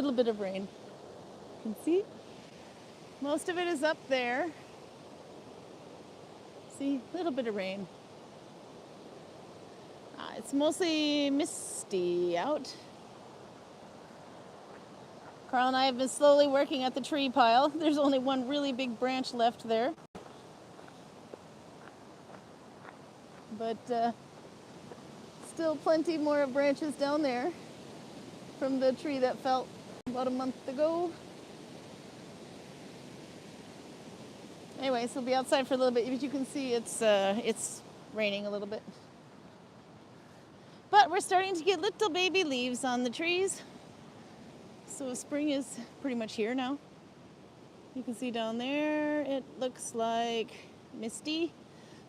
little bit of rain. You can see most of it is up there. See, a little bit of rain. It's mostly misty out. Karl and I have been slowly working at the tree pile. There's only one really big branch left there. But still plenty more branches down there from the tree that fell about a month ago. Anyway, so we'll be outside for a little bit. As you can see, it's raining a little bit. But we're starting to get little baby leaves on the trees. So spring is pretty much here now. You can see down there, it looks like misty.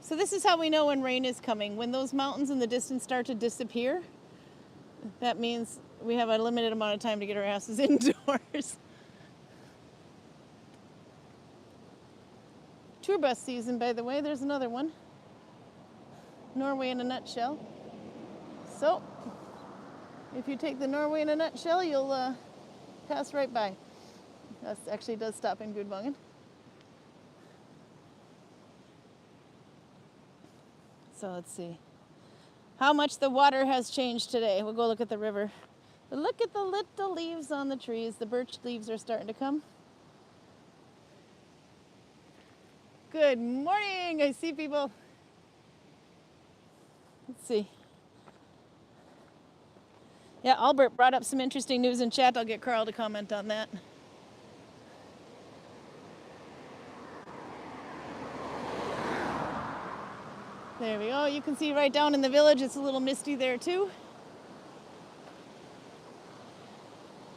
So this is how we know when rain is coming. When those mountains in the distance start to disappear, that means we have a limited amount of time to get our asses indoors. Tour bus season, by the way, there's another one. Norway in a nutshell. So, if you take the Norway in a nutshell, you'll pass right by. That actually does stop in Gudvangen. So let's see how much the water has changed today. We'll go look at the river. But look at the little leaves on the trees. The birch leaves are starting to come. Good morning. I see people. Let's see. Yeah, Albert brought up some interesting news in chat. I'll get Karl to comment on that. There we go. You can see right down in the village, it's a little misty there too.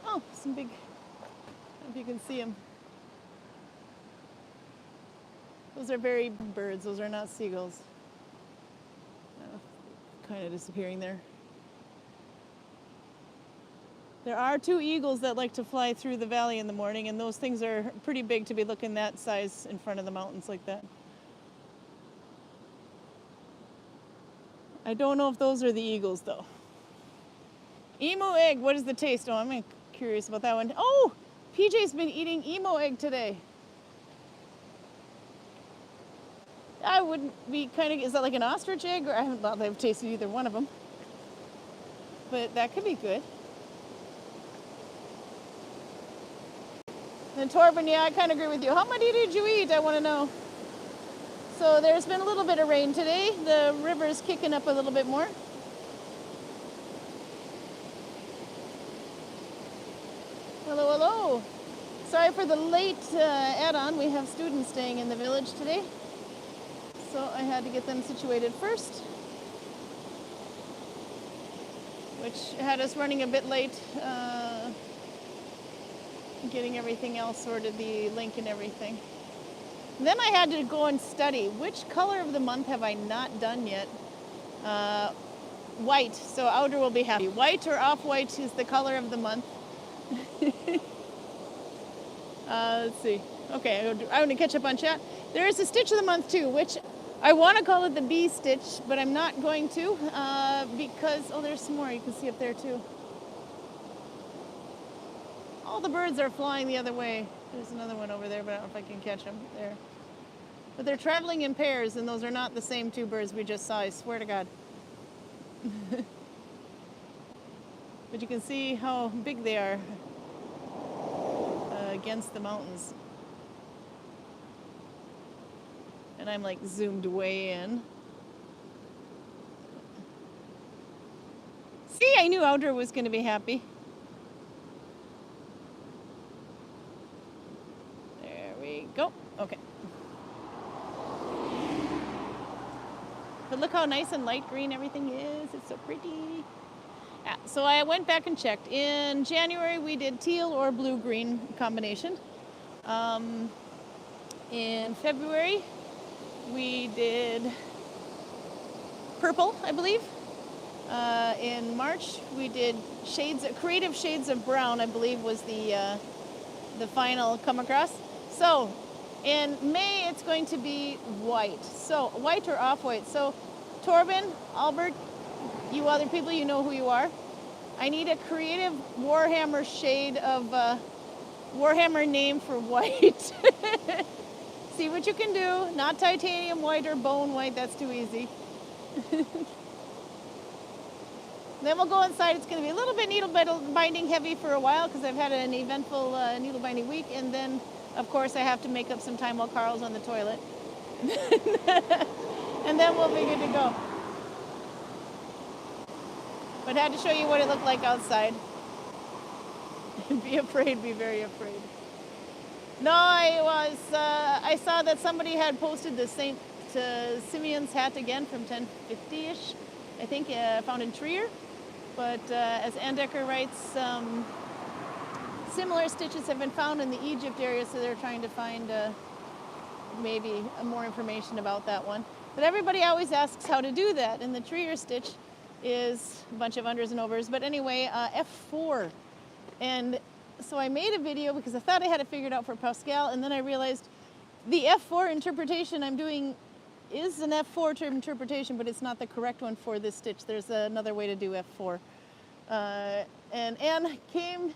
Oh, some big, I don't know if you can see them. Those are very birds. Those are not seagulls. Kind of disappearing there. There are two eagles that like to fly through the valley in the morning, and those things are pretty big to be looking that size in front of the mountains like that. I don't know if those are the eagles, though. Emu egg, what is the taste? Oh, I'm curious about that one. Oh, PJ's been eating emu egg today. I wouldn't be is that like an ostrich egg? Or I haven't thought I've tasted either one of them. But that could be good. And Torben, yeah, I kind of agree with you. How many did you eat? I want to know. So there's been a little bit of rain today. The river's kicking up a little bit more. Hello, hello. Sorry for the late add-on. We have students staying in the village today. So I had to get them situated first, which had us running a bit late, getting everything else sorted, the link and everything. And then I had to go and study which color of the month have I not done yet. White, so Outer will be happy. White or off-white is the color of the month. Let's see. Okay, I'm going to catch up on chat. There is a stitch of the month too, which I want to call it the bee stitch, but I'm not going to because, oh, there's some more you can see up there too. All the birds are flying the other way. There's another one over there, but I don't know if I can catch them there. But they're traveling in pairs, and those are not the same two birds we just saw, I swear to God. But you can see how big they are against the mountains. And I'm like zoomed way in. See, I knew Outer was going to be happy. There we go. Okay. But look how nice and light green everything is. It's so pretty. Yeah, so I went back and checked. In January, we did teal or blue-green combination. In February, we did purple, I believe. In March, we did creative shades of brown, I believe was the final come across. So in May, it's going to be white. So white or off-white. So Torben, Albert, you other people, you know who you are. I need a creative Warhammer shade of Warhammer name for white. See what you can do. Not titanium white or bone white. That's too easy. Then we'll go inside. It's going to be a little bit needle binding heavy for a while because I've had an eventful needle binding week. And then, of course, I have to make up some time while Karl's on the toilet. And then we'll be good to go. But I had to show you what it looked like outside. Be afraid, be very afraid. No, I saw that somebody had posted the St. Simeon's hat again from 1050-ish. I think found in Trier. But as Andecker writes, similar stitches have been found in the Egypt area, so they're trying to find maybe more information about that one. But everybody always asks how to do that, and the Trier stitch is a bunch of unders and overs. But anyway, F4. And so I made a video because I thought I had it figured out for Pascal, and then I realized the F4 interpretation I'm doing is an F4 interpretation, but it's not the correct one for this stitch. There's another way to do F4. And Anne came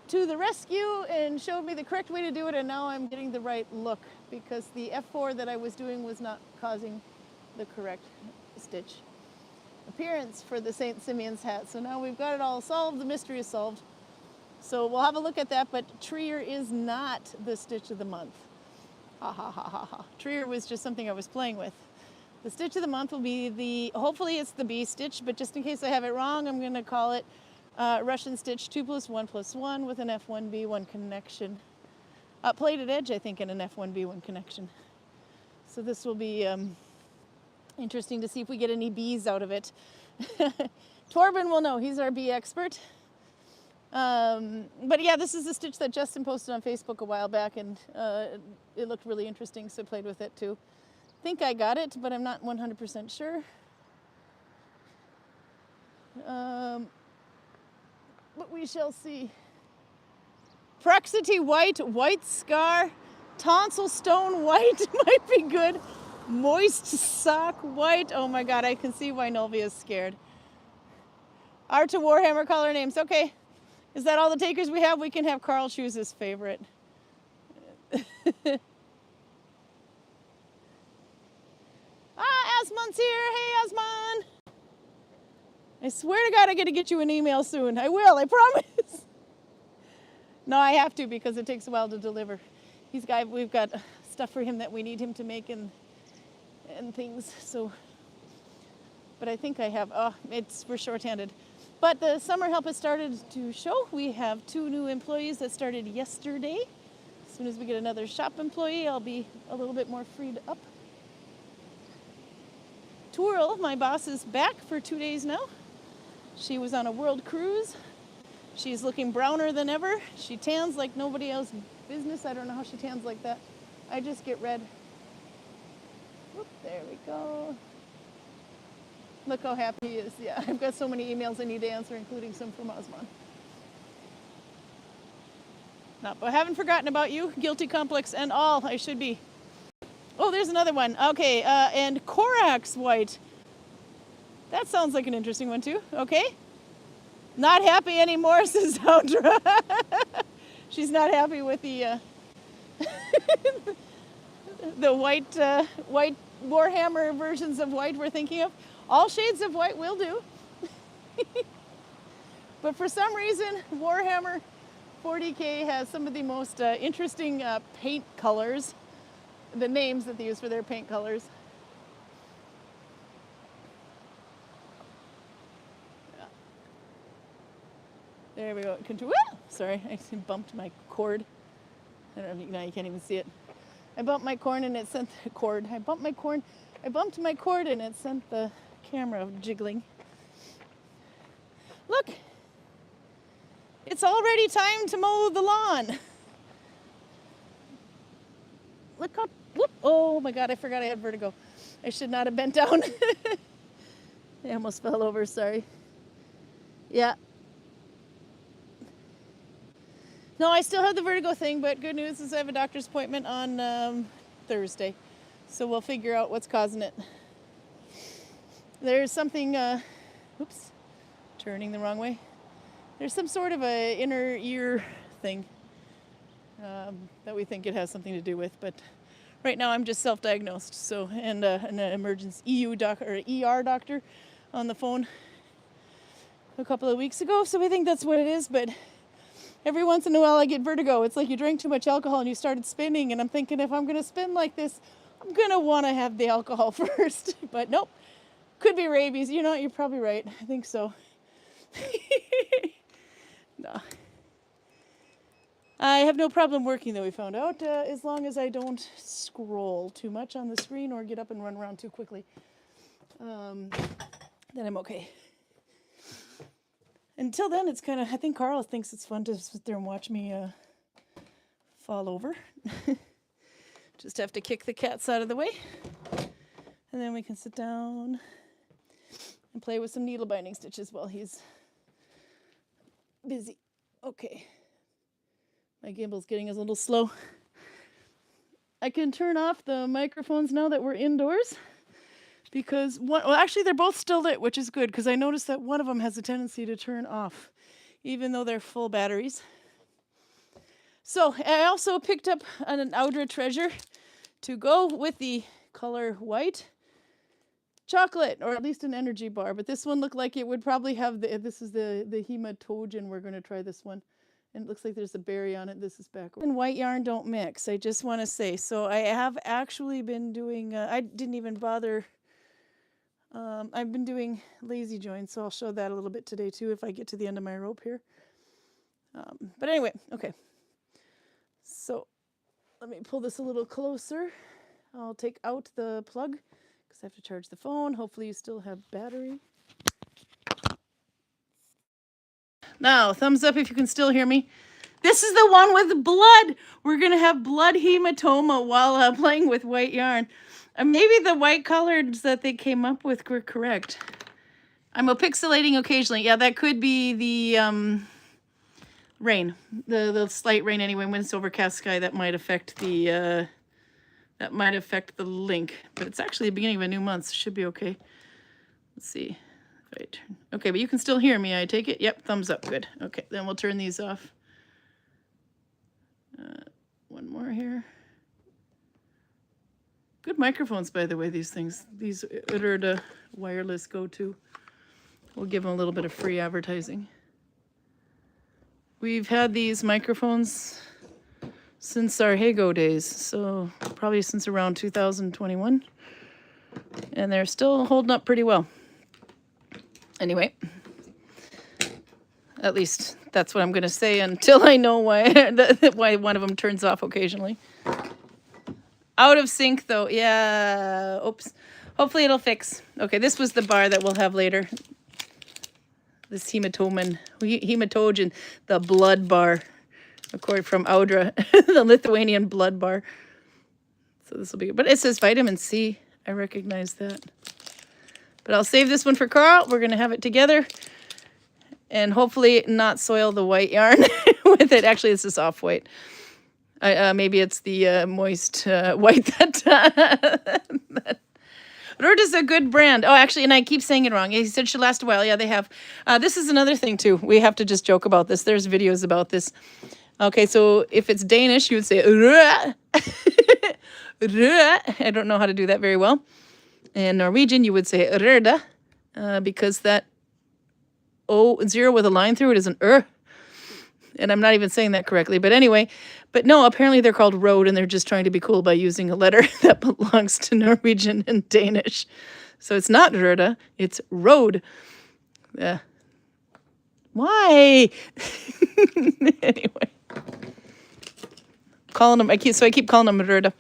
to the rescue and showed me the correct way to do it, and now I'm getting the right look because the F4 that I was doing was not causing the correct stitch appearance for the St. Simeon's hat. So now we've got it all solved. The mystery is solved. So we'll have a look at that, but Trier is not the stitch of the month. Ha ha ha ha ha. Trier was just something I was playing with. The stitch of the month will be hopefully it's the B stitch, but just in case I have it wrong, I'm going to call it Russian stitch 2+1+1 with an F1B1 connection. Plated edge, I think, and an F1B1 connection. So this will be interesting to see if we get any B's out of it. Torben will know, he's our B expert. But yeah, this is a stitch that Justin posted on Facebook a while back, and it looked really interesting, so I played with it too. I think I got it, but I'm not 100% sure. But we shall see. Praxity white, white scar, tonsil stone white might be good. Moist sock white. Oh my God, I can see why Nolvia is scared. Art to Warhammer color names. Okay. Is that all the takers we have? We can have Karl choose his favorite. Asmon's here. Hey, Asmon. I swear to God, I got to get you an email soon. I will, I promise. No, I have to because it takes a while to deliver. We've got stuff for him that we need him to make and things. So, but I think I have. We're shorthanded. But the summer help has started to show. We have 2 new employees that started yesterday. As soon as we get another shop employee, I'll be a little bit more freed up. Twirl, my boss, is back for 2 days now. She was on a world cruise. She's looking browner than ever. She tans like nobody else's business. I don't know how she tans like that. I just get red. Whoop, there we go. Look how happy he is. Yeah, I've got so many emails I need to answer, including some from Osman. No, but I haven't forgotten about you. Guilty complex and all. I should be. Oh, there's another one. Okay, and Korax white. That sounds like an interesting one too. Okay. Not happy anymore, says Audra. She's not happy with the the white Warhammer versions of white we're thinking of. All shades of white will do. But for some reason, Warhammer 40K has some of the most interesting paint colors, the names that they use for their paint colors. There we go. Sorry, I bumped my cord. I don't know, now you can't even see it. I bumped my cord and it sent the cord. I bumped my cord and it sent the camera jiggling. Look, it's already time to mow the lawn. Look up. Whoop. Oh my God, I forgot I had vertigo. I should not have bent down. I almost fell over, sorry. Yeah. No, I still have the vertigo thing, but good news is I have a doctor's appointment on Thursday. So we'll figure out what's causing it. There's something, oops, turning the wrong way. There's some sort of a inner ear thing that we think it has something to do with, but right now I'm just self-diagnosed. So, and an emergency ER doctor on the phone a couple of weeks ago. So we think that's what it is, but every once in a while I get vertigo. It's like you drink too much alcohol and you started spinning, and I'm thinking if I'm going to spin like this, I'm going to want to have the alcohol first. But nope, could be rabies. You know what? You're probably right. I think so. No. I have no problem working, though, we found out, as long as I don't scroll too much on the screen or get up and run around too quickly. Then I'm okay. Until then, it's kind of, I think Karl thinks it's fun to sit there and watch me fall over. Just have to kick the cats out of the way. And then we can sit down and play with some needle binding stitches while he's busy. Okay. My gimbal's getting a little slow. I can turn off the microphones now that we're indoors because actually they're both still lit, which is good because I noticed that one of them has a tendency to turn off even though they're full batteries. So I also picked up an Audra treasure to go with the color white chocolate, or at least an energy bar, but this one looked like it would probably have this is the hematogen. We're going to try this one. And it looks like there's a berry on it. This is backwards. And white yarn don't mix, I just want to say. So I have actually been doing, I didn't even bother, I've been doing lazy joints, so I'll show that a little bit today too if I get to the end of my rope here. But anyway, okay. So let me pull this a little closer. I'll take out the plug because I have to charge the phone. Hopefully you still have battery. Now, thumbs up if you can still hear me. This is the one with blood. We're going to have blood hematoma while playing with white yarn. Maybe the white colors that they came up with were correct. I'm pixelating occasionally. Yeah, that could be the rain. The slight rain anyway. When it's overcast sky, that might affect the link. But it's actually the beginning of a new month, so it should be okay. Let's see. Right. Okay, but you can still hear me, I take it? Yep, thumbs up, good. Okay, then we'll turn these off. One more here. Good microphones, by the way, these things. These Uterda wireless go-to. We'll give them a little bit of free advertising. We've had these microphones since our Hago days, so probably since around 2021. And they're still holding up pretty well. Anyway, at least that's what I'm going to say until I know why one of them turns off occasionally. Out of sync, though. Yeah. Oops. Hopefully it'll fix. Okay, this was the bar that we'll have later. This hematogen, the blood bar, according from Audra, the Lithuanian blood bar. So this will be good. But it says vitamin C. I recognize that. But I'll save this one for Karl. We're going to have it together. And hopefully not soil the white yarn with it. Actually, this is off-white. Maybe it's the moist white that... Rurda's a good brand. Oh, actually, and I keep saying it wrong. He said should last a while. Yeah, they have. This is another thing, too. We have to just joke about this. There's videos about this. Okay, so if it's Danish, you would say... I don't know how to do that very well. In Norwegian, you would say rurda, because that zero with a line through it is an and I'm not even saying that correctly. But anyway, but no, apparently they're called road, and they're just trying to be cool by using a letter that belongs to Norwegian and Danish. So it's not rurda, it's road. Why? Anyway, calling them. I keep calling them rurda.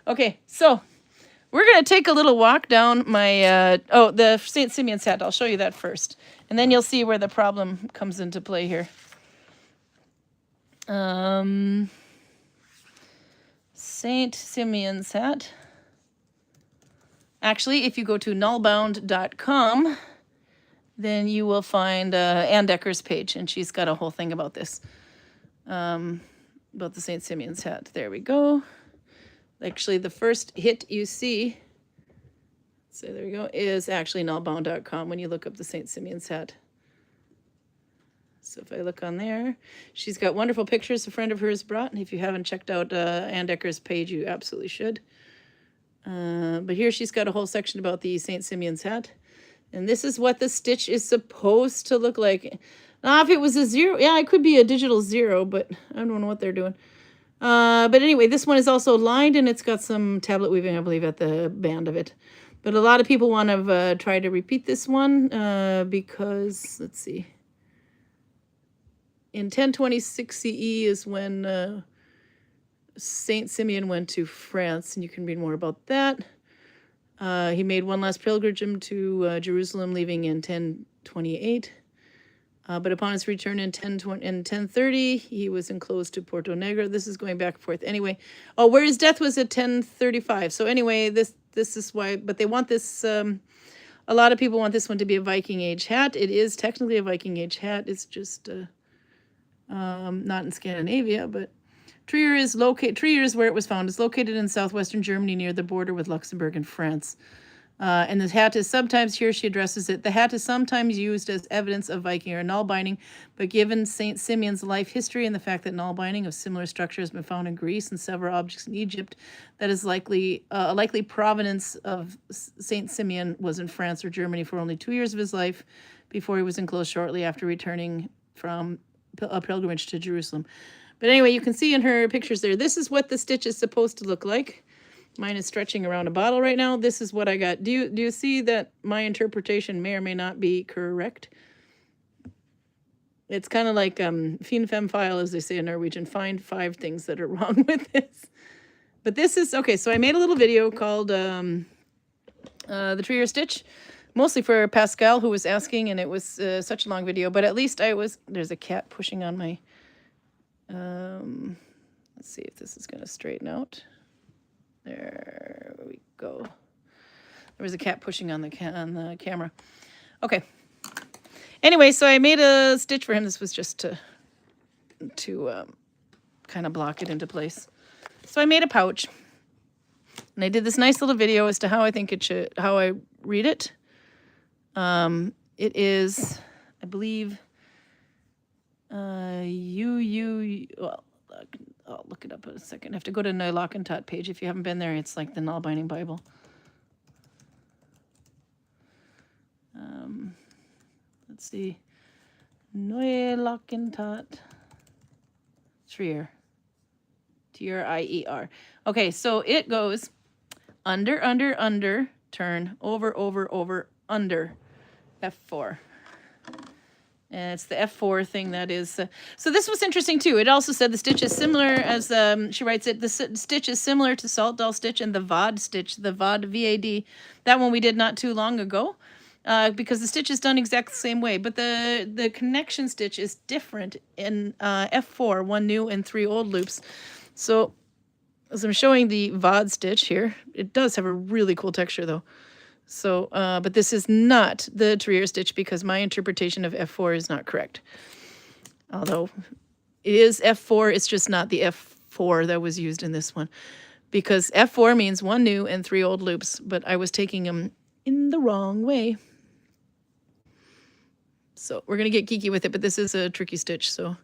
Okay, so we're going to take a little walk down my, the St. Simeon's hat. I'll show you that first. And then you'll see where the problem comes into play here. St. Simeon's hat. Actually, if you go to nalbound.com, then you will find Ann Decker's page, and she's got a whole thing about this, about the St. Simeon's hat. There we go. Actually, the first hit you see, So there we go, is actually nalbound.com when you look up the St. Simeon's hat. So if I look on there, she's got wonderful pictures a friend of hers brought. And if you haven't checked out Ann Decker's page, you absolutely should. But here she's got a whole section about the St. Simeon's hat. And this is what the stitch is supposed to look like. Now, if it was a 0, yeah, it could be a digital 0, but I don't know what they're doing. But anyway, this one is also lined, and it's got some tablet weaving, I believe, at the band of it. But a lot of people want to try to repeat this one because, let's see. In 1026 CE is when Saint Simeon went to France, and you can read more about that. He made one last pilgrimage to Jerusalem, leaving in 1028. But upon his return in 1030, he was enclosed to Porto Negro. This is going back and forth. Anyway, where his death was at 1035. So anyway, this is why, but they want this, a lot of people want this one to be a Viking Age hat. It is technically a Viking Age hat. It's just not in Scandinavia, but Trier is where it was found. It's located in southwestern Germany near the border with Luxembourg and France. And the hat is sometimes, here she addresses it, the hat is sometimes used as evidence of Viking or Nalbinding, but given St. Simeon's life history and the fact that Nalbinding of similar structure has been found in Greece and several objects in Egypt, that is likely provenance of St. Simeon was in France or Germany for only 2 years of his life before he was enclosed shortly after returning from a pilgrimage to Jerusalem. But anyway, you can see in her pictures there, this is what the stitch is supposed to look like. Mine is stretching around a bottle right now. This is what I got. Do you see that my interpretation may or may not be correct? It's kind of like fin fem file, as they say in Norwegian. Find 5 things that are wrong with this. But this is, okay, so I made a little video called the Trier Stitch, mostly for Pascal, who was asking, and it was such a long video. But at least there's a cat pushing on my, let's see if this is going to straighten out. There we go. There was a cat pushing on the camera. Okay. Anyway, so I made a stitch for him. This was just to kind of block it into place. So I made a pouch. And I did this nice little video as to how I think it should, how I read it. It is, I believe, well, I'll look it up in a second. I have to go to Nalbinding page. If you haven't been there, it's like the Nalbinding Bible. Let's see. Nalbinding Trier. T-R-I-E-R. Okay, so it goes under, under, under, turn, over, over, over, under, F4. And it's the F4 thing that is. So this was interesting too. It also said the stitch is similar as, she writes it, the stitch is similar to Salt Doll Stitch and the VOD stitch, the VOD, V-A-D. That one we did not too long ago because the stitch is done exactly the same way. But the connection stitch is different in F4, 1 new and 3 old loops. So as I'm showing the VOD stitch here, it does have a really cool texture though. So, but this is not the Trier stitch because my interpretation of F4 is not correct. Although it is F4, it's just not the F4 that was used in this one. Because F4 means 1 new and 3 old loops, but I was taking them in the wrong way. So we're going to get geeky with it, but this is a tricky stitch, so.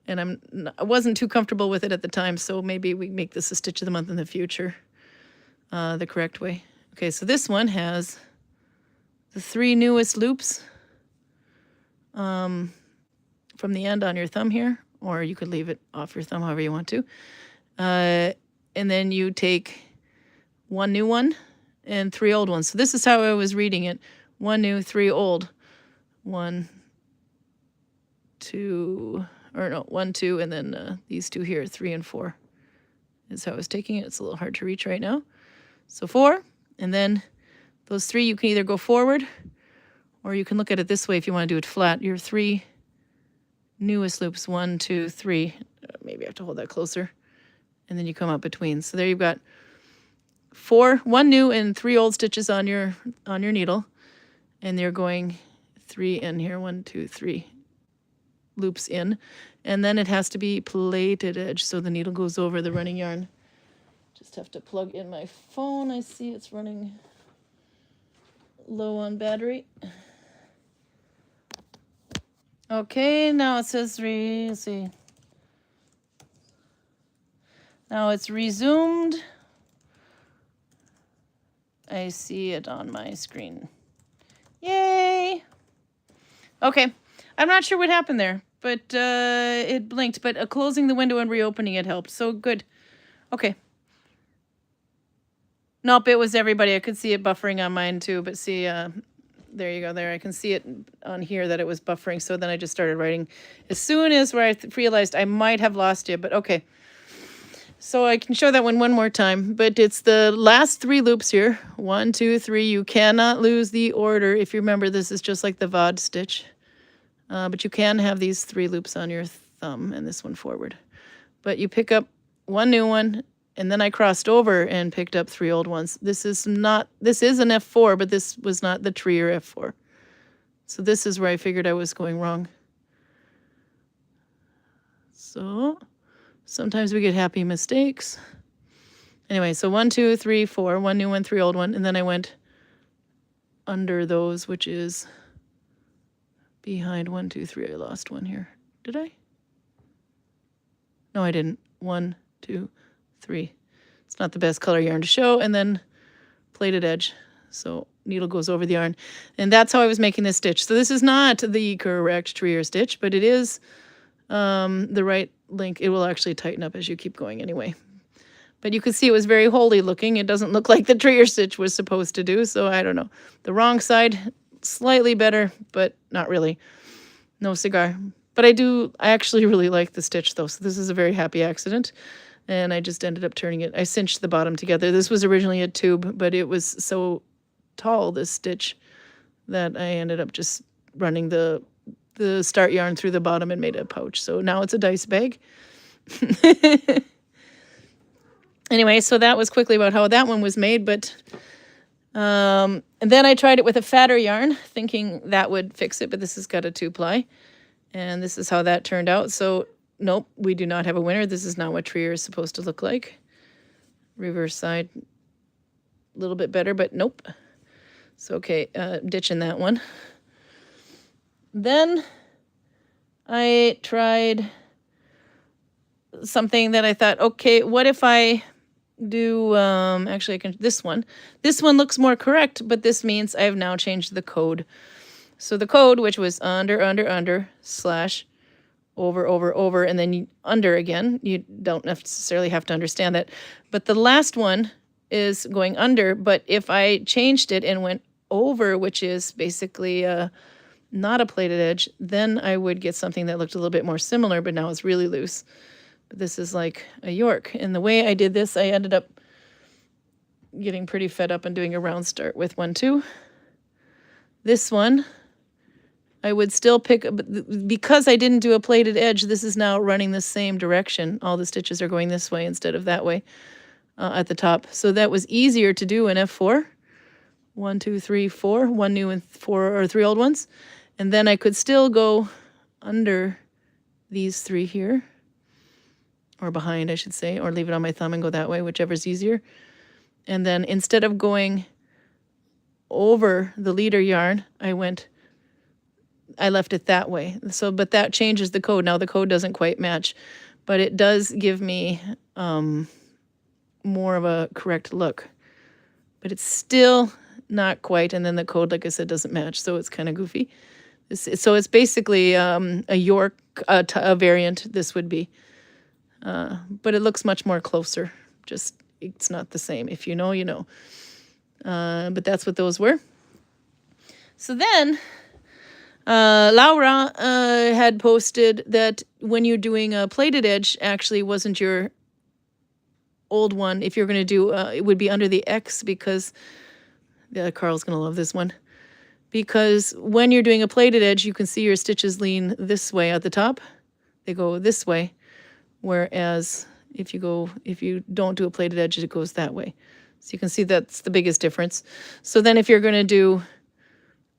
And I wasn't too comfortable with it at the time, so maybe we make this a stitch of the month in the future, the correct way. Okay, so this one has the 3 newest loops from the end on your thumb here, or you could leave it off your thumb however you want to. And then you take 1 new one and 3 old ones. So this is how I was reading it. 1 new, 3 old. 1, 2, or no, 1, 2, and then these 2 here, 3 and 4 is how I was taking it. It's a little hard to reach right now. So 4. And then those 3, you can either go forward or you can look at it this way if you want to do it flat. Your 3 newest loops, 1, 2, 3. Maybe I have to hold that closer. And then you come up between. So there you've got 1 new and 3 old stitches on your needle. And they're going 3 in here, 1, 2, 3 loops in. And then it has to be plaited edge so the needle goes over the running yarn. Just have to plug in my phone. I see it's running low on battery. Okay, now it says let's see. Now it's resumed. I see it on my screen. Yay! Okay, I'm not sure what happened there, but it blinked. But closing the window and reopening it helped. So good. Okay. Nope, it was everybody. I could see it buffering on mine too. But see, there you go. There, I can see it on here that it was buffering. So then I just started writing. As soon as I realized I might have lost you, but okay. So I can show that one more time, but it's the last 3 loops here. 1, 2, 3. You cannot lose the order. If you remember, this is just like the VOD stitch. But you can have these 3 loops on your thumb and this one forward. But you pick up 1 new one, and then I crossed over and picked up 3 old ones. This is an F4, but this was not the tree or F4. So this is where I figured I was going wrong. So sometimes we get happy mistakes. Anyway, so 1, 2, 3, 4, 1 new one, 3 old one, and then I went under those, which is behind 1, 2, 3. I lost one here. Did I? No, I didn't. 1, 2, 3. It's not the best color yarn to show, and then plaited edge. So needle goes over the yarn, and that's how I was making this stitch. So this is not the correct tree or stitch, but it is the right link. It will actually tighten up as you keep going anyway. But you can see it was very holy looking. It doesn't look like the tree or stitch was supposed to do, so I don't know. The wrong side, slightly better, but not really. No cigar. But I actually really like the stitch though, so this is a very happy accident. And I just ended up turning it. I cinched the bottom together. This was originally a tube, but it was so tall, this stitch, that I ended up just running the start yarn through the bottom and made a pouch. So now it's a dice bag. Anyway, so that was quickly about how that one was made. But and then I tried it with a fatter yarn, thinking that would fix it. But this has got a 2-ply. And this is how that turned out. So nope, we do not have a winner. This is not what Trier is supposed to look like. Reverse side, a little bit better, but nope. So okay, ditching that one. Then I tried something that I thought, okay, what if I do, actually I can, this one. This one looks more correct, but this means I have now changed the code. So the code, which was under, slash, over, and then under again. You don't necessarily have to understand that. But the last one is going under, but if I changed it and went over, which is basically not a plaited edge, then I would get something that looked a little bit more similar, but now it's really loose. But this is like a York. And the way I did this, I ended up getting pretty fed up and doing a round start with 1, 2. This one, I would still pick, because I didn't do a plaited edge, this is now running the same direction. All the stitches are going this way instead of that way at the top. So that was easier to do in F4. 1, 2, 3, 4. 1 new and 4 or 3 old ones. And then I could still go under these 3 here. Or behind, I should say. Or leave it on my thumb and go that way, whichever's easier. And then instead of going over the leader yarn, I left it that way. So, but that changes the code. Now the code doesn't quite match, but it does give me more of a correct look. But it's still not quite. And then the code, like I said, doesn't match. So it's kind of goofy. So it's basically a York, a variant, this would be. But it looks much more closer. Just, it's not the same. If you know, you know. But that's what those were. So then Laura had posted that when you're doing a plaited edge, actually wasn't your old one. If you're going to do, it would be under the X, because Karl's going to love this one. Because when you're doing a plaited edge, you can see your stitches lean this way at the top. They go this way. Whereas if you don't do a plaited edge, it goes that way. So you can see that's the biggest difference. So then if you're going to do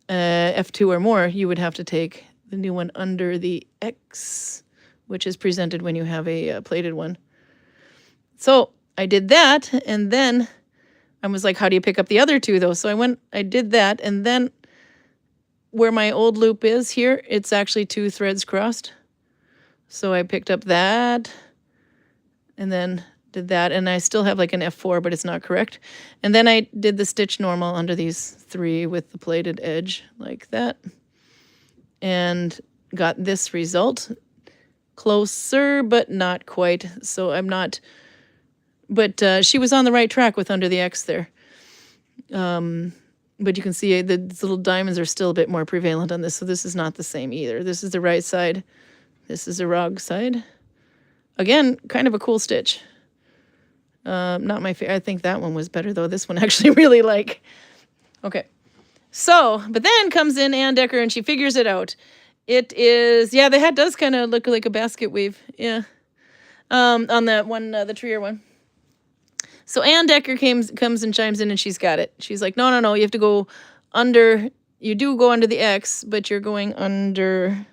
F2 or more, you would have to take the new one under the X, which is presented when you have a plaited one. So I did that, and then I was like, how do you pick up the other two though? So I did that, and then where my old loop is here, it's actually 2 threads crossed. So I picked up that and then did that, and I still have like an F4, but it's not correct. And then I did the stitch normal under these 3 with the plaited edge like that, and got this result. Closer, but not quite. So I'm not, but she was on the right track with under the X there. But you can see the little diamonds are still a bit more prevalent on this. So this is not the same either. This is the right side. This is the wrong side. Again, kind of a cool stitch. Not my favorite. I think that one was better though. This one actually really like. Okay. So, but then comes in Ann Decker and she figures it out. It is, yeah, the hat does kind of look like a basket weave. Yeah. On that one, the Trier one. So Ann Decker comes and chimes in, and she's got it. She's like, no, you have to go under, you do go under the X, but you're going under,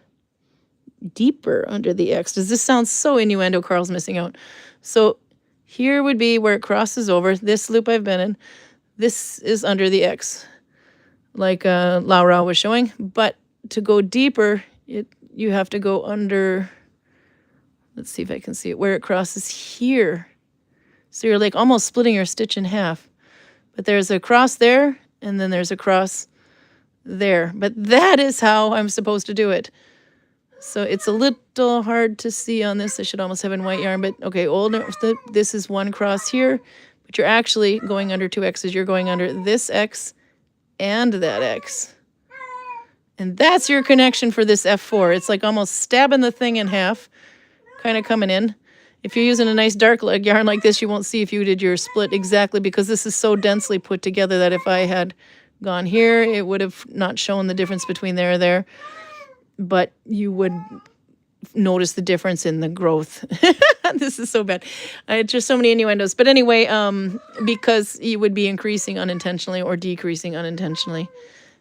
deeper under the X. Does this sound so innuendo? Karl's missing out. So here would be where it crosses over. This loop I've been in, this is under the X, like Laura was showing. But to go deeper, you have to go under, let's see if I can see it, where it crosses here. So you're like almost splitting your stitch in half. But there's a cross there, and then there's a cross there. But that is how I'm supposed to do it. So it's a little hard to see on this. I should almost have in white yarn, but okay, this is one cross here, but you're actually going under 2 X's. You're going under this X and that X. And that's your connection for this F4. It's like almost stabbing the thing in half, kind of coming in. If you're using a nice dark leg yarn like this, you won't see if you did your split exactly, because this is so densely put together that if I had gone here, it would have not shown the difference between there and there. But you would notice the difference in the growth. This is so bad. Just so many innuendos. But anyway, because you would be increasing unintentionally or decreasing unintentionally.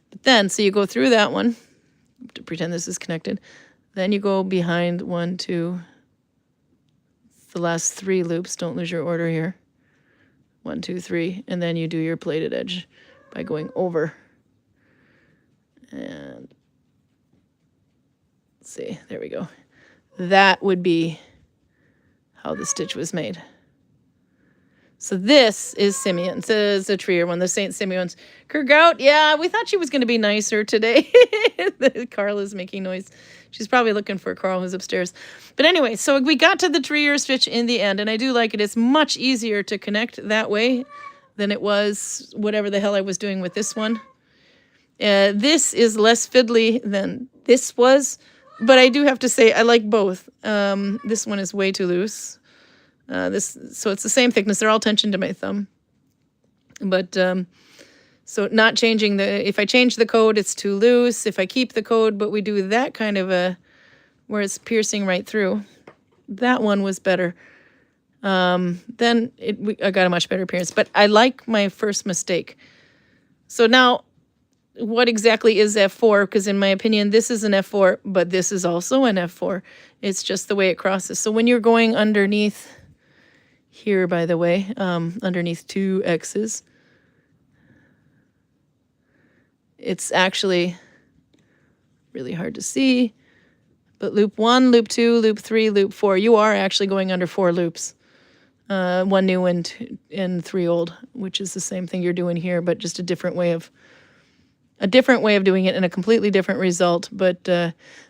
But then, so you go through that one, to pretend this is connected. Then you go behind 1, 2, the last 3 loops. Don't lose your order here. 1, 2, 3. And then you do your plaited edge by going over. And let's see, there we go. That would be how the stitch was made. So this is Simeon. This is a Trier one, the St. Simeon's. Kurgout, yeah, we thought she was going to be nicer today. Karl is making noise. She's probably looking for Karl, who's upstairs. But anyway, so we got to the Trier stitch in the end, and I do like it. It's much easier to connect that way than it was whatever the hell I was doing with this one. This is less fiddly than this was, but I do have to say I like both. This one is way too loose. So it's the same thickness. They're all tensioned to my thumb. But so not changing if I change the code, it's too loose. If I keep the code, but we do that kind of where it's piercing right through, that one was better. Then I got a much better appearance. But I like my first mistake. So now, what exactly is F4? Because in my opinion, this is an F4, but this is also an F4. It's just the way it crosses. So when you're going underneath here, by the way, underneath 2 X's, it's actually really hard to see. But loop 1, loop 2, loop 3, loop 4, you are actually going under 4 loops. 1 new and 3 old, which is the same thing you're doing here, but just a different way of doing it and a completely different result. But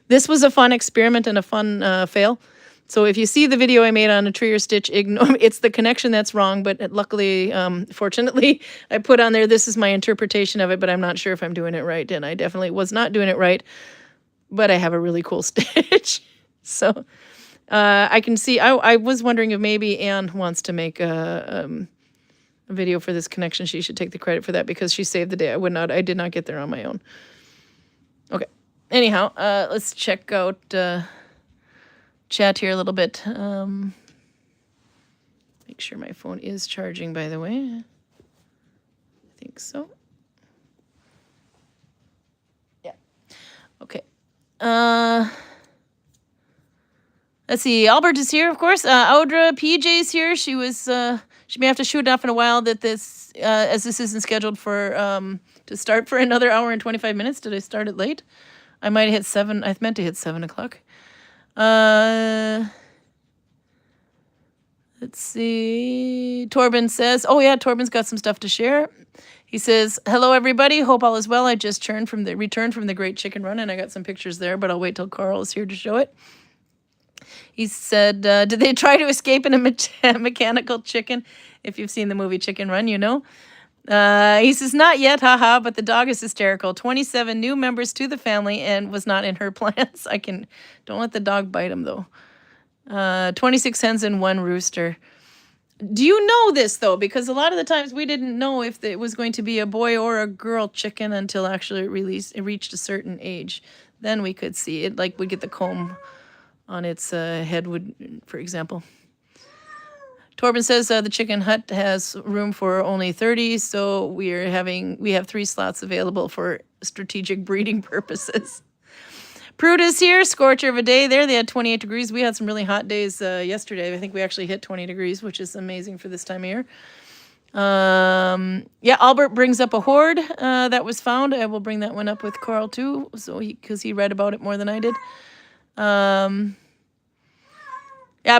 this was a fun experiment and a fun fail. So if you see the video I made on a Trier stitch, ignore it's the connection that's wrong. But luckily, fortunately, I put on there, this is my interpretation of it, but I'm not sure if I'm doing it right. And I definitely was not doing it right. But I have a really cool stitch. So I can see, I was wondering if maybe Anne wants to make a video for this connection. She should take the credit for that because she saved the day. I did not get there on my own. Okay. Anyhow, let's check out chat here a little bit. Make sure my phone is charging, by the way. I think so. Yeah. Okay. Let's see. Albert is here, of course. Audra PJ's here. She may have to shoot off in a while that this, as this isn't scheduled for, to start for another hour and 25 minutes. Did I start it late? I might have hit 7. I meant to hit 7 o'clock. Let's see. Torben says, oh yeah, Torben's got some stuff to share. He says, hello everybody, hope all is well. I just returned from the Great Chicken Run, and I got some pictures there, but I'll wait till Karl is here to show it. He said, did they try to escape in a mechanical chicken? If you've seen the movie Chicken Run, you know. He says, not yet, haha, but the dog is hysterical. 27 new members to the family and was not in her plans. Don't let the dog bite him, though. 26 hens and 1 rooster. Do you know this, though? Because a lot of the times we didn't know if it was going to be a boy or a girl chicken until actually it reached a certain age. Then we could see it, like we get the comb on its head, for example. Torben says the chicken hut has room for only 30, so we have 3 slots available for strategic breeding purposes. Prude is here, scorcher of a day there. They had 28 degrees. We had some really hot days yesterday. I think we actually hit 20 degrees, which is amazing for this time of year. Yeah, Albert brings up a hoard that was found. I will bring that one up with Karl too, because he read about it more than I did. Yeah,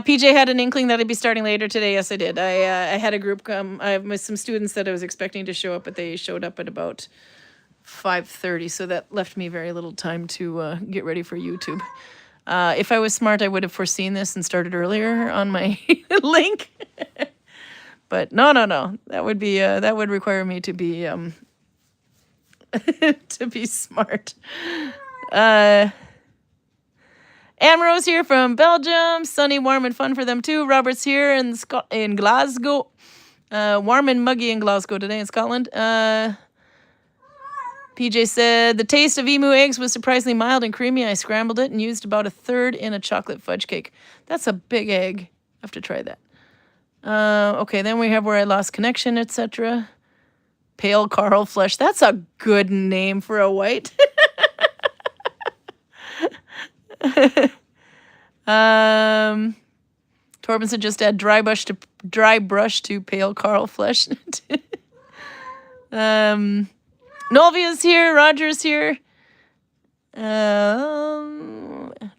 PJ had an inkling that I'd be starting later today. Yes, I did. I had a group come. I have some students that I was expecting to show up, but they showed up at about 5:30, so that left me very little time to get ready for YouTube. If I was smart, I would have foreseen this and started earlier on my link. But no. That would require me to be to be smart. Amro's here from Belgium. Sunny, warm, and fun for them too. Robert's here in Glasgow. Warm and muggy in Glasgow today in Scotland. PJ said, the taste of emu eggs was surprisingly mild and creamy. I scrambled it and used about 1/3 in a chocolate fudge cake. That's a big egg. I have to try that. Okay, then we have where I lost connection, etc. Pale Karl flesh. That's a good name for a white. Torben said just add dry brush to pale Karl flesh. Nolvia's here. Roger's here.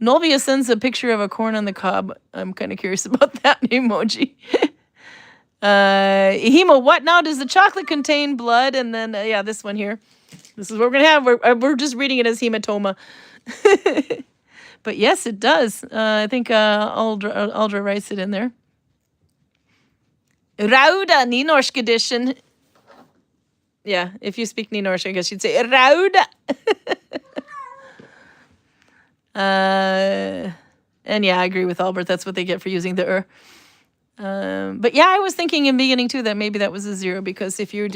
Nolvia sends a picture of a corn on the cob. I'm kind of curious about that emoji. Hema, what now? Does the chocolate contain blood? And then, yeah, this one here. This is what we're going to have. We're just reading it as hematoma. But yes, it does. I think Aldra writes it in there. Rauda, Nynorsk edition. Yeah, if you speak Nynorsk, I guess you'd say Rauda. And yeah, I agree with Albert. That's what they get for using the But yeah, I was thinking in the beginning too that maybe that was a 0, because if you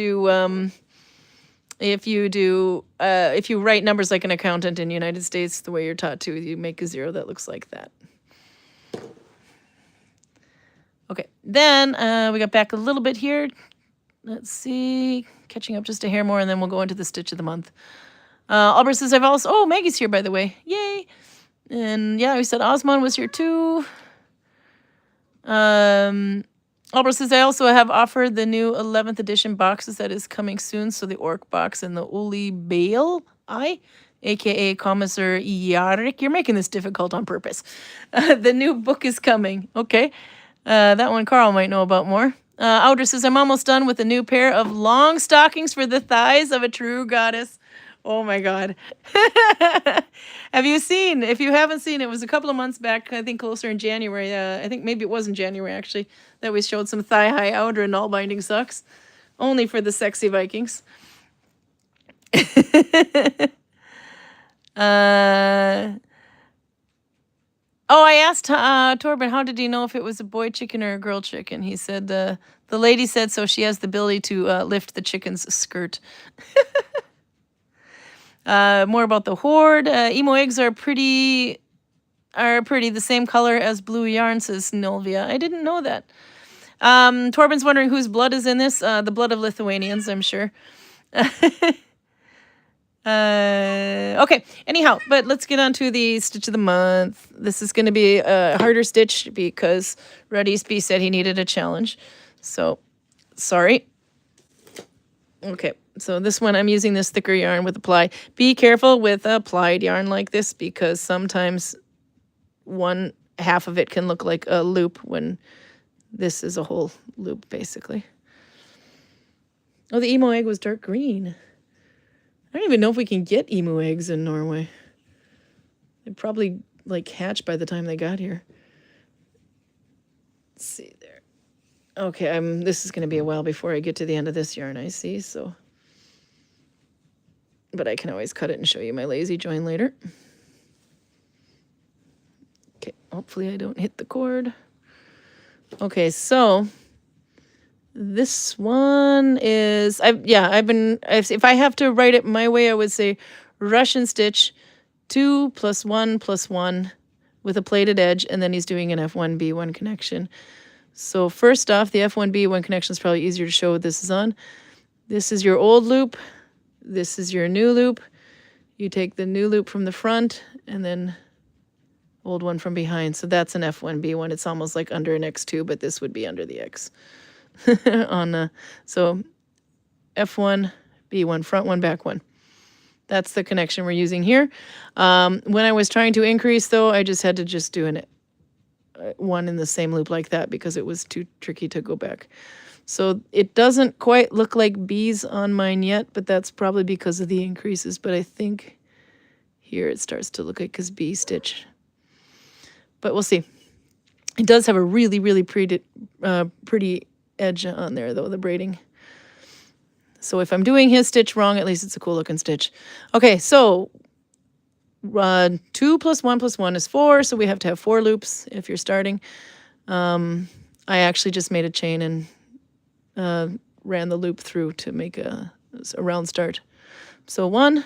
write numbers like an accountant in the United States, the way you're taught to, you make a 0 that looks like that. Okay, then we got back a little bit here. Let's see, catching up just a hair more, and then we'll go into the stitch of the month. Albert says, oh, Maggie's here, by the way. Yay. And yeah, we said Osman was here too. Albert says, I also have offered the new 11th edition boxes that is coming soon. So the Orc box and the Uli Bale a.k.a. Commissar Yarik. You're making this difficult on purpose. The new book is coming. Okay. That one Karl might know about more. Audra says, I'm almost done with a new pair of long stockings for the thighs of a true goddess. Oh my God. Have you seen? If you haven't seen, it was a couple of months back, I think closer in January. I think maybe it was in January actually, that we showed some thigh-high Audra Nalbinding socks. Only for the sexy Vikings. Oh, I asked Torben, how did he know if it was a boy chicken or a girl chicken? He said, the lady said so she has the ability to lift the chicken's skirt. More about the hoard. Emo eggs are pretty the same color as blue yarn, says Nolvia. I didn't know that. Torben's wondering whose blood is in this. The blood of Lithuanians, I'm sure. Okay, anyhow, but let's get on to the stitch of the month. This is going to be a harder stitch because Red Eastby said he needed a challenge. So Sorry. Okay, so this one I'm using this thicker yarn with a ply. Be careful with a plied yarn like this because sometimes one half of it can look like a loop when this is a whole loop basically. Oh, the emu egg was dark green. I don't even know if we can get emu eggs in Norway. They probably like hatched by the time they got here. Let's see there. Okay, this is going to be a while before I get to the end of this yarn, I see, so. But I can always cut it and show you my lazy join later. Okay, hopefully I don't hit the cord. Okay, so this one is, if I have to write it my way, I would say Russian stitch 2 + 1 + 1 with a plated edge, and then he's doing an F1B1 connection. So first off, the F1B1 connection is probably easier to show what this is on. This is your old loop. This is your new loop. You take the new loop from the front and then old one from behind. So that's an F1B1. It's almost like under an X2, but this would be under the X. So F1, B1, front one, back one. That's the connection we're using here. When I was trying to increase, though, I just had to do one in the same loop like that because it was too tricky to go back. So it doesn't quite look like bees on mine yet, but that's probably because of the increases. But I think here it starts to look like a bee stitch. But we'll see. It does have a really, really pretty edge on there, though, the braiding. So if I'm doing his stitch wrong, at least it's a cool looking stitch. Okay, so 2 + 1 + 1 is 4, so we have to have 4 loops if you're starting. I actually just made a chain and ran the loop through to make a round start. So 1,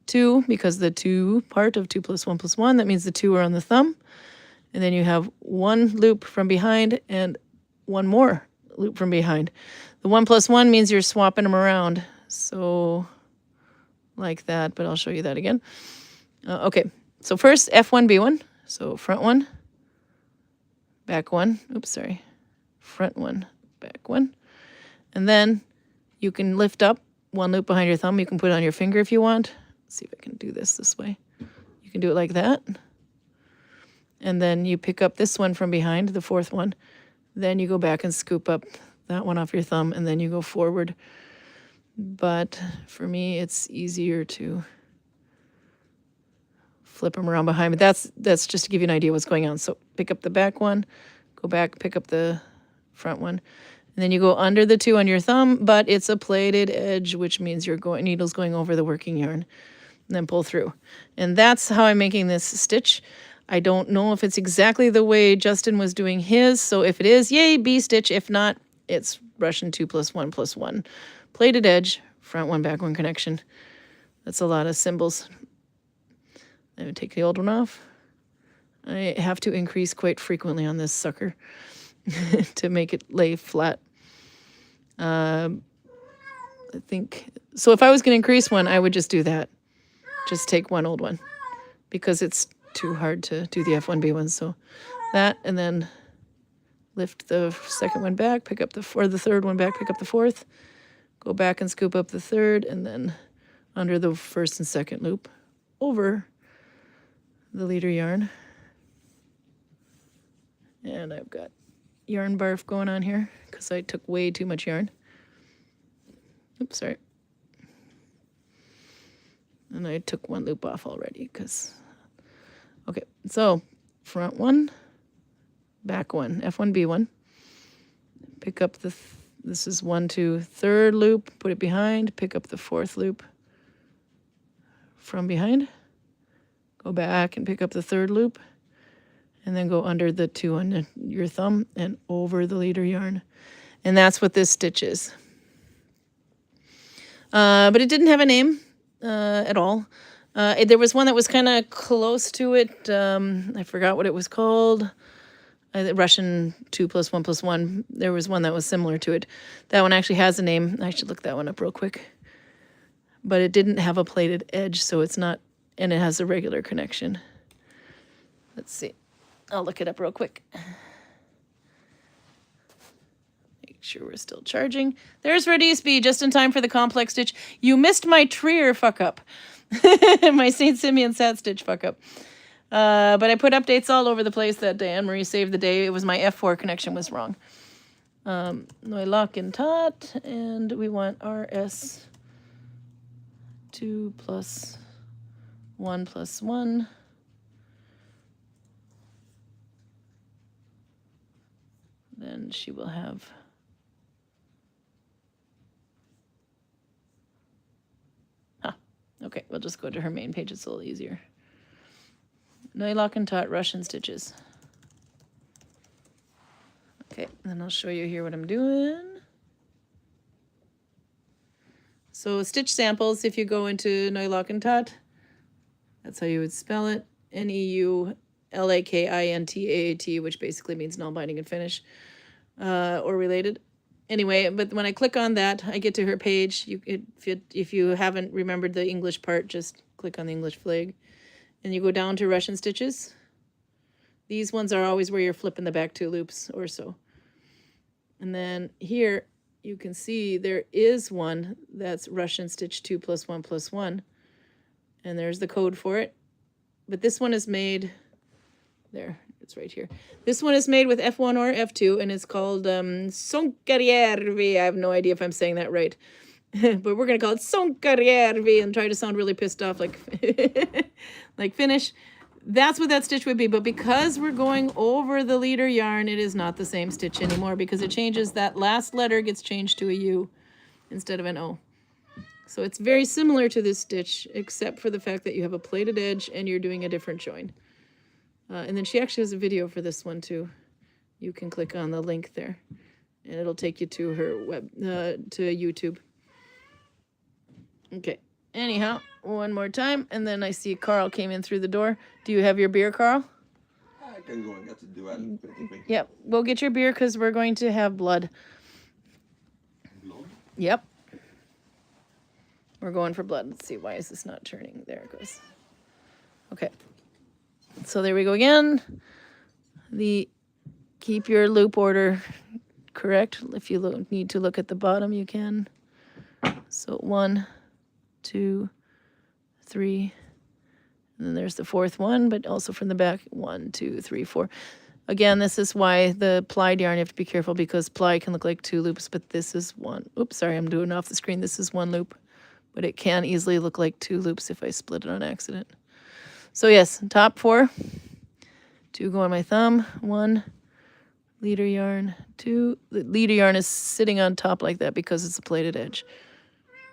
2, because the 2 part of 2 + 1 + 1, that means the 2 are on the thumb. And then you have 1 loop from behind and 1 more loop from behind. The 1 + 1 means you're swapping them around. So like that, but I'll show you that again. Okay, so first F1B1. So front one, back one. Oops, sorry. Front one, back one. And then you can lift up 1 loop behind your thumb. You can put it on your finger if you want. Let's see if I can do this way. You can do it like that. And then you pick up this one from behind, the 4th one. Then you go back and scoop up that one off your thumb, and then you go forward. But for me, it's easier to flip them around behind. But that's just to give you an idea what's going on. So pick up the back one, go back, pick up the front one, and then you go under the 2 on your thumb, but it's a plated edge, which means your needle's going over the working yarn, and then pull through. And that's how I'm making this stitch. I don't know if it's exactly the way Justin was doing his, so if it is, yay, B stitch. If not, it's Russian 2 + 1 + 1. Plated edge, front one, back one connection. That's a lot of symbols. I would take the old one off. I have to increase quite frequently on this sucker to make it lay flat. I think, so if I was going to increase one, I would just do that. Just take 1 old one because it's too hard to do the F1B1. So that, and then lift the 2nd one back, pick up the 3rd one back, pick up the 4th, go back and scoop up the 3rd, and then under the 1st and 2nd loop over the leader yarn. And I've got yarn barf going on here because I took way too much yarn. Oops, sorry. And I took 1 loop off already because, okay, so front one, back one, F1B1. Pick up this is 1, 2, 3rd loop, put it behind, pick up the 4th loop from behind, go back and pick up the 3rd loop, and then go under the 2 on your thumb and over the leader yarn. And that's what this stitch is. But it didn't have a name at all. There was one that was kind of close to it. I forgot what it was called. Russian 2 + 1 + 1. There was one that was similar to it. That one actually has a name. I should look that one up real quick. But it didn't have a plated edge, so it's not, and it has a regular connection. Let's see. I'll look it up real quick. Make sure we're still charging. There's Radisby, just in time for the complex stitch. You missed my Trier fuck up. My St. Simeon sat stitch fuck up. But I put updates all over the place that day. Anne-Marie saved the day. It was my F4 connection was wrong. Noi lock and tot, and we want RS 2 plus 1 plus 1. Then she will have okay, we'll just go to her main page. It's a little easier. Noi lock and tot Russian stitches. Okay, then I'll show you here what I'm doing. So stitch samples, if you go into Noi lock and tot, that's how you would spell it. Neulakintaat, which basically means Nalbinding and finish, or related. Anyway, but when I click on that, I get to her page. If you haven't remembered the English part, just click on the English flag. And you go down to Russian stitches. These ones are always where you're flipping the back 2 loops or so. And then here you can see there is one that's Russian stitch 2 plus 1 plus 1. And there's the code for it. But this one is made, there, it's right here. This one is made with F1 or F2, and it's called Sonkarjärvi. I have no idea if I'm saying that right. But we're going to call it Sonkarjärvi and try to sound really pissed off like, like Finnish. That's what that stitch would be. But because we're going over the leader yarn, it is not the same stitch anymore because it changes. That last letter gets changed to a U instead of an O. So it's very similar to this stitch, except for the fact that you have a plated edge and you're doing a different join. And then she actually has a video for this one too. You can click on the link there and it'll take you to her web, to YouTube. Okay, anyhow, one more time, and then I see Karl came in through the door. Do you have your beer, Karl? I can go and get the duel pretty quick. Yep, go get your beer because we're going to have blood. Blood? Yep. We're going for blood. Let's see, why is this not turning? There it goes. Okay, so there we go again. Keep your loop order correct. If you need to look at the bottom, you can. So 1, 2, 3, and then there's the 4th one, but also from the back, 1, 2, 3, 4. Again, this is why the plied yarn, you have to be careful because ply can look like 2 loops, but this is 1. Oops, sorry, I'm doing it off the screen. This is 1 loop, but it can easily look like 2 loops if I split it on accident. So yes, top 4, 2 go on my thumb, 1, leader yarn, 2. The leader yarn is sitting on top like that because it's a plated edge.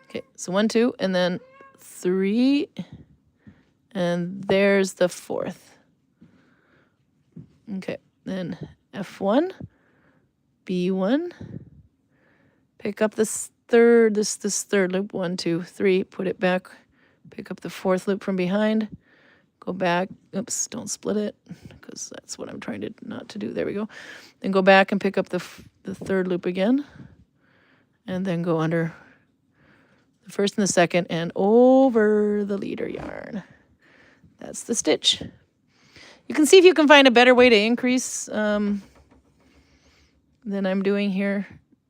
Okay, so 1, 2, and then 3, and there's the 4th. Okay, then F1, B1, pick up this third loop, 1, 2, 3, put it back, pick up the 4th loop from behind, go back, oops, don't split it, because that's what I'm trying to not to do, there we go. Then go back and pick up the 3rd loop again, and then go under the 1st and the 2nd and over the leader yarn. That's the stitch. You can see if you can find a better way to increase than I'm doing here.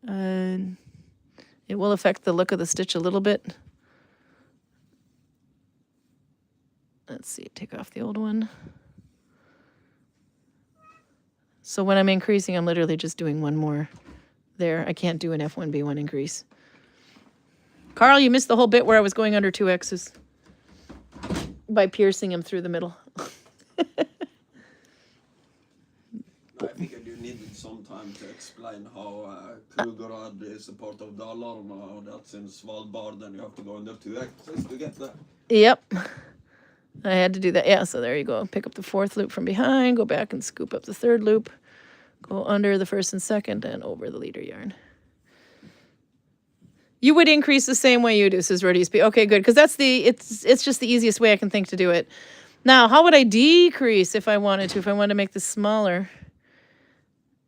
It will affect the look of the stitch a little bit. Let's see, take off the old one. So when I'm increasing, I'm literally just doing 1 more there. I can't do an F1, B1 increase. Karl, you missed the whole bit where I was going under 2 X's by piercing him through the middle. I think I do need some time to explain how Kulgorod is a part of Dalarna. That's in Svalbard, and you have to go under 2 X's to get there. Yep. I had to do that. Yeah, so there you go. Pick up the 4th loop from behind, go back and scoop up the 3rd loop, go under the 1st and 2nd, and over the leader yarn. You would increase the same way you do, says Rodisby. Okay, good, because that's it's just the easiest way I can think to do it. Now, how would I decrease if I wanted to? If I wanted to make this smaller,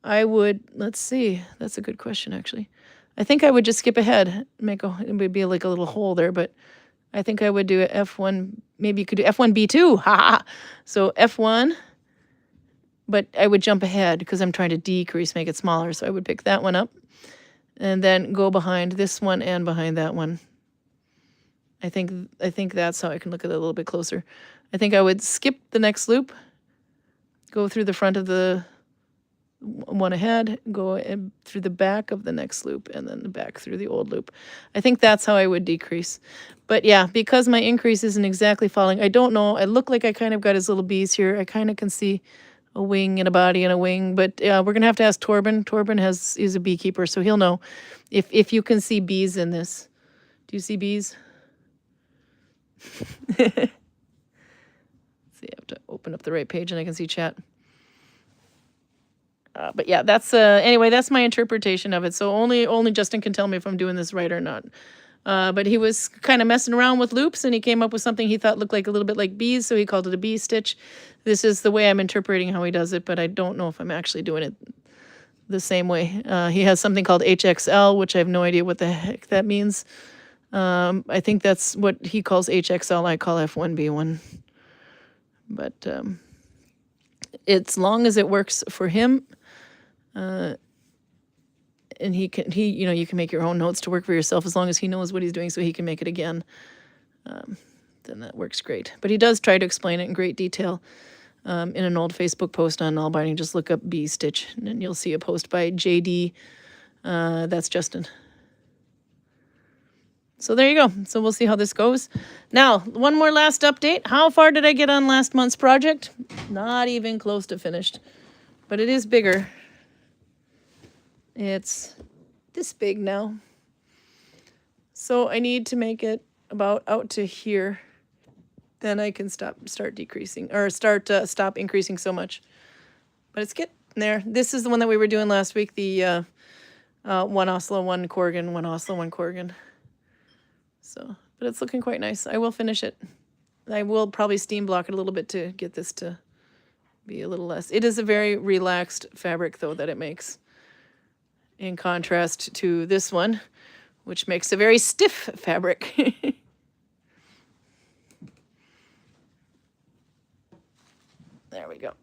I would, let's see, that's a good question, actually. I think I would just skip ahead, it would be like a little hole there, but I think I would do a F1, maybe you could do F1, B2, ha! So F1, but I would jump ahead because I'm trying to decrease, make it smaller, so I would pick that one up. and then go behind this one and behind that one. I think that's how I can look at it a little bit closer. I think I would skip the next loop, go through the front of the one ahead, go through the back of the next loop, and then the back through the old loop. I think that's how I would decrease. But yeah, because my increase isn't exactly following, I don't know. I look like I kind of got his little bees here. I kind of can see a wing and a body and a wing, but we're going to have to ask Torben. Torben is a beekeeper, so he'll know if you can see bees in this. Do you see bees? See, I have to open up the right page and I can see chat. But yeah, that's anyway, that's my interpretation of it. So only Justin can tell me if I'm doing this right or not. But he was kind of messing around with loops, and he came up with something he thought looked like a little bit like bees, so he called it a bee stitch. This is the way I'm interpreting how he does it, but I don't know if I'm actually doing it the same way. He has something called HXL, which I have no idea what the heck that means. I think that's what he calls HXL. I call F1B1. But as long as it works for him, and you can make your own notes to work for yourself as long as he knows what he's doing so he can make it again. Then that works great. But he does try to explain it in great detail in an old Facebook post on Nalbinding. Just look up bee stitch, and then you'll see a post by JD. That's Justin. So there you go. So we'll see how this goes. Now, one more last update. How far did I get on last month's project? Not even close to finished. But it is bigger. It's this big now. So I need to make it about out to here. Then I can stop increasing so much. But it's getting there. This is the one that we were doing last week. The one Oslo, one Korgan, one Oslo, one Korgan. So, but it's looking quite nice. I will finish it. I will probably steam block it a little bit to get this to be a little less. It is a very relaxed fabric, though, that it makes. In contrast to this one, which makes a very stiff fabric. There we go.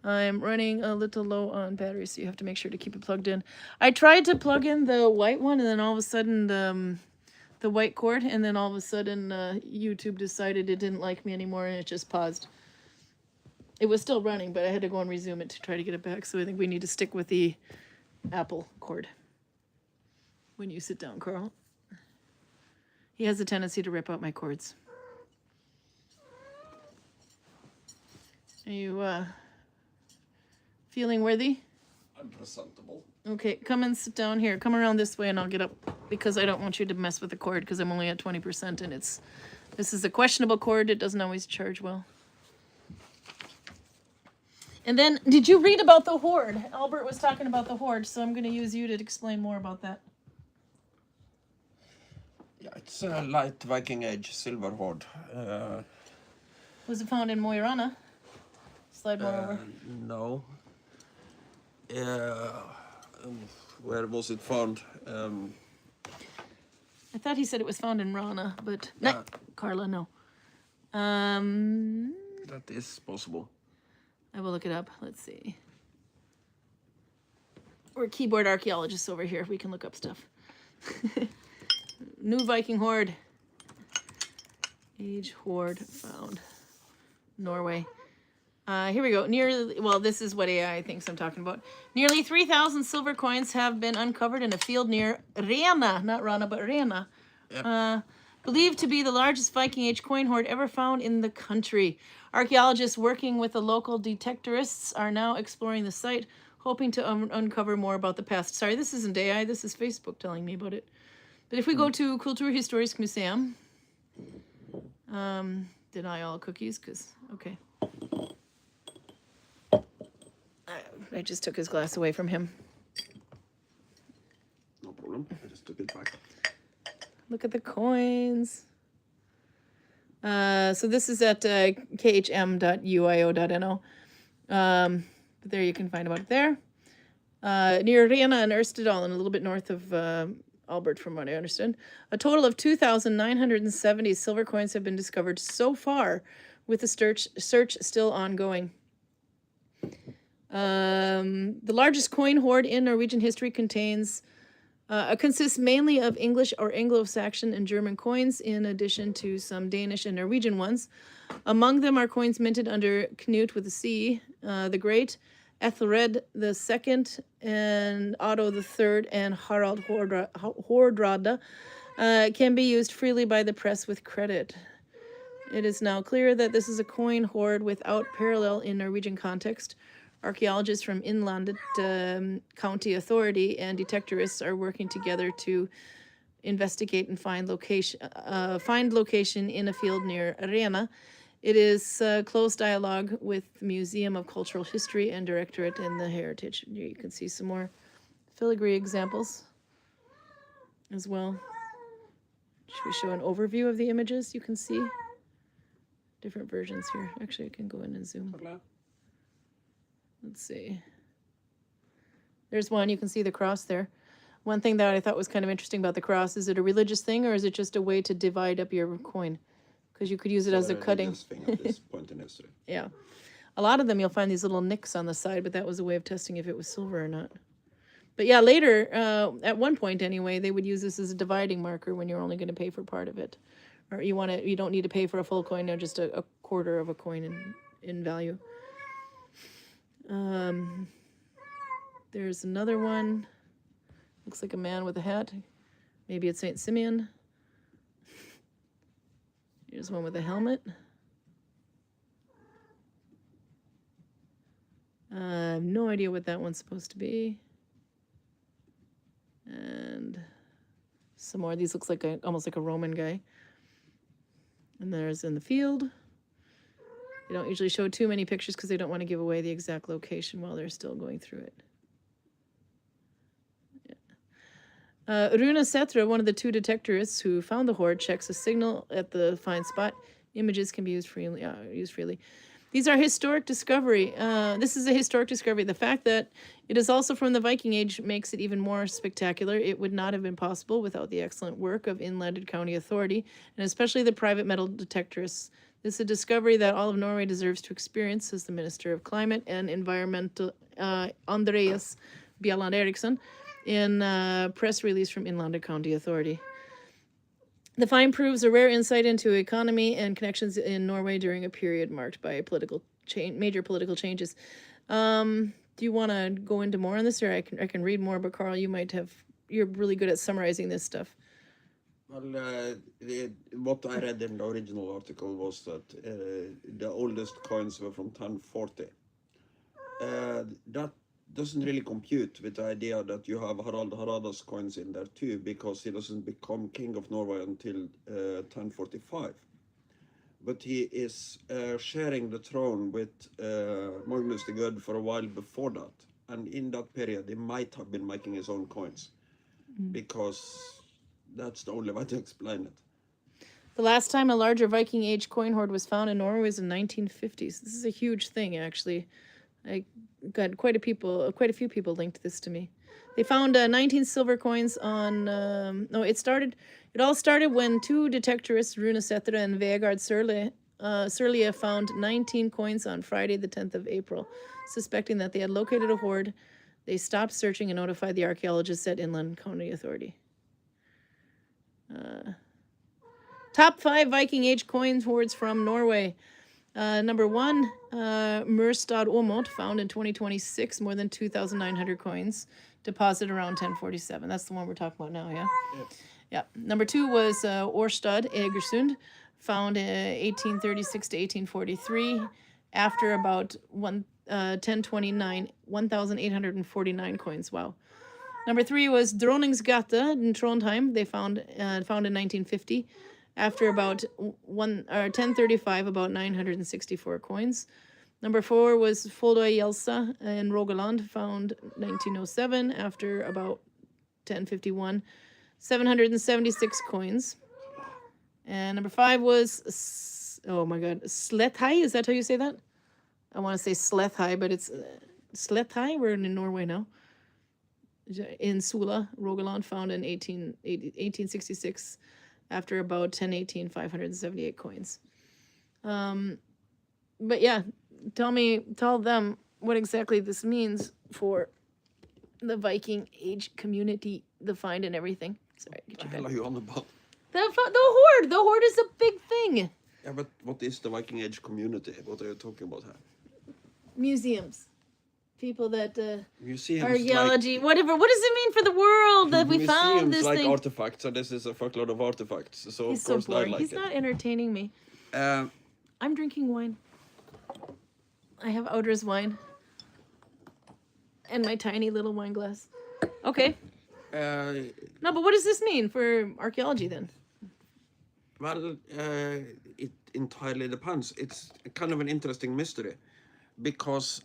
I'm running a little low on battery, so you have to make sure to keep it plugged in. I tried to plug in the white one, and then all of a sudden the white cord, and then all of a sudden YouTube decided it didn't like me anymore, and it just paused. It was still running, but I had to go and resume it to try to get it back, so I think we need to stick with the Apple cord when you sit down, Karl. He has a tendency to rip out my cords. Are you feeling worthy? I'm presentable. Okay, come and sit down here. Come around this way and I'll get up because I don't want you to mess with the cord because I'm only at 20% and this is a questionable cord. It doesn't always charge well. And then, did you read about the hoard? Albert was talking about the hoard, so I'm going to use you to explain more about that. Yeah, it's a light Viking Age silver hoard. Was it found in Mo i Rana? Slide more over. No. Where was it found? I thought he said it was found in Rana, but no, Carla, no. That is possible. I will look it up. Let's see. We're keyboard archaeologists over here. We can look up stuff. New Viking hoard. Age hoard found. Norway. Here we go. Well, this is what AI thinks I'm talking about. Nearly 3,000 silver coins have been uncovered in a field near Rena, not Rana, but Rena. Yep. Believed to be the largest Viking Age coin hoard ever found in the country. Archaeologists working with the local detectorists are now exploring the site, hoping to uncover more about the past. Sorry, this isn't AI. This is Facebook telling me about it. But if we go to Kulturhistorisk Museum, deny all cookies, because, okay. I just took his glass away from him. No problem. I just took it back. Look at the coins. So this is at khm.uio.no. But there you can find about it there. Near Rena and Erstedal, and a little bit north of Albert, from what I understand. A total of 2,970 silver coins have been discovered so far, with the search still ongoing. The largest coin hoard in Norwegian history consists mainly of English or Anglo-Saxon and German coins, in addition to some Danish and Norwegian ones. Among them are coins minted under Knut with a C, the Great, Ethelred II, and Otto III, and Harald Hårdrada, can be used freely by the press with credit. It is now clear that this is a coin hoard without parallel in Norwegian context. Archaeologists from Inlandet County Authority and detectorists are working together to investigate and find location in a field near Arena. It is close dialogue with the Museum of Cultural History and Directorate in the Heritage. Here you can see some more filigree examples as well. Should we show an overview of the images? You can see different versions here. Actually, I can go in and zoom. Let's see. There's one. You can see the cross there. One thing that I thought was kind of interesting about the cross, is it a religious thing or is it just a way to divide up your coin? Because you could use it as a cutting. Thing at this point in history. Yeah. A lot of them you'll find these little nicks on the side, but that was a way of testing if it was silver or not. But yeah, later, at one point anyway, they would use this as a dividing marker when you're only going to pay for part of it. Or you don't need to pay for a full coin, or just a quarter of a coin in value. There's another one. Looks like a man with a hat. Maybe it's Saint Simeon. Here's one with a helmet. I have no idea what that one's supposed to be. And some more. These looks like almost like a Roman guy. And there's in the field. They don't usually show too many pictures because they don't want to give away the exact location while they're still going through it. Rune Setra, one of the two detectorists who found the hoard, checks a signal at the find spot. Images can be used freely. These are historic discovery. This is a historic discovery. The fact that it is also from the Viking Age makes it even more spectacular. It would not have been possible without the excellent work of Inlandet County Authority, and especially the private metal detectorists. This is a discovery that all of Norway deserves to experience, says the Minister of Climate and Environmental, Andreas Bjelland Eriksson, in a press release from Inlandet County Authority. The find proves a rare insight into economy and connections in Norway during a period marked by major political changes. Do you want to go into more on this, or I can read more? But Karl, you're really good at summarizing this stuff. Well, what I read in the original article was that the oldest coins were from 1040. That doesn't really compute with the idea that you have Harald Harada's coins in there too, because he doesn't become king of Norway until 1045. But he is sharing the throne with Magnus the Good for a while before that. And in that period, he might have been making his own coins, because that's the only way to explain it. The last time a larger Viking Age coin hoard was found in Norway was in 1950s. This is a huge thing, actually. I got quite a few people linked this to me. They found 19 silver coins on. It all started when two detectorists, Rune Setra and Vegard Sørlie, found 19 coins on Friday, the 10th of April. Suspecting that they had located a hoard, they stopped searching and notified the archaeologists at Inland County Authority. Top 5 Viking Age coin hoards from Norway. Number 1, Murstad Åmot, found in 2026, more than 2,900 coins, deposited around 1047. That's the one we're talking about now, yeah? Yeah. Number 2 was Årstad Egersund, found in 1836 to 1843, after about 1029, 1,849 coins. Wow. Number 3 was Dronningsgate in Trondheim. They found in 1950. After about 1035, about 964 coins. Number 4 was Foldoy Jelsa in Rogaland, found 1907. After about 1051, 776 coins. And number 5 was, Slethei. Is that how you say that? I want to say Slethei, but it's Slethei. We're in Norway now. In Sula, Rogaland, found in 1866. After about 1018, 578 coins. But yeah, tell them what exactly this means for the Viking age community, the find and everything. Sorry, get What your the hell back. are you on about? The horde. The horde is a big thing. Yeah, but what is the Viking Age community? What are you talking about here? Museums. People that Museums archaeology, like whatever. What does it mean for the world that we found museums this like thing? artifacts, and this is a fuckload of artifacts. So He's of so course I boring. like He's it. not entertaining me. Um, I'm drinking wine. I have Audra's wine. And my tiny little wine glass. Okay. No, but what does this mean for archaeology then? Well, it entirely depends. It's kind of an interesting mystery, because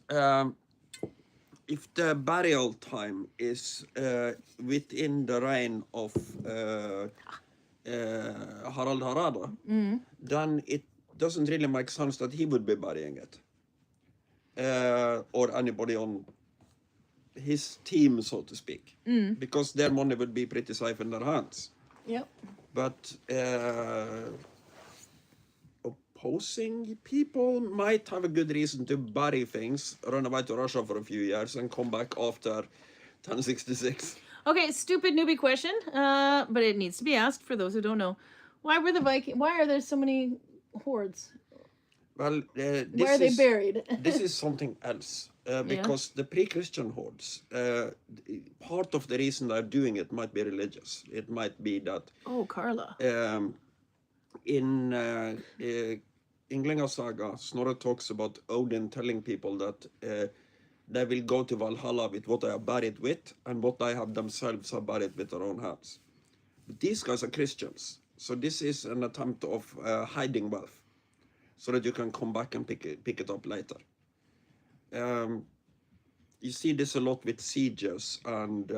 if the burial time is within the reign of Harald Harada, then it doesn't really make sense that he would be burying it, or anybody on his team, so to speak, because their money would be pretty safe in their hands. Yep. But opposing people might have a good reason to bury things, run away to Russia for a few years, and come back after 1066. Okay, stupid newbie question, but it needs to be asked for those who don't know. Why are there so many hordes? Well, Where are they buried? This is something else, because the pre-Christian hordes, part of the reason they're doing it might be religious. It might be that Oh, Carla. in Englinga Saga, Snorre talks about Odin telling people that they will go to Valhalla with what they are buried with and what they have themselves are buried with their own hands. But these guys are Christians, so this is an attempt of hiding wealth, so that you can come back and pick it up later. You see this a lot with sieges and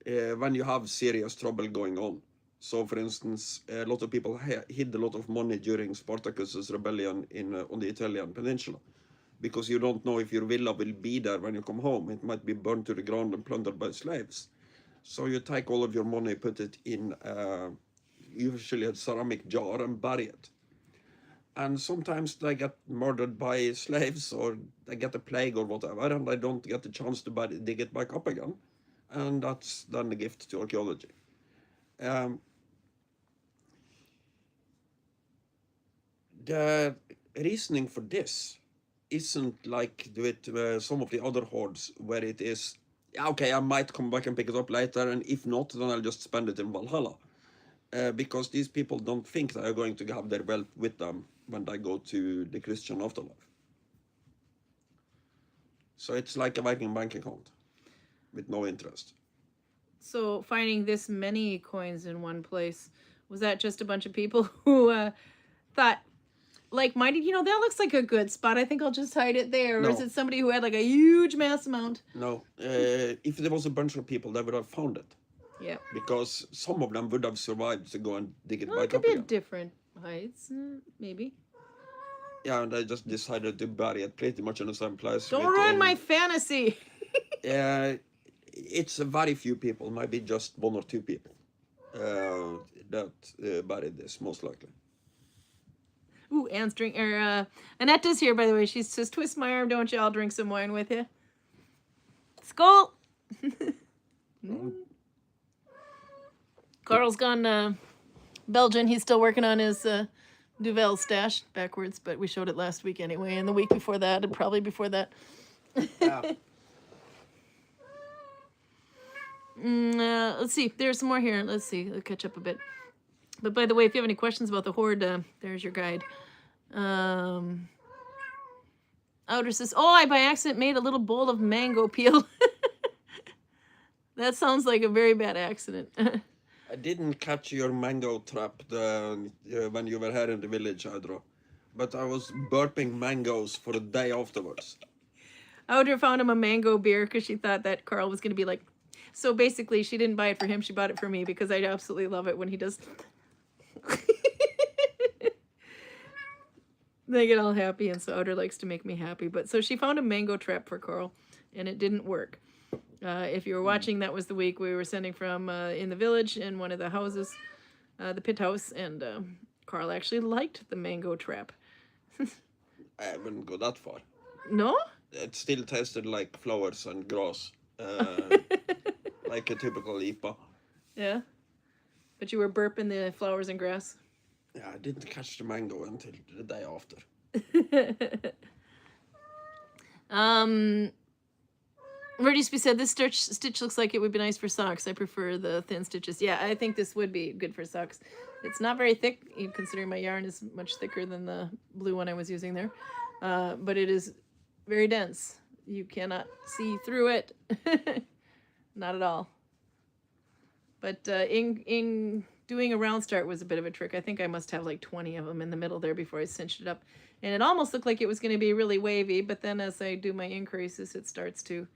when you have serious trouble going on. So, for instance, a lot of people hid a lot of money during Spartacus's rebellion on the Italian peninsula, because you don't know if your villa will be there when you come home. It might be burned to the ground and plundered by slaves. So you take all of your money, put it in usually a ceramic jar, and bury it. And sometimes they get murdered by slaves, or they get a plague or whatever, and they don't get the chance to dig it back up again. And that's then the gift to archaeology. The reasoning for this isn't like with some of the other hordes, where it is, okay, I might come back and pick it up later, and if not, then I'll just spend it in Valhalla. Because these people don't think they are going to have their wealth with them when they go to the Christian afterlife. So it's like a Viking bank account with no interest. So finding this many coins in one place, was that just a bunch of people who thought, like-minded, that looks like a good spot, I think I'll just hide it there? Or No. is it somebody who had like a huge mass amount? No, if there was a bunch of people, they would have found it. Yeah. Because some of them would have survived to go and dig it Well, it back could up be again. at different heights, maybe. Yeah, and they just decided to bury it pretty much in the same place. Don't ruin my fantasy. It's a very few people, maybe just one or two people that buried this, most likely. Ooh, Anne's drink, Annetta's here, by the way. She says, twist my arm, don't you? I'll drink some wine with you. Skull! Karl's gone Belgian. He's still working on his Duvel stash backwards, but we showed it last week anyway, and the week before that, and probably before that. Yeah. Let's see. There's some more here. Let's see. Let's catch up a bit. But by the way, if you have any questions about the horde, there's your guide. Outer says, oh, I by accident made a little bowl of mango peel. That sounds like a very bad accident. I didn't catch your mango trap when you were here in the village, Audra. But I was burping mangoes for a day afterwards. Audra found him a mango beer because she thought that Karl was going to be like... So basically, she didn't buy it for him. She bought it for me because I absolutely love it when he does... They get all happy, and so Audra likes to make me happy. But so she found a mango trap for Karl, and it didn't work. If you were watching, that was the week we were sending from in the village in one of the houses, the pit house, and Karl actually liked the mango trap. I wouldn't go that far. No? It still tasted like flowers and grass, like a typical IPA. Yeah. But you were burping the flowers and grass. Yeah, I didn't catch the mango until the day after. Verdiesby said this stitch looks like it would be nice for socks. I prefer the thin stitches. Yeah, I think this would be good for socks. It's not very thick, considering my yarn is much thicker than the blue one I was using there. But it is very dense. You cannot see through it. Not at all. But in doing a round start was a bit of a trick. I think I must have like 20 of them in the middle there before I cinched it up. And it almost looked like it was going to be really wavy, but then as I do my increases, it starts to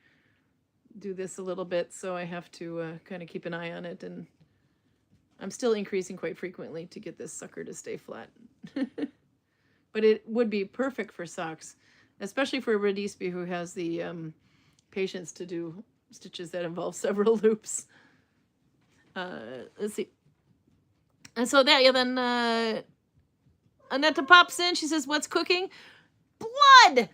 do this a little bit, so I have to kind of keep an eye on it, and I'm still increasing quite frequently to get this sucker to stay flat. But it would be perfect for socks, especially for Verdiesby, who has the patience to do stitches that involve several loops. Let's see. And so that, yeah, then Annetta pops in. She says, "What's cooking?" Blood!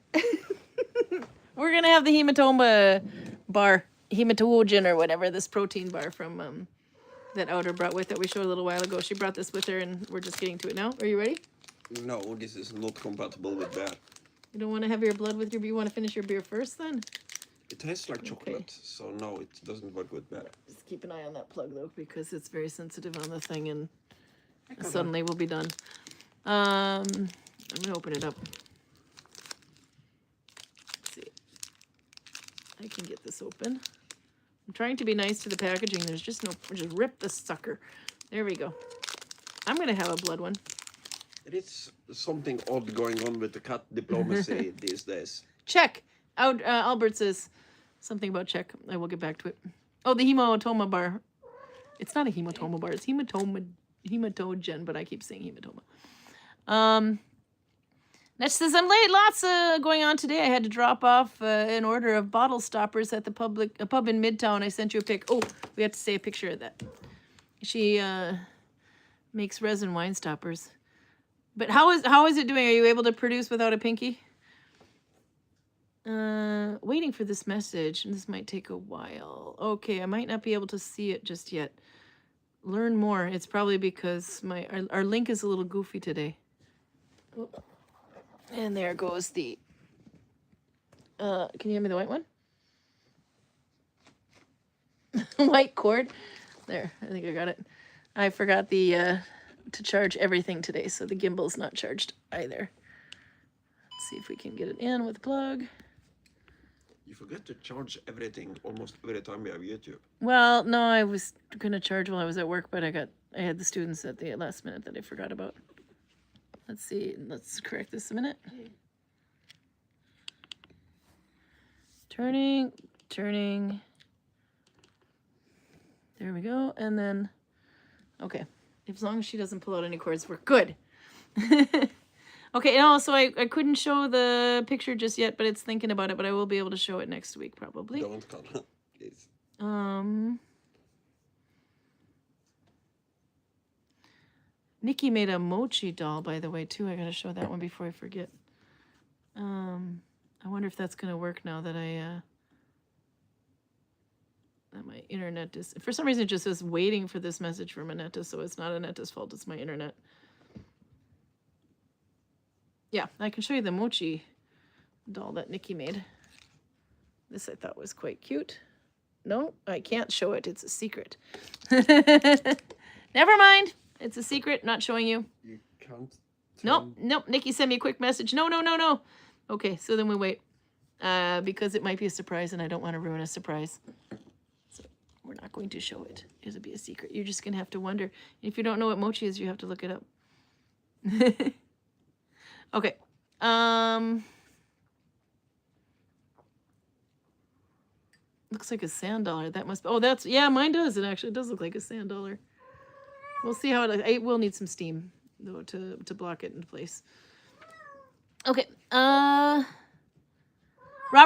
We're going to have the hematoma bar, hematogen or whatever, this protein bar from that Outer brought with it. We showed a little while ago. She brought this with her, and we're just getting to it now. Are you ready? No, this is not compatible with beer. You don't want to have your blood with your beer? You want to finish your beer first, then? It tastes like chocolate, so no, it doesn't work with beer. Just keep an eye on that plug, though, because it's very sensitive on the thing, and suddenly we'll be done. I'm going to open it up. Let's see. I can get this open. I'm trying to be nice to the packaging. There's just no... Just rip the sucker. There we go. I'm going to have a blood one. It is something odd going on with the cat diplomacy these days. Check. Albert says something about check. I will get back to it. Oh, the hematoma bar. It's not a hematoma bar. It's hematogen, but I keep saying hematoma. Next says, I'm late. Lots going on today. I had to drop off an order of bottle stoppers at the pub in Midtown. I sent you a pic. Oh, we have to say a picture of that. She makes resin wine stoppers. But how is it doing? Are you able to produce without a pinky? Waiting for this message. This might take a while. Okay, I might not be able to see it just yet. Learn more. It's probably because our link is a little goofy today. Oh. And there goes the... can you hand me the white one? White cord. There, I think I got it. I forgot the to charge everything today, so the gimbal's not charged either. Let's see if we can get it in with a plug. You forget to charge everything almost every time you have YouTube. Well, no, I was going to charge while I was at work, but I had the students at the last minute that I forgot about. Let's see. Let's correct this a minute. Turning. There we go. And then, okay. As long as she doesn't pull out any cords, we're good. Okay, and also I couldn't show the picture just yet, but it's thinking about it, but I will be able to show it next week probably. Don't cut, please. Nikki made a mochi doll, by the way, too. I gotta show that one before I forget. I wonder if that's gonna work now that that my internet is... For some reason, it just says waiting for this message from Annetta, so it's not Annetta's fault, it's my internet. Yeah, I can show you the mochi doll that Nikki made. This I thought was quite cute. No, I can't show it. It's a secret. Never mind. It's a secret. Not showing you. You can't... Nope. Nikki sent me a quick message. No. Okay, so then we wait. Because it might be a surprise, and I don't want to ruin a surprise. So we're not going to show it. It'll be a secret. You're just going to have to wonder. If you don't know what mochi is, you have to look it up. Okay. Looks like a sand dollar. That must be... Oh, that's... Yeah, mine does. It actually does look like a sand dollar. We'll see how it will need some steam, though, to block it into place. Okay. Robert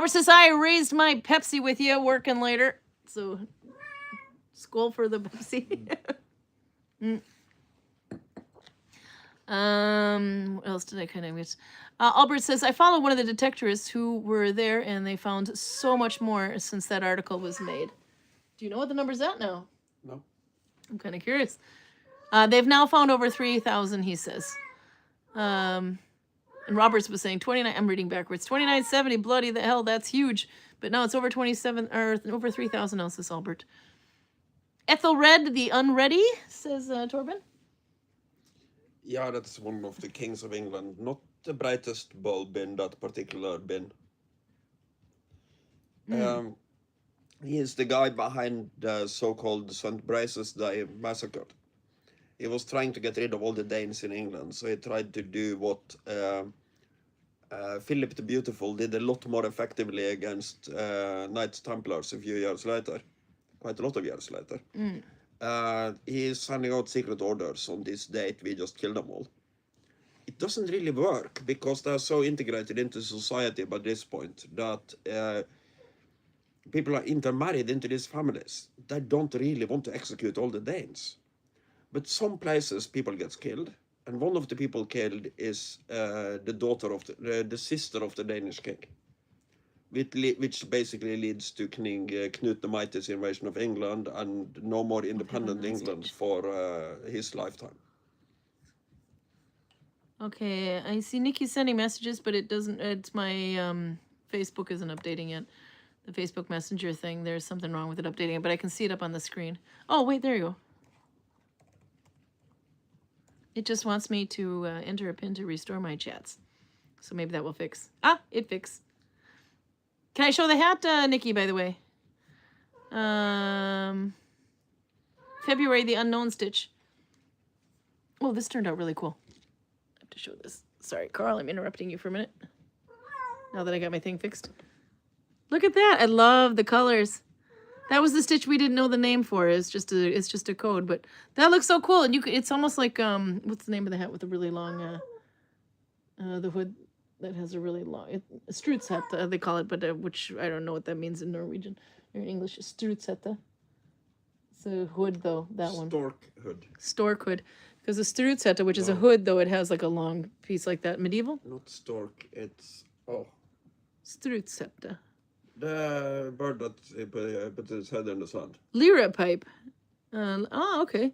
says, I raised my Pepsi with you, working later. So, skål for the Pepsi. What else did I kind of miss? Albert says, I follow one of the detectorists who were there and they found so much more since that article was made. Do you know what the number's at now? No. I'm kind of curious. They've now found over 3,000, he says. And Roberts was saying 29, I'm reading backwards, 2970, bloody the hell, that's huge. But now it's over 27, or over 3,000 ounces, Albert. Ethelred the Unready, says Torben. Yeah, that's one of the kings of England. Not the brightest bulb in that particular bin. He is the guy behind the so-called St. Brace's Day massacre. He was trying to get rid of all the Danes in England, so he tried to do what Philip the Beautiful did a lot more effectively against Knights Templars a few years later, quite a lot of years later. He is sending out secret orders on this date, we just killed them all. It doesn't really work, because they're so integrated into society by this point that people are intermarried into these families. They don't really want to execute all the Danes. But some places people get killed, and one of the people killed is the daughter of the sister of the Danish king, which basically leads to King Knut the Mighty's invasion of England and no more independent England for his lifetime. Okay, I see Nikki sending messages, but it doesn't. It's my Facebook isn't updating yet. The Facebook Messenger thing. There's something wrong with it updating it, but I can see it up on the screen. Oh wait, there you go. It just wants me to enter a pin to restore my chats. So maybe that will fix. Ah, it fixed. Can I show the hat, Nikki, by the way? February, the Unknown Stitch. Oh, this turned out really cool. I have to show this. Sorry, Karl, I'm interrupting you for a minute. Now that I got my thing fixed. Look at that. I love the colors. That was the stitch we didn't know the name for. It's just a code, but that looks so cool. And it's almost like what's the name of the hat with a really long the hood that has a really long a strutsette they call it, but which I don't know what that means in Norwegian or in English. Strutsette. It's a hood though, that one. Stork hood. Stork hood. Because the strutsette, which is a hood though, it has like a long piece like that. Medieval? Not stork, it's Strutsette. the bird that puts its head in the sand. Lyra pipe. Okay.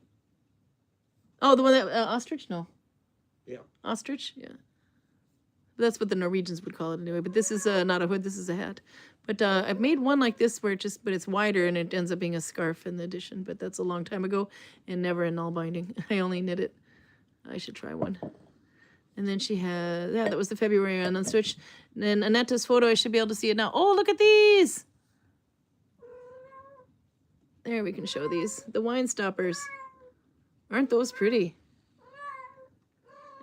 Oh, the one that ostrich? No. Yeah. Ostrich? Yeah. That's what the Norwegians would call it anyway. But this is not a hood. This is a hat. But I've made one like this where but it's wider and it ends up being a scarf in the addition. But that's a long time ago and never in Nalbinding. I only knit it. I should try one. And then she had, that was the February on Unswitch. And then Annetta's photo, I should be able to see it now. Oh, look at these. There, we can show these. The wine stoppers. Aren't those pretty?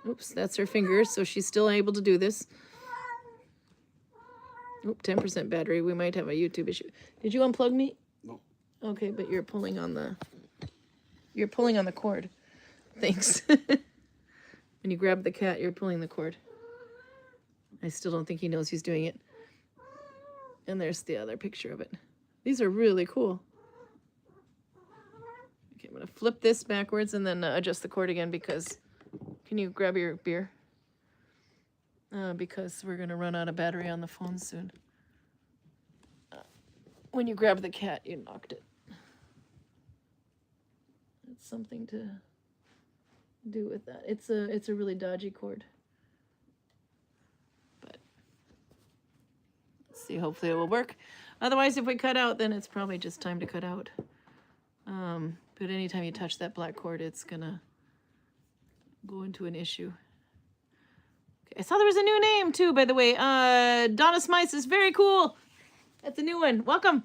Oops, that's her fingers, so she's still able to do this. Oop, 10% battery. We might have a YouTube issue. Did you unplug me? No. Okay, but you're pulling on the cord. Thanks. When you grab the cat, you're pulling the cord. I still don't think he knows he's doing it. And there's the other picture of it. These are really cool. Okay, I'm going to flip this backwards and then adjust the cord again because... Can you grab your beer? Because we're going to run out of battery on the phone soon. When you grab the cat, you knocked it. It's something to do with that. It's a really dodgy cord. But let's see, hopefully it will work. Otherwise, if we cut out, then it's probably just time to cut out. But anytime you touch that black cord, it's gonna go into an issue. Okay, I saw there was a new name too, by the way. Donna Smice is very cool. That's a new one. Welcome.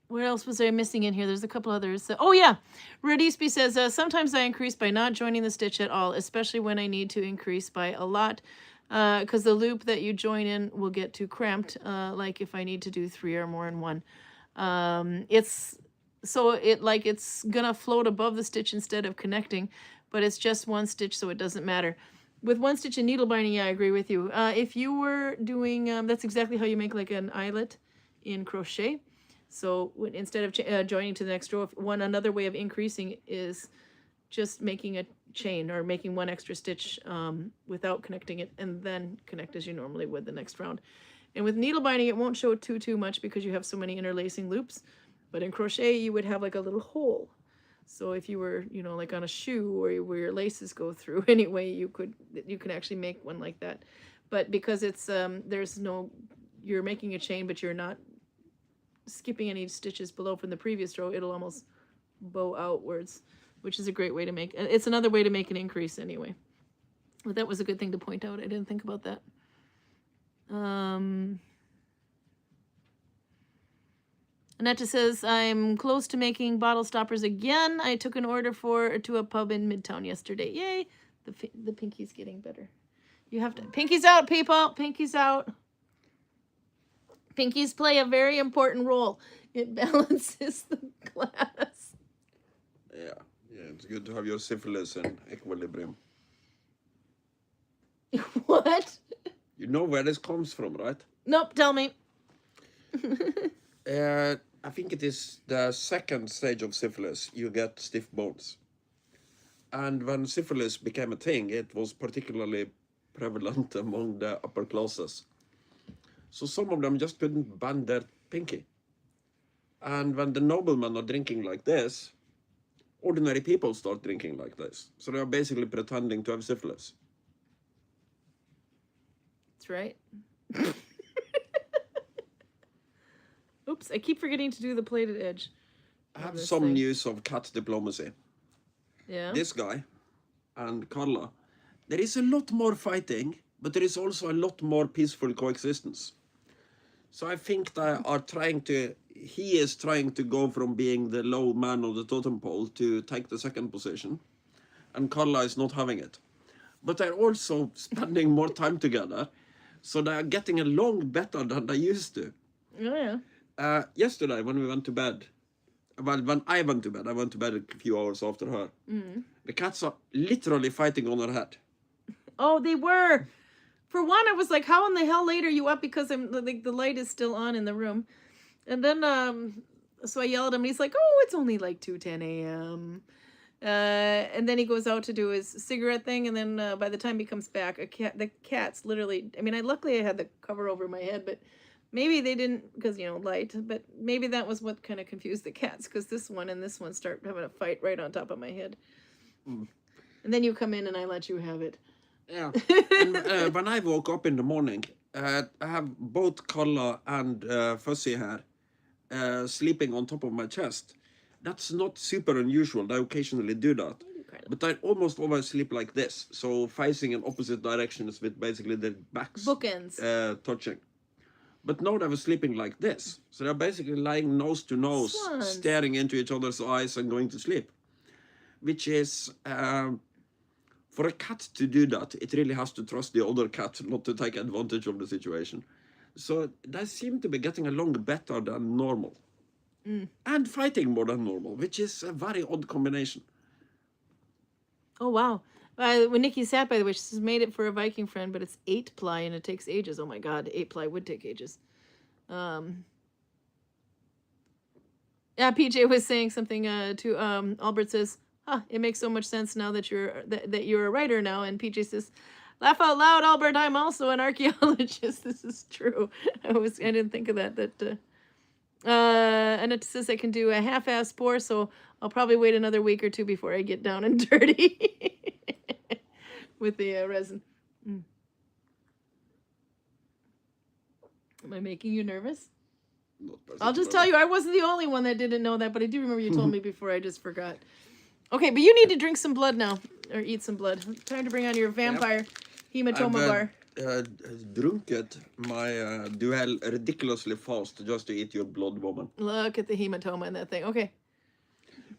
What else was I missing in here? There's a couple others. Oh yeah, Radisby says, sometimes I increase by not joining the stitch at all, especially when I need to increase by a lot, because the loop that you join in will get too cramped, like if I need to do 3 or more in one. It's gonna float above the stitch instead of connecting, but it's just one stitch, so it doesn't matter. With one stitch and needle binding, yeah, I agree with you. If you were doing, that's exactly how you make like an eyelet in crochet. So instead of joining to the next row, another way of increasing is just making a chain or making one extra stitch without connecting it, and then connect as you normally would the next round. And with needle binding, it won't show too much because you have so many interlacing loops. But in crochet, you would have like a little hole. So if you were, you know, like on a shoe where your laces go through anyway, you could actually make one like that. But because it's there's no, you're making a chain, but you're not skipping any stitches below from the previous row, it'll almost bow outwards, which is a great way to make, it's another way to make an increase anyway. But that was a good thing to point out. I didn't think about that. Annette says, I'm close to making bottle stoppers again. I took an order to a pub in Midtown yesterday. Yay! The pinky's getting better. You have to, pinky's out, people. Pinky's out. Pinkies play a very important role. It balances the glass. Yeah, it's good to have your syphilis in equilibrium. What? You know where this comes from, right? Nope, tell me. I think it is the second stage of syphilis. You get stiff bones. And when syphilis became a thing, it was particularly prevalent among the upper classes. So some of them just couldn't bend their pinky. And when the noblemen are drinking like this, ordinary people start drinking like this. So they are basically pretending to have syphilis. That's right. Oops, I keep forgetting to do the plated edge. I have some news of cat diplomacy. Yeah. This guy and Karl, there is a lot more fighting, but there is also a lot more peaceful coexistence. So I think he is trying to go from being the low man of the totem pole to take the second position. And Karl is not having it. But they're also spending more time together. So they are getting along better than they used to. Oh, yeah. Yesterday, when we went to bed, well, when I went to bed a few hours after her. Mm. The cats are literally fighting on her head. Oh, they were. For one, I was like, how in the hell late are you up? Because I'm like, the light is still on in the room. And then, so I yelled at him, and he's like, oh, it's only like 2:10 a.m. And then he goes out to do his cigarette thing, and then by the time he comes back, the cat's literally, I mean, luckily I had the cover over my head, but maybe they didn't, because, you know, light, but maybe that was what kind of confused the cats, because this one and this one start having a fight right on top of my head. Mm. And then you come in and I let you have it. Yeah. And when I woke up in the morning, I have both Karl and Fuzzy here sleeping on top of my chest. That's not super unusual. They occasionally do that. But I almost always sleep like this. So facing in opposite directions with basically their backs bookends touching. But now they were sleeping like this. So they're basically lying nose to nose, Swans. Staring into each other's eyes and going to sleep. Which is, for a cat to do that, it really has to trust the other cat not to take advantage of the situation. So they seem to be getting along better than normal. Mm. And fighting more than normal, which is a very odd combination. Oh, wow. When Nikki sat, by the way, she says, made it for a Viking friend, but it's 8-ply and it takes ages. Oh my God, 8-ply would take ages. Yeah, PJ was saying something to Albert says, it makes so much sense now that you're a writer now. And PJ says, laugh out loud, Albert, I'm also an archaeologist. This is true. I didn't think of that. And it says I can do a half-ass pour, so I'll probably wait another week or two before I get down and dirty with the resin. Mm. Am I making you nervous? I'll just tell you, I wasn't the only one that didn't know that, but I do remember you told me before. I just forgot. Okay, but you need to drink some blood now, or eat some blood. Time to bring on your vampire hematoma bar. Drunken my duel ridiculously fast just to eat your blood, woman. Look at the hematoma in that thing. Okay.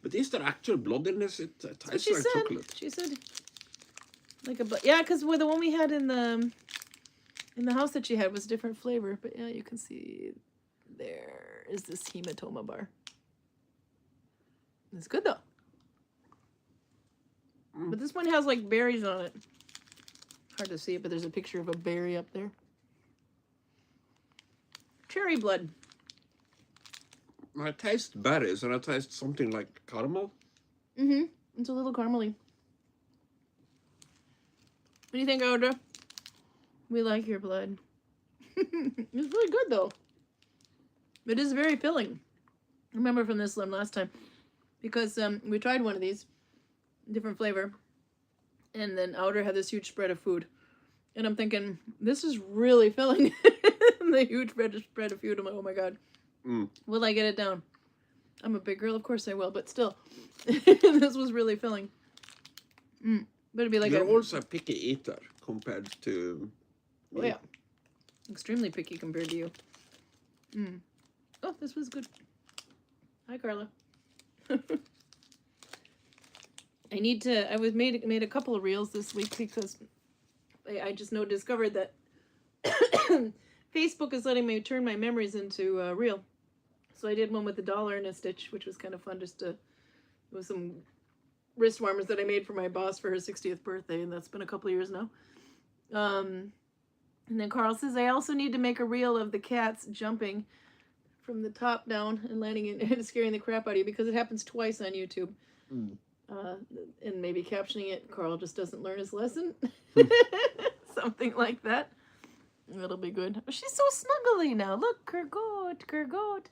But is there actual blood in this? It tastes like chocolate. She said, like a blood. Yeah, because the one we had in the house that she had was different flavor. But yeah, you can see there is this hematoma bar. It's good though. Mm. But this one has like berries on it. Hard to see it, but there's a picture of a berry up there. Cherry blood. I taste berries and I taste something like caramel. Mm-hmm. It's a little caramely. What do you think, Audra? We like your blood. It's really good, though. It is very filling. I remember from this one last time. Because we tried one of these, different flavor. And then Audra had this huge spread of food. And I'm thinking, this is really filling. The huge spread of food. I'm like, oh my God. Will I get it down? I'm a big girl, of course I will, but still. This was really filling. But it'd be like You're also a picky eater compared to me. Oh yeah. Extremely picky compared to you. Oh, this was good. Hi, Carla. I need to. I was made a couple of reels this week because I just discovered that Facebook is letting me turn my memories into a reel. So I did one with $1 and a stitch, which was kind of fun. Just with some wrist warmers that I made for my boss for her 60th birthday, and that's been a couple of years now. And then Karl says I also need to make a reel of the cats jumping from the top down and landing in and scaring the crap out of you because it happens twice on YouTube. And maybe captioning it, Karl just doesn't learn his lesson. Something like that. It'll be good. Oh, she's so snuggly now. Look, Kergot.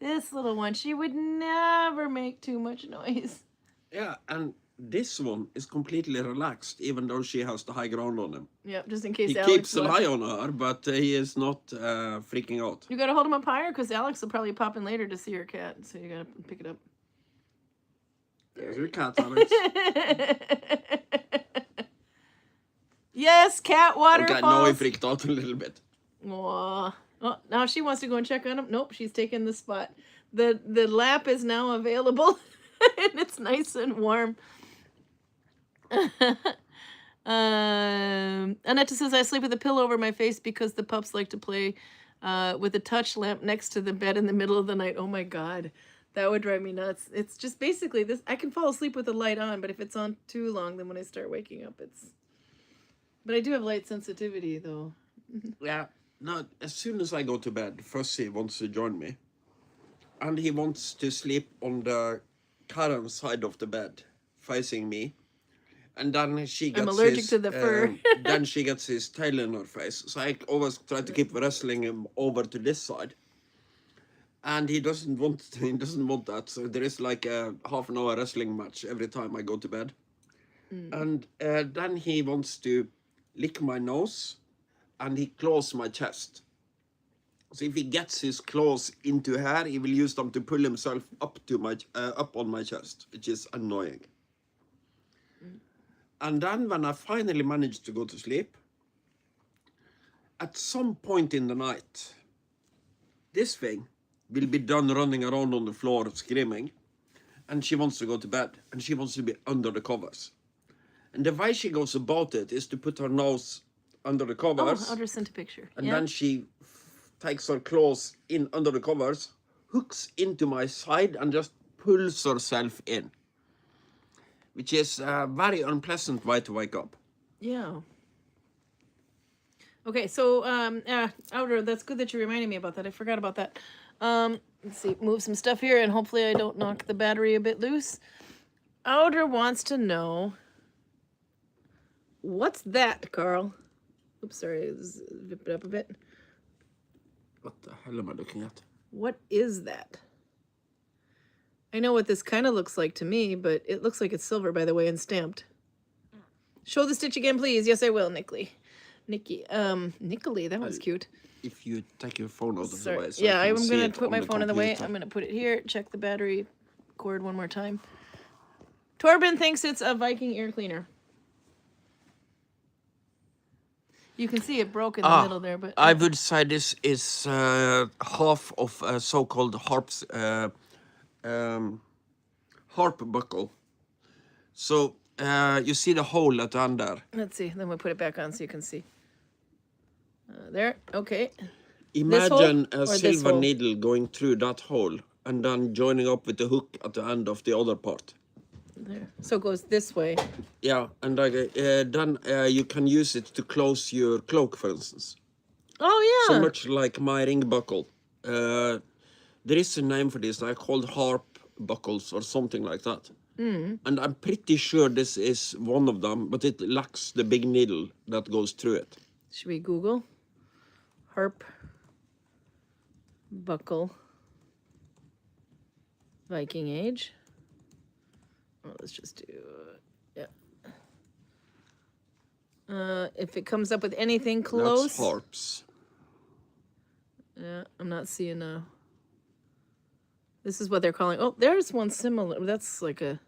This little one, she would never make too much noise. Yeah, and this one is completely relaxed, even though she has the high ground on him. Yeah, just in case he Alex keeps an eye on her, but he is not freaking out. You gotta hold him up higher, because Alex will probably pop in later to see her cat, so you gotta pick it up. There's your cat, Alex. Yes, cat waterfalls. Okay, now he freaked out a little bit. Oh, now she wants to go and check on him. Nope, she's taking the spot. The lap is now available, and it's nice and warm. Annette says I sleep with a pillow over my face because the pups like to play with a touch lamp next to the bed in the middle of the night. Oh my God, that would drive me nuts. It's just basically this. I can fall asleep with the light on, but if it's on too long, then when I start waking up, it's. But I do have light sensitivity, though. Yeah. No, as soon as I go to bed, first he wants to join me. And he wants to sleep on the Karin side of the bed, facing me. And then she gets I'm allergic to the fur. Then she gets his tail in her face. So I always try to keep wrestling him over to this side. And he doesn't want that. So there is like a half an hour wrestling match every time I go to bed. And then he wants to lick my nose, and he claws my chest. So if he gets his claws into here, he will use them to pull himself up on my chest, which is annoying. And then when I finally manage to go to sleep, at some point in the night, this thing will be done running around on the floor screaming, and she wants to go to bed, and she wants to be under the covers. And the way she goes about it is to put her nose under the covers. Oh, I'll just send a picture. And then she takes her claws in under the covers, hooks into my side, and just pulls herself in. Which is a very unpleasant way to wake up. Yeah. Okay, so, Audra, that's good that you reminded me about that. I forgot about that. Let's see, move some stuff here, and hopefully I don't knock the battery a bit loose. Audra wants to know... What's that, Karl? Oops, sorry, zip it up a bit. What the hell am I looking at? What is that? I know what this kind of looks like to me, but it looks like it's silver, by the way, and stamped. Show the stitch again, please. Yes, I will, Nikki, that was cute. If you take your phone out of the way. So yeah, I'm going to put my phone in the way. I'm going to put it here. Check the battery cord one more time. Torben thinks it's a Viking air cleaner. You can see it broke in the middle there, but... I would say this is half of a so-called harp buckle. So, you see the hole at the end there. Let's see. Then we'll put it back on so you can see. There. Okay. Imagine a silver needle going through that hole and then joining up with the hook at the end of the other part. There. So it goes this way. Yeah, and then you can use it to close your cloak, for instance. Oh, yeah. So much like my ring buckle. There is a name for this. They're called harp buckles or something like that. And I'm pretty sure this is one of them, but it lacks the big needle that goes through it. Should we Google harp buckle Viking age? Well, let's just do yeah. If it comes up with anything close. That's harps. Yeah, I'm not seeing a. This is what they're calling. Oh, there's one similar. That's like a.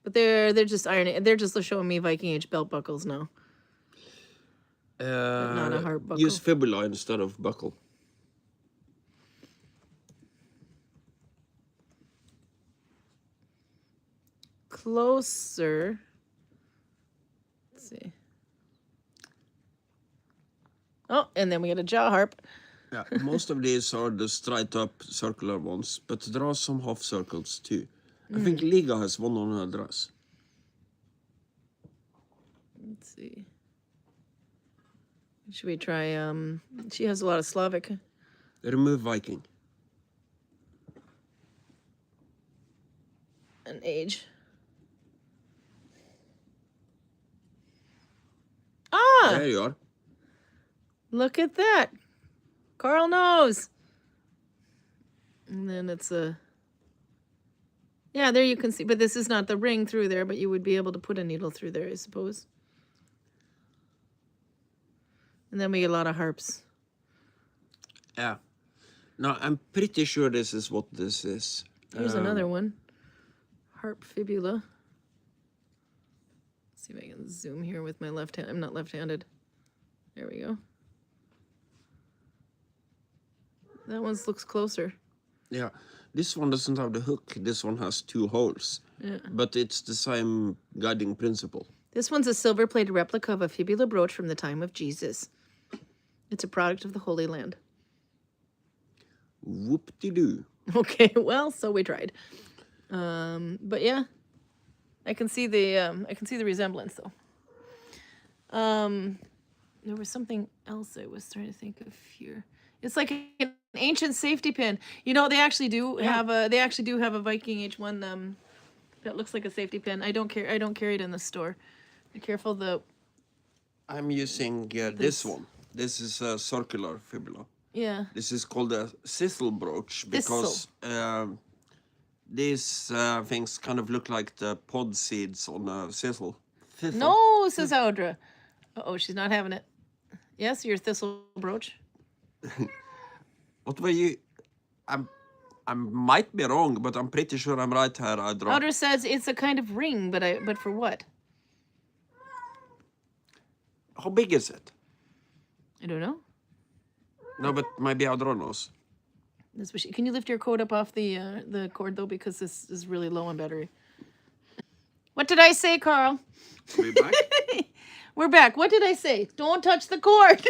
But they're just ironing. They're just showing me Viking age belt buckles now. But not a harp buckle. Use fibula instead of buckle. Closer. Let's see. Oh, and then we get a jaw harp. Yeah, most of these are the straight up circular ones, but there are some half circles too. I think Liga has one on her dress. Let's see. Should we try, she has a lot of Slavic. Remove Viking. And age. Ah! There you are. Look at that. Karl knows. And then it's a... Yeah, there you can see. But this is not the ring through there, but you would be able to put a needle through there, I suppose. And then we get a lot of harps. Yeah. No, I'm pretty sure this is what this is. Here's another one. Harp fibula. Let's see if I can zoom here with my left hand. I'm not left-handed. There we go. That one looks closer. Yeah. This one doesn't have the hook. This one has 2 holes. Yeah. But it's the same guiding principle. This one's a silver-plated replica of a fibula brooch from the time of Jesus. It's a product of the Holy Land. Whoop-de-doo. Okay, well, so we tried. But yeah, I can see the resemblance though. There was something else I was trying to think of here. It's like an ancient safety pin. You know, they actually do have a Viking age one that looks like a safety pin. I don't carry it in the store. Be careful I'm using this one. This is a circular fibula. Yeah. This is called a sisal brooch because these things kind of look like the pod seeds on a sisal. Thistle. No, says Audra. Uh-oh, she's not having it. Yes, your thistle brooch. What were you? I might be wrong, but I'm pretty sure I'm right here. Audra says it's a kind of ring, but for what? How big is it? I don't know. No, but maybe Audra knows. Can you lift your coat up off the cord though, because this is really low on battery. What did I say, Karl? Are we back? We're back. What did I say? Don't touch the cord.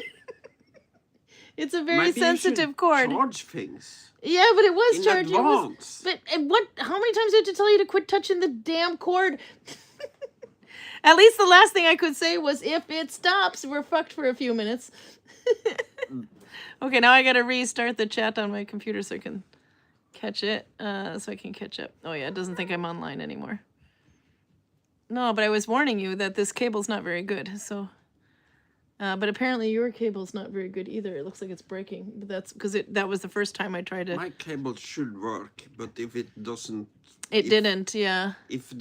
It's a very sensitive cord. Charge things. Yeah, but it was in charging. Advance. But what? How many times do I have to tell you to quit touching the damn cord? At least the last thing I could say was, if it stops, we're fucked for a few minutes. Okay, now I gotta restart the chat on my computer so I can catch it. So I can catch up. Oh yeah, it doesn't think I'm online anymore. No, but I was warning you that this cable's not very good. So, but apparently your cable's not very good either. It looks like it's breaking. But that's because that was the first time I tried to. My cable should work, but if it doesn't, it didn't. Yeah. If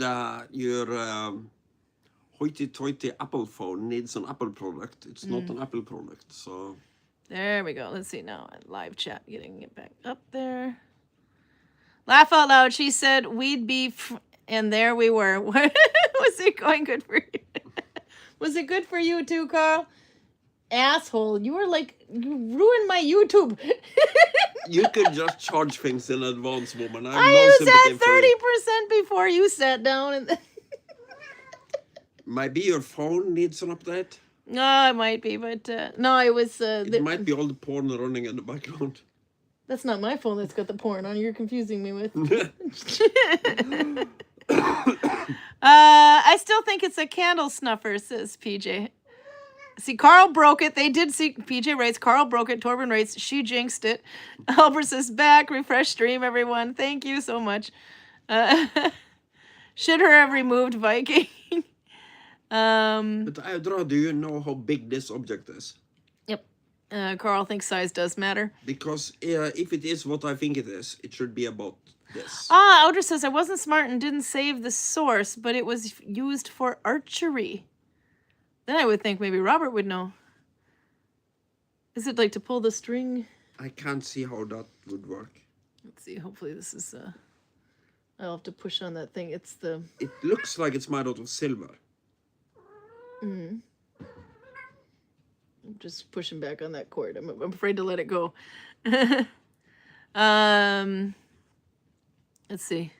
your hoity-toity Apple phone needs an Apple product, it's not an Apple product. So. There we go. Let's see now. Live chat, getting it back up there. Laugh out loud. She said we'd be, and there we were. Was it going good for you? Was it good for you too, Karl? Asshole. You were like, you ruined my YouTube. You could just charge things in advance, woman. I was at 30% before you sat down. And maybe your phone needs an update. No, it might be, but no, it was. It might be all the porn running in the background. That's not my phone that's got the porn on. You're confusing me with. I still think it's a candle snuffer, says PJ. See, Karl broke it. They did see. PJ writes, Karl broke it. Torben writes, she jinxed it. Albert says, back, refresh stream, everyone. Thank you so much. Should her have removed Viking? But Audra, do you know how big this object is? Yep. Karl thinks size does matter. Because if it is what I think it is, it should be about this. Ah, Audra says, I wasn't smart and didn't save the source, but it was used for archery. Then I would think maybe Robert would know. Is it like to pull the string? I can't see how that would work. Let's see. Hopefully this is... I'll have to push on that thing. It's the... It looks like it's made out of silver. I'm just pushing back on that cord. I'm afraid to let it go. Let's see.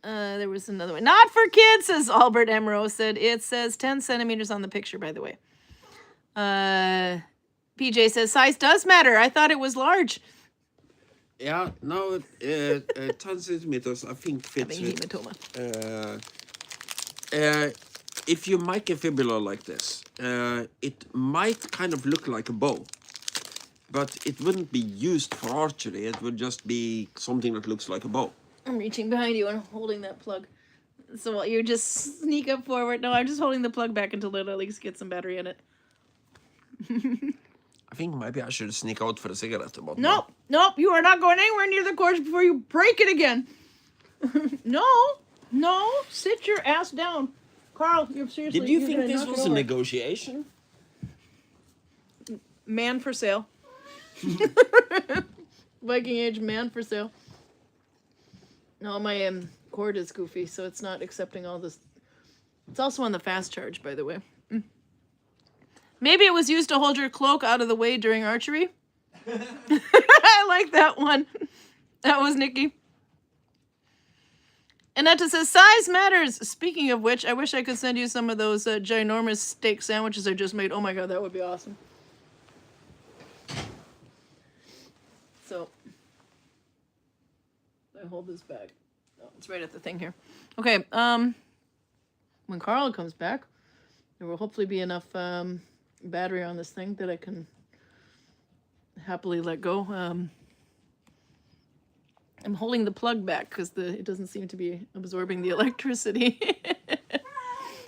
There was another one. Not for kids, says Albert Emeraux said. It says 10 centimeters on the picture, by the way. PJ says size does matter. I thought it was large. Yeah, no, 10 centimeters I think fits Having with. hematoma. If you make a fibula like this, it might kind of look like a bow. But it wouldn't be used for archery. It would just be something that looks like a bow. I'm reaching behind you and holding that plug. So while you just sneak up forward. No, I'm just holding the plug back until it at least gets some battery in it. I think maybe I should sneak out for a cigarette. About Nope, nope, you are not going anywhere near the cords before you break it again. No, sit your ass down. Karl, you're seriously... Did you think this was a negotiation? Man for sale. Viking Age man for sale. No, my cord is goofy, so it's not accepting all this. It's also on the fast charge, by the way. Maybe it was used to hold your cloak out of the way during archery. I like that one. That was Nikki. Annetta says, size matters. Speaking of which, I wish I could send you some of those ginormous steak sandwiches I just made. Oh my god, that would be awesome. So, I hold this bag. Oh, it's right at the thing here. Okay, when Karl comes back, there will hopefully be enough battery on this thing that I can happily let go. I'm holding the plug back because it doesn't seem to be absorbing the electricity.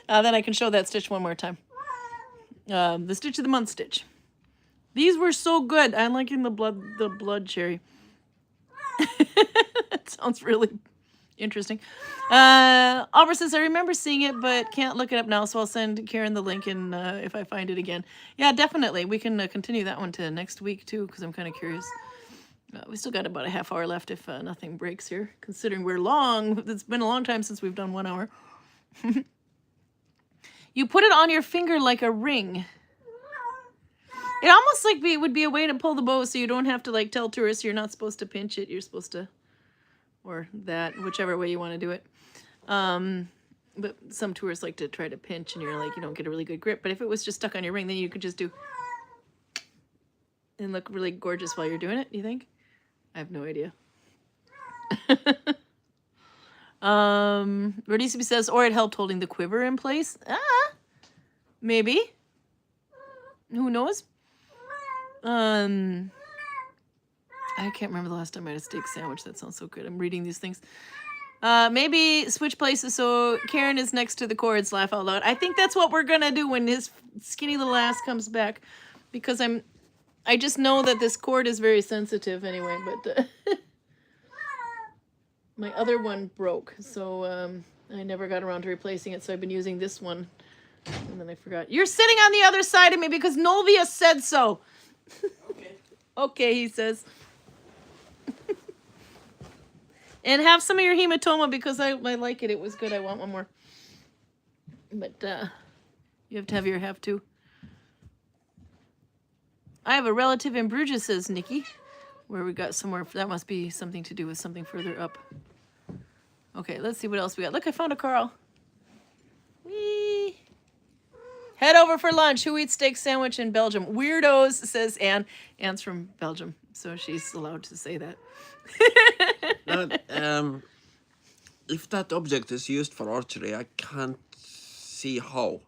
Then I can show that stitch one more time. The Stitch of the Month stitch. These were so good. I'm liking the blood cherry. That sounds really interesting. Albert says, I remember seeing it, but can't look it up now, so I'll send Karin the link and if I find it again. Yeah, definitely. We can continue that one to next week, too, because I'm kind of curious. We still got about a half hour left if nothing breaks here, considering we're long. It's been a long time since we've done 1 hour. You put it on your finger like a ring. It almost like it would be a way to pull the bow so you don't have to like tell tourists you're not supposed to pinch it. You're supposed to, or that, whichever way you want to do it. But some tourists like to try to pinch and you're like, you don't get a really good grip. But if it was just stuck on your ring, then you could just do and look really gorgeous while you're doing it, you think? I have no idea. Rodisibi says, or it helped holding the quiver in place. Maybe. Who knows? I can't remember the last time I had a steak sandwich. That sounds so good. I'm reading these things. Maybe switch places so Karin is next to the cords. Laugh out loud. I think that's what we're gonna do when his skinny little ass comes back, because I just know that this cord is very sensitive anyway. But my other one broke, so I never got around to replacing it. So I've been using this one, and then I forgot. You're sitting on the other side of me because Nolvia said so. Okay. Okay, he says. And have some of your hematoma because I like it. It was good. I want one more. But you have to have your half too. I have a relative in Bruges, says Nikki. Where we got somewhere. That must be something to do with something further up. Okay, let's see what else we got. Look, I found a Karl. Whee! Head over for lunch. Who eats steak sandwich in Belgium? Weirdos, says Anne. Anne's from Belgium, so she's allowed to say that. If that object is used for archery, I can't see how.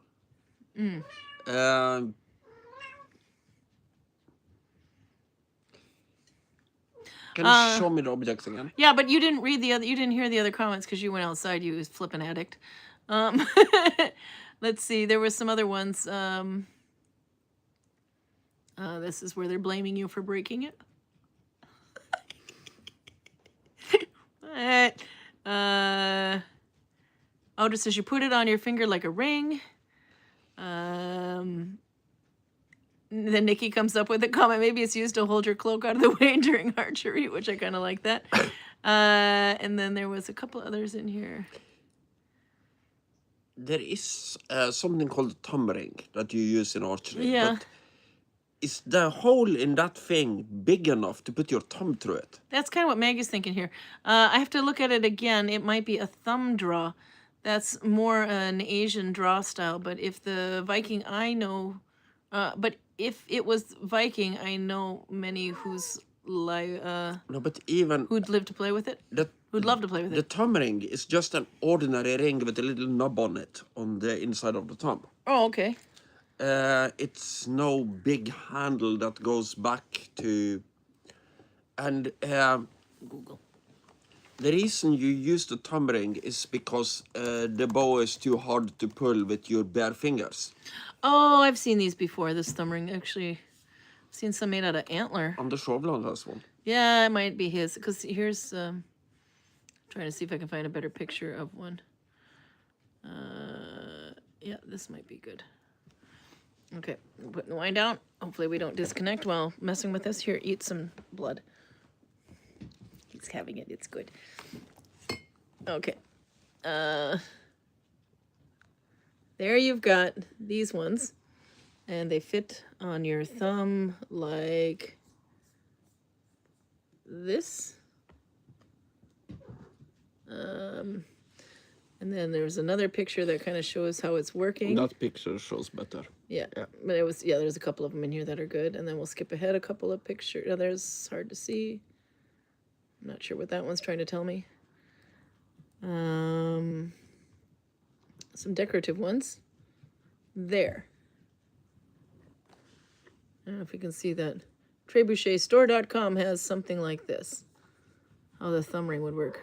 Can you show me the objects again? Yeah, but you didn't read the other. You didn't hear the other comments because you went outside. You flipping addict. Let's see. There were some other ones. This is where they're blaming you for breaking it. What? Oh, just as you put it on your finger like a ring. Then Nikki comes up with a comment. Maybe it's used to hold your cloak out of the way during archery, which I kind of like that. And then there was a couple others in here. There is something called a thumb ring that you use in archery. Yeah. But is the hole in that thing big enough to put your thumb through it? That's kind of what Maggie's thinking here. I have to look at it again. It might be a thumb draw. That's more an Asian draw style. But if the Viking I know, but if it was Viking, I know many who's like No, but even who'd live to play with it. Who'd love to play with the it. thumb ring is just an ordinary ring with a little knob on it on the inside of the thumb. Oh, okay. It's no big handle that goes back to, and Google. the reason you use the thumb ring is because the bow is too hard to pull with your bare fingers. Oh, I've seen these before. This thumb ring, actually, I've seen some made out of antler. Anders Hovland has one. Yeah, it might be his. Because here's trying to see if I can find a better picture of one. Yeah, this might be good. Okay, I'm putting the wine down. Hopefully we don't disconnect while messing with this. Here, eat some blood. He's having it. It's good. Okay. There you've got these ones. And they fit on your thumb like this. And then there's another picture that kind of shows how it's working. That picture shows better. Yeah, but it was, there's a couple of them in here that are good. And then we'll skip ahead a couple of pictures. Others hard to see. I'm not sure what that one's trying to tell me. Some decorative ones. There. I don't know if you can see that. Trebuchetstore.com has something like this. How the thumb ring would work.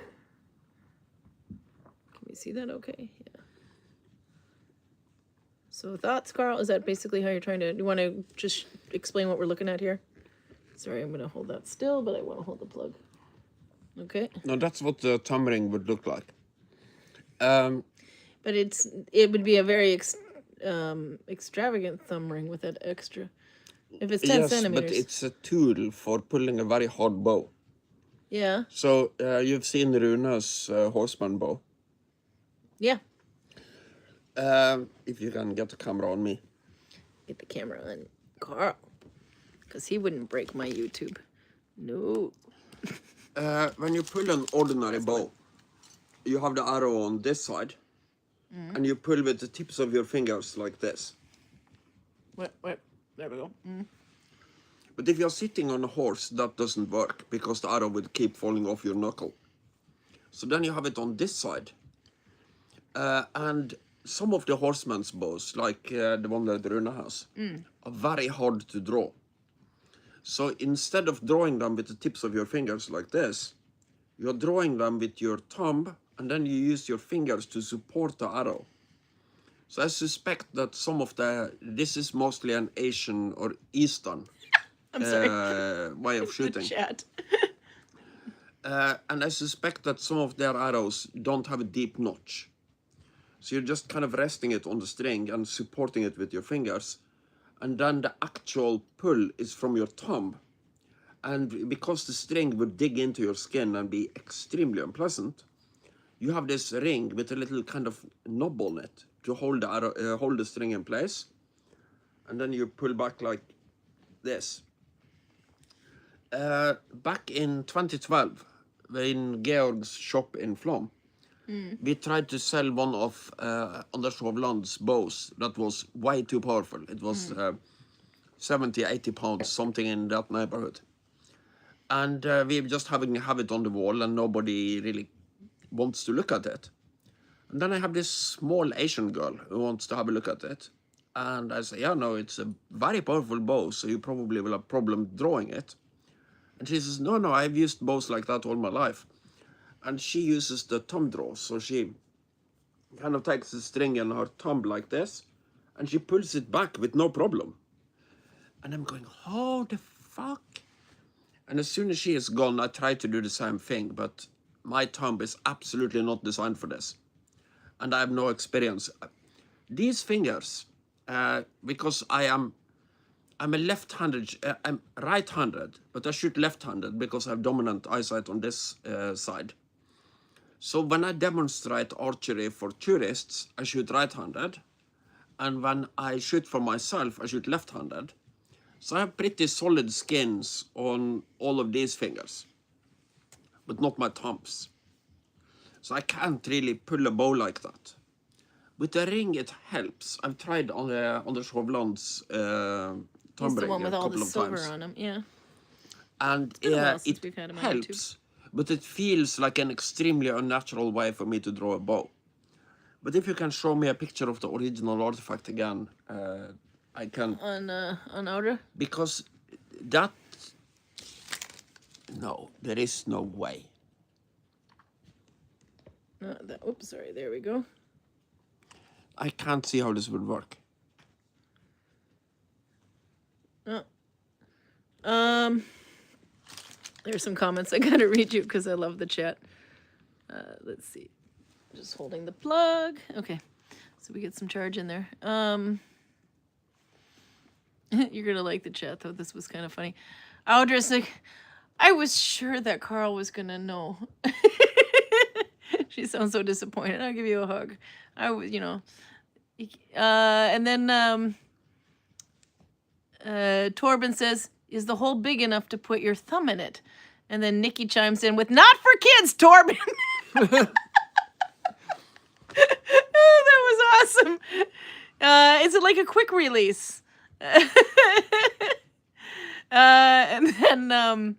Can we see that okay? Yeah. So thoughts, Karl? Is that basically how you're trying to... Do you want to just explain what we're looking at here? Sorry, I'm going to hold that still, but I want to hold the plug. Okay. No, that's what the thumb ring would look like. But it would be a very extravagant thumb ring with that extra... If it's 10 centimeters. But it's a tool for pulling a very hard bow. Yeah. So you've seen Runa's horseman bow. Yeah. If you can get the camera on me. Get the camera on Karl. Because he wouldn't break my YouTube. No. When you pull an ordinary bow, you have the arrow on this side. And you pull with the tips of your fingers like this. Wait. There we go. But if you're sitting on a horse, that doesn't work because the arrow would keep falling off your knuckle. So then you have it on this side. And some of the horseman's bows, like the one that Runa has, are very hard to draw. So instead of drawing them with the tips of your fingers like this, you're drawing them with your thumb, and then you use your fingers to support the arrow. So I suspect that some of this is mostly an Asian or Eastern way of shooting. Chat. And I suspect that some of their arrows don't have a deep notch. So you're just kind of resting it on the string and supporting it with your fingers. And then the actual pull is from your thumb. And because the string would dig into your skin and be extremely unpleasant, you have this ring with a little kind of knob on it to hold the arrow, hold the string in place, and then you pull back like this. Back in 2012, in Georg's shop in Flom, we tried to sell one of Anders Hovland's bows that was way too powerful. It was 70, 80 pounds, something in that neighborhood. And we just have it on the wall, and nobody really wants to look at it. And then I have this small Asian girl who wants to have a look at it. And I say, yeah, no, it's a very powerful bow, so you probably will have a problem drawing it. And she says, no, I've used bows like that all my life. And she uses the thumb draw. So she kind of takes the string in her thumb like this, and she pulls it back with no problem. And I'm going, how the fuck? And as soon as she is gone, I try to do the same thing, but my thumb is absolutely not designed for this. And I have no experience. These fingers, because I'm a left-handed, I'm right-handed, but I shoot left-handed because I have dominant eyesight on this side. So when I demonstrate archery for tourists, I shoot right-handed. And when I shoot for myself, I shoot left-handed. So I have pretty solid skins on all of these fingers, but not my thumbs. So I can't really pull a bow like that. With the ring, it helps. I've tried on the Shovland's thumb the ring one with a all couple the of silver times. on him. Yeah. And been a while it since we've had 'em on helps, but it feels like an extremely unnatural way for me to draw a bow. But if you can show me a picture of the original artifact again, I can. On outer. Because that. No, there is no way. Oops, sorry. There we go. I can't see how this would work. There's some comments I gotta read you because I love the chat. Let's see. Just holding the plug. Okay, so we get some charge in there. You're gonna like the chat though. This was kind of funny. Audrey's like, I was sure that Karl was gonna know. She sounds so disappointed. I'll give you a hug. I was, and then Torben says, "Is the hole big enough to put your thumb in it?" And then Nikki chimes in with, "Not for kids, Torben." That was awesome. Is it like a quick release? And then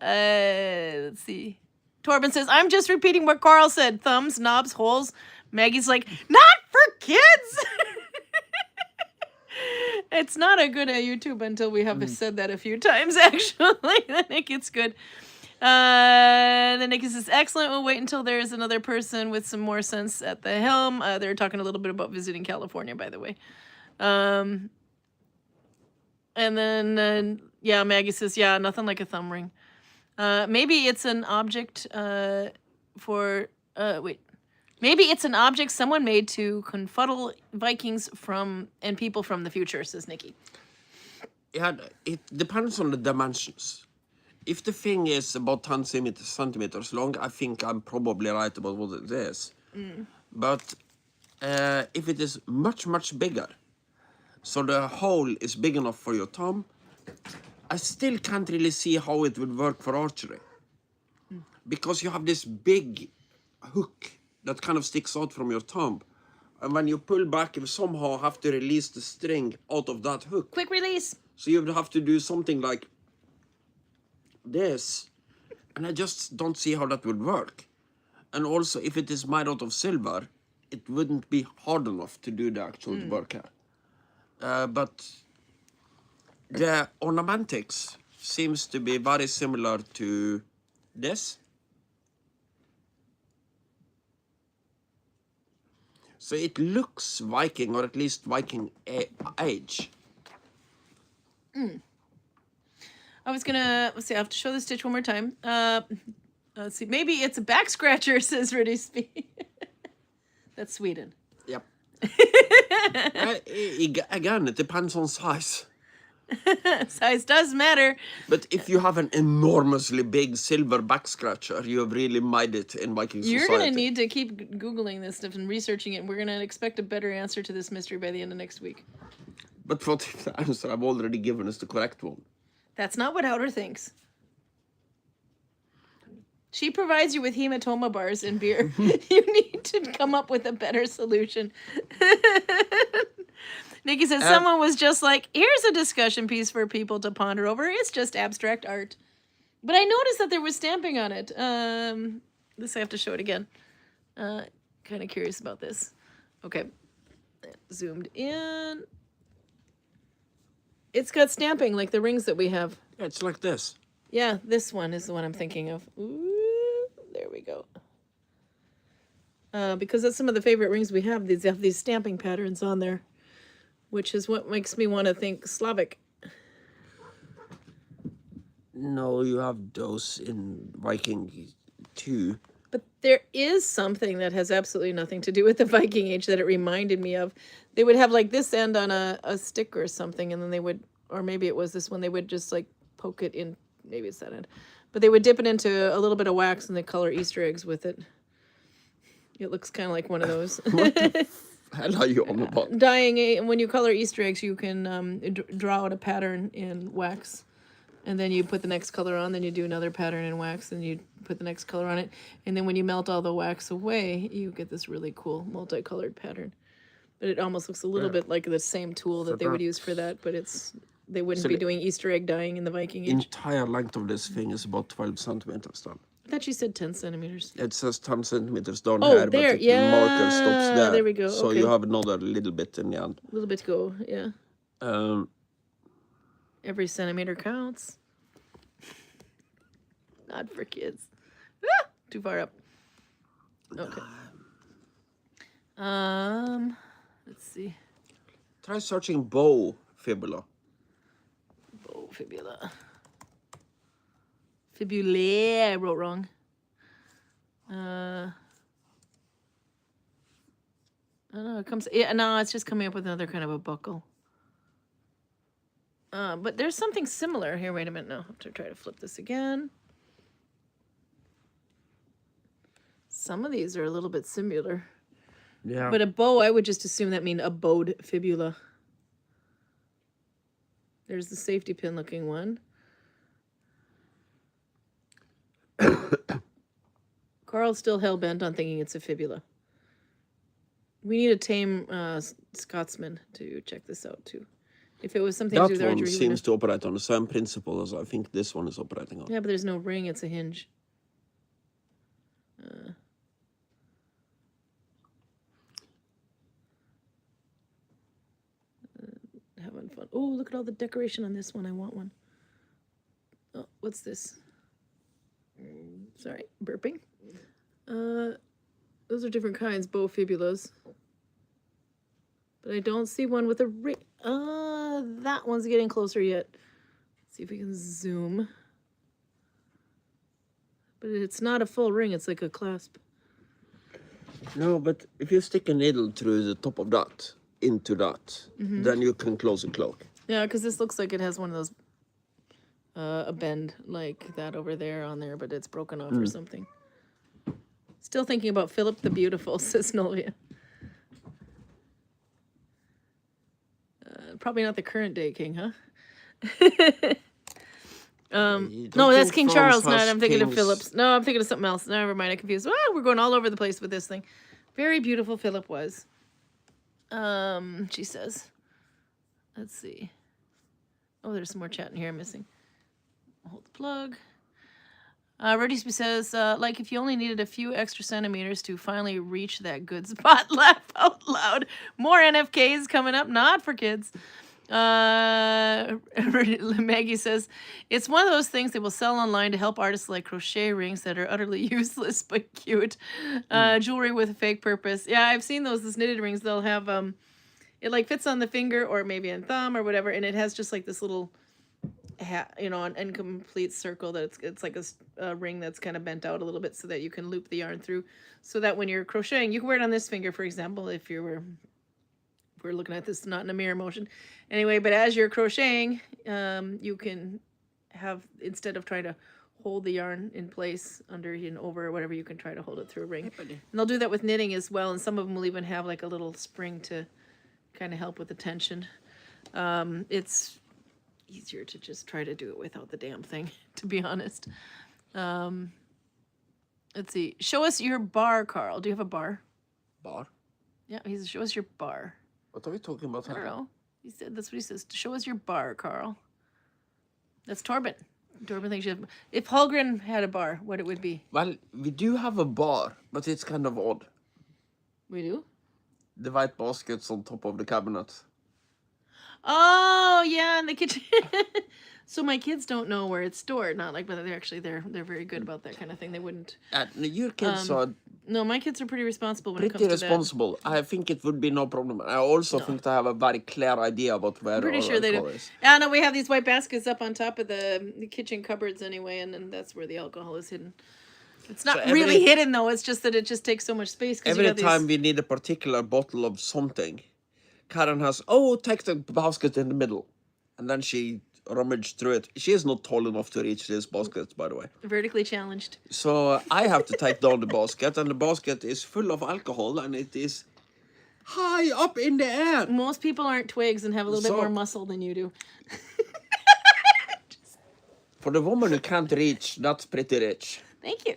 let's see. Torben says, "I'm just repeating what Karl said. Thumbs, knobs, holes." Maggie's like, "Not for kids." It's not a good at YouTube until we have said that a few times, actually. Then it gets good. Then Nikki says, "Excellent. We'll wait until there's another person with some more sense at the helm." They're talking a little bit about visiting California, by the way. And then, yeah, Maggie says, "Yeah, nothing like a thumb ring." Maybe it's an object Maybe it's an object someone made to confuddle Vikings and people from the future, says Nikki. Yeah, it depends on the dimensions. If the thing is about 10 centimeters long, I think I'm probably right about what it is. But if it is much, much bigger, so the hole is big enough for your thumb, I still can't really see how it would work for archery. Because you have this big hook that kind of sticks out from your thumb. And when you pull back, you somehow have to release the string out of that hook. Quick release. So you would have to do something like this. And I just don't see how that would work. And also, if it is made out of silver, it wouldn't be hard enough to do the actual work here. But the ornamentics seems to be very similar to this. So it looks Viking, or at least Viking age. I was gonna, let's see, I have to show the stitch one more time. Let's see, maybe it's a back scratcher, says Rudy Speed. That's Sweden. Yep. Again, it depends on size. Size does matter. But if you have an enormously big silver back scratcher, you have really made it in Viking society. You're going to need to keep Googling this stuff and researching it. We're going to expect a better answer to this mystery by the end of next week. But what if the answer I've already given is the correct one? That's not what Outer thinks. She provides you with hematoma bars and beer. You need to come up with a better solution. Nikki says, someone was just like, here's a discussion piece for people to ponder over. It's just abstract art. But I noticed that there was stamping on it. This I have to show it again. Kind of curious about this. Okay. Zoomed in. It's got stamping like the rings that we have. Yeah, it's like this. Yeah, this one is the one I'm thinking of. Ooh, there we go. Because that's some of the favorite rings we have. These have these stamping patterns on there, which is what makes me want to think Slavic. No, you have those in Viking too. But there is something that has absolutely nothing to do with the Viking Age that it reminded me of. They would have like this end on a stick or something, and then they would, or maybe it was this one, they would just like poke it in, maybe it's that end. But they would dip it into a little bit of wax and they color Easter eggs with it. It looks kind of like one of those. What the hell are you on about? Dyeing, when you color Easter eggs, you can draw out a pattern in wax. And then you put the next color on, then you do another pattern in wax, and you put the next color on it. And then when you melt all the wax away, you get this really cool multicolored pattern. But it almost looks a little bit like the same tool that they would use for that, but they wouldn't be doing Easter egg dyeing in the Viking Age. Entire length of this thing is about 12 centimeters then. I thought you said 10 centimeters. It says 10 centimeters down Oh, here, there, but the yeah, marker stops there. there we go, So okay. you have another little bit in the end. A little bit to go, yeah. Every centimeter counts. Not for kids. Ah, too far up. Okay. Let's see. Try searching bow fibula. Bow fibula. Fibulae, I wrote wrong. I don't know, it comes, yeah, no, it's just coming up with another kind of a buckle. But there's something similar here. Wait a minute, no, I have to try to flip this again. Some of these are a little bit similar. Yeah. But a bow, I would just assume that mean a bowed fibula. There's the safety pin looking one. Karl's still hell-bent on thinking it's a fibula. We need a tame Scotsman to check this out too. If it was something to do with that one archery, seems to operate on the same principle as I think this one is operating on. yeah, but there's no ring, it's a hinge. Having fun. Oh, look at all the decoration on this one. I want one. Oh, what's this? Sorry, burping. Those are different kinds, bow fibulas. But I don't see one with a ring. That one's getting closer yet. Let's see if we can zoom. But it's not a full ring, it's like a clasp. No, but if you stick a needle through the top of that, into that, then you can close the cloak. Yeah, because this looks like it has one of those, a bend like that over there on there, but it's broken off or something. Still thinking about Philip the Beautiful, says Novia. Probably not the current day king, huh? No, that's King Charles. Not. I'm thinking of Philip's. No, I'm thinking of something else. Never mind. I confused. Ah, we're going all over the place with this thing. Very beautiful Philip was. She says. Let's see. Oh, there's some more chat in here I'm missing. Hold the plug. Redisby says, like if you only needed a few extra centimeters to finally reach that good spot, laugh out loud. More NFKs coming up, not for kids. Maggie says, it's one of those things they will sell online to help artists like crochet rings that are utterly useless but cute. Jewelry with a fake purpose. Yeah, I've seen those knitted rings. They'll have, it like fits on the finger or maybe on thumb or whatever, and it has just like this little an incomplete circle that it's like a ring that's kind of bent out a little bit so that you can loop the yarn through, so that when you're crocheting, you can wear it on this finger, for example, if we're looking at this not in a mirror motion anyway, but as you're crocheting, you can have, instead of trying to hold the yarn in place under and over or whatever, you can try to hold it through a ring. And they'll do that with knitting as well, and some of them will even have like a little spring to kind of help with the tension. It's easier to just try to do it without the damn thing, to be honest. Let's see. Show us your bar, Karl. Do you have a bar? Bar? Yeah, he says, show us your bar. What are we talking about? I don't know. He said, that's what he says. Show us your bar, Karl. That's Torben. Torben thinks you have, if Holgren had a bar, what it would be. Well, we do have a bar, but it's kind of odd. We do? The white baskets on top of the cabinet. Oh, yeah, in the kitchen. So my kids don't know where it's stored. Not like, but they're very good about that kind of thing. They wouldn't. Your kids are No, my kids are pretty responsible when it pretty comes to that. responsible. I think it would be no problem. I also think they have a very clear idea about where I'm pretty our sure they do. alcohol is. Yeah, no, we have these white baskets up on top of the kitchen cupboards anyway, and then that's where the alcohol is hidden. It's not So really hidden though. It's just that it just takes so much space. Every time we need a particular bottle of something, Karin has, take the basket in the middle. And then she rummaged through it. She is not tall enough to reach this basket, by the way. Vertically challenged. So I have to take down the basket, and the basket is full of alcohol, and it is high up in the air. Most people aren't twigs and have a little bit more muscle than you do. For the woman who can't reach, that's pretty rich. Thank you.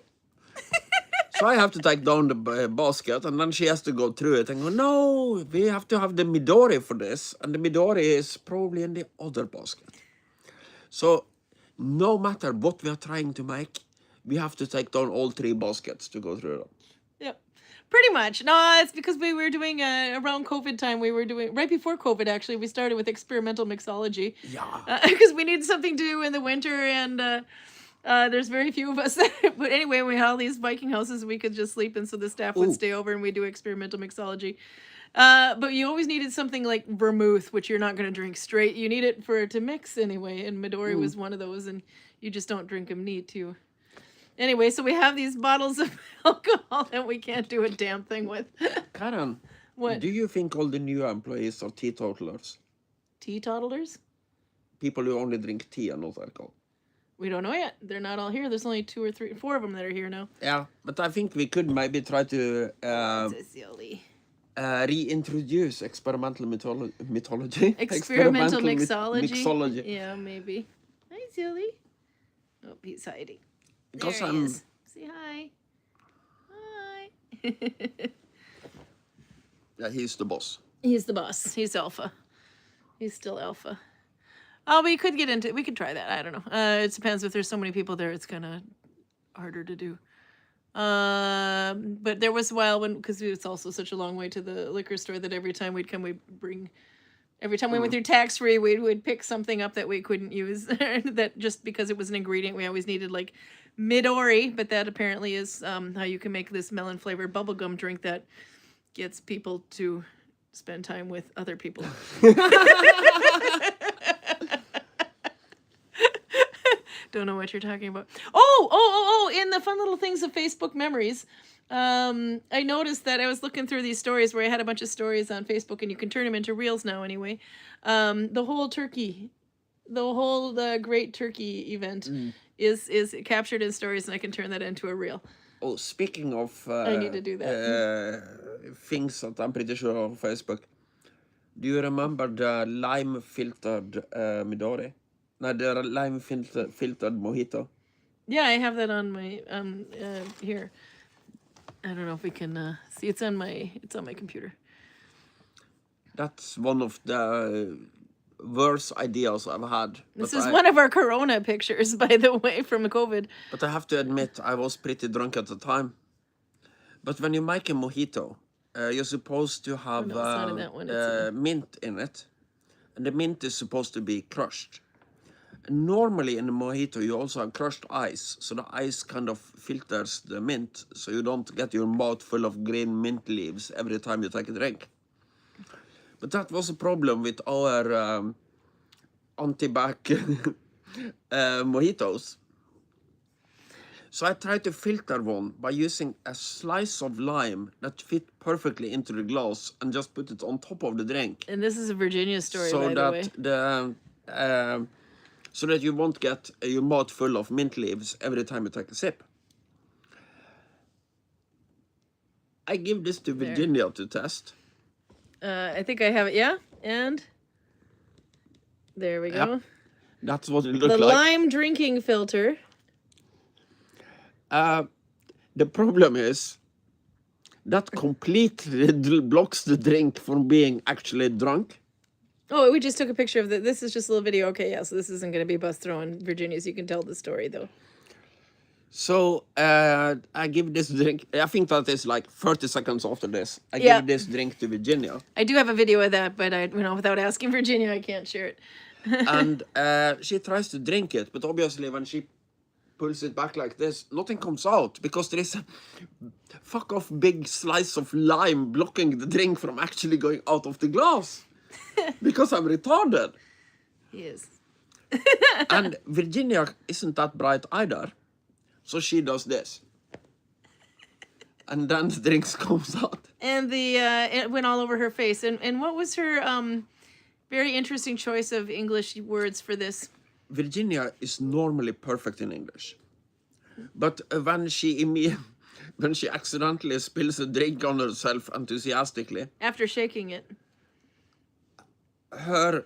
So I have to take down the basket, and then she has to go through it and go, no, we have to have the Midori for this. And the Midori is probably in the other basket. So no matter what we are trying to make, we have to take down all 3 baskets to go through them. Yep. Pretty much. No, it's because we were doing, around COVID time, right before COVID actually, we started with experimental mixology. Yeah. Because we need something to do in the winter, and there's very few of us. But anyway, we had all these Viking houses we could just sleep in, so the staff would stay over and we do experimental mixology. But you always needed something like vermouth, which you're not going to drink straight. You need it to mix anyway, and Midori was one of those, and you just don't drink them neat too. Anyway, so we have these bottles of alcohol that we can't do a damn thing with. Karin, what? Do you think all the new employees are teetotalers? Teetotalers? People who only drink tea and not alcohol? We don't know yet. They're not all here. There's only 2 or 3, 4 of them that are here now. Yeah, but I think we could maybe try to reintroduce experimental mythology. Experimental mixology. Mixology. Yeah, maybe. Hi, Zilly. Oh, he's hiding. Because there he is. Say hi. Hi. Yeah, he's the boss. He's the boss. He's alpha. He's still alpha. Oh, we could we could try that. I don't know. It depends. If there's so many people there, it's kind of harder to do. But there was a while because it's also such a long way to the liquor store that every time we'd come, every time we went through tax-free, we would pick something up that we couldn't use. That just because it was an ingredient, we always needed like Midori, but that apparently is how you can make this melon-flavored bubblegum drink that gets people to spend time with other people. Don't know what you're talking about. Oh, in the fun little things of Facebook memories, I noticed that I was looking through these stories where I had a bunch of stories on Facebook, and you can turn them into reels now anyway. The whole Great Turkey event is captured in stories, and I can turn that into a reel. Oh, speaking of I need to do that. Things that I'm pretty sure are on Facebook. Do you remember the lime-filtered Midori? No, the lime-filtered mojito. Yeah, I have that on my here. I don't know if we can see. It's on my computer. That's one of the worst ideas I've had. This is one of our Corona pictures, by the way, from COVID. But I have to admit, I was pretty drunk at the time. But when you make a mojito, you're supposed to have mint in it. And the mint is supposed to be crushed. And normally in a mojito, you also have crushed ice. So the ice kind of filters the mint, so you don't get your mouth full of green mint leaves every time you take a drink. But that was a problem with our anti-bac mojitos. So I tried to filter one by using a slice of lime that fit perfectly into the glass and just put it on top of the drink. And this is a Virginia story, by the way. So that you won't get your mouth full of mint leaves every time you take a sip. I give this to Virginia to test. I think I have it, yeah? And there we go. Yep. That's what it looks like. The lime drinking filter. The problem is that completely blocks the drink from being actually drunk. Oh, we just took a picture of that. This is just a little video. Okay, yeah, so this isn't going to be bus throwing Virginia, so you can tell the story, though. So, I give this drink, I think that is like 30 seconds after this. I give this drink to Virginia. I do have a video of that, but without asking Virginia, I can't share it. And she tries to drink it, but obviously when she pulls it back like this, nothing comes out because there is a fuck off big slice of lime blocking the drink from actually going out of the glass. Because I'm retarded. Yes. And Virginia isn't that bright either. So she does this. And then the drinks comes out. And it went all over her face. And what was her very interesting choice of English words for this? Virginia is normally perfect in English. But when she accidentally spills a drink on herself enthusiastically, After shaking it. her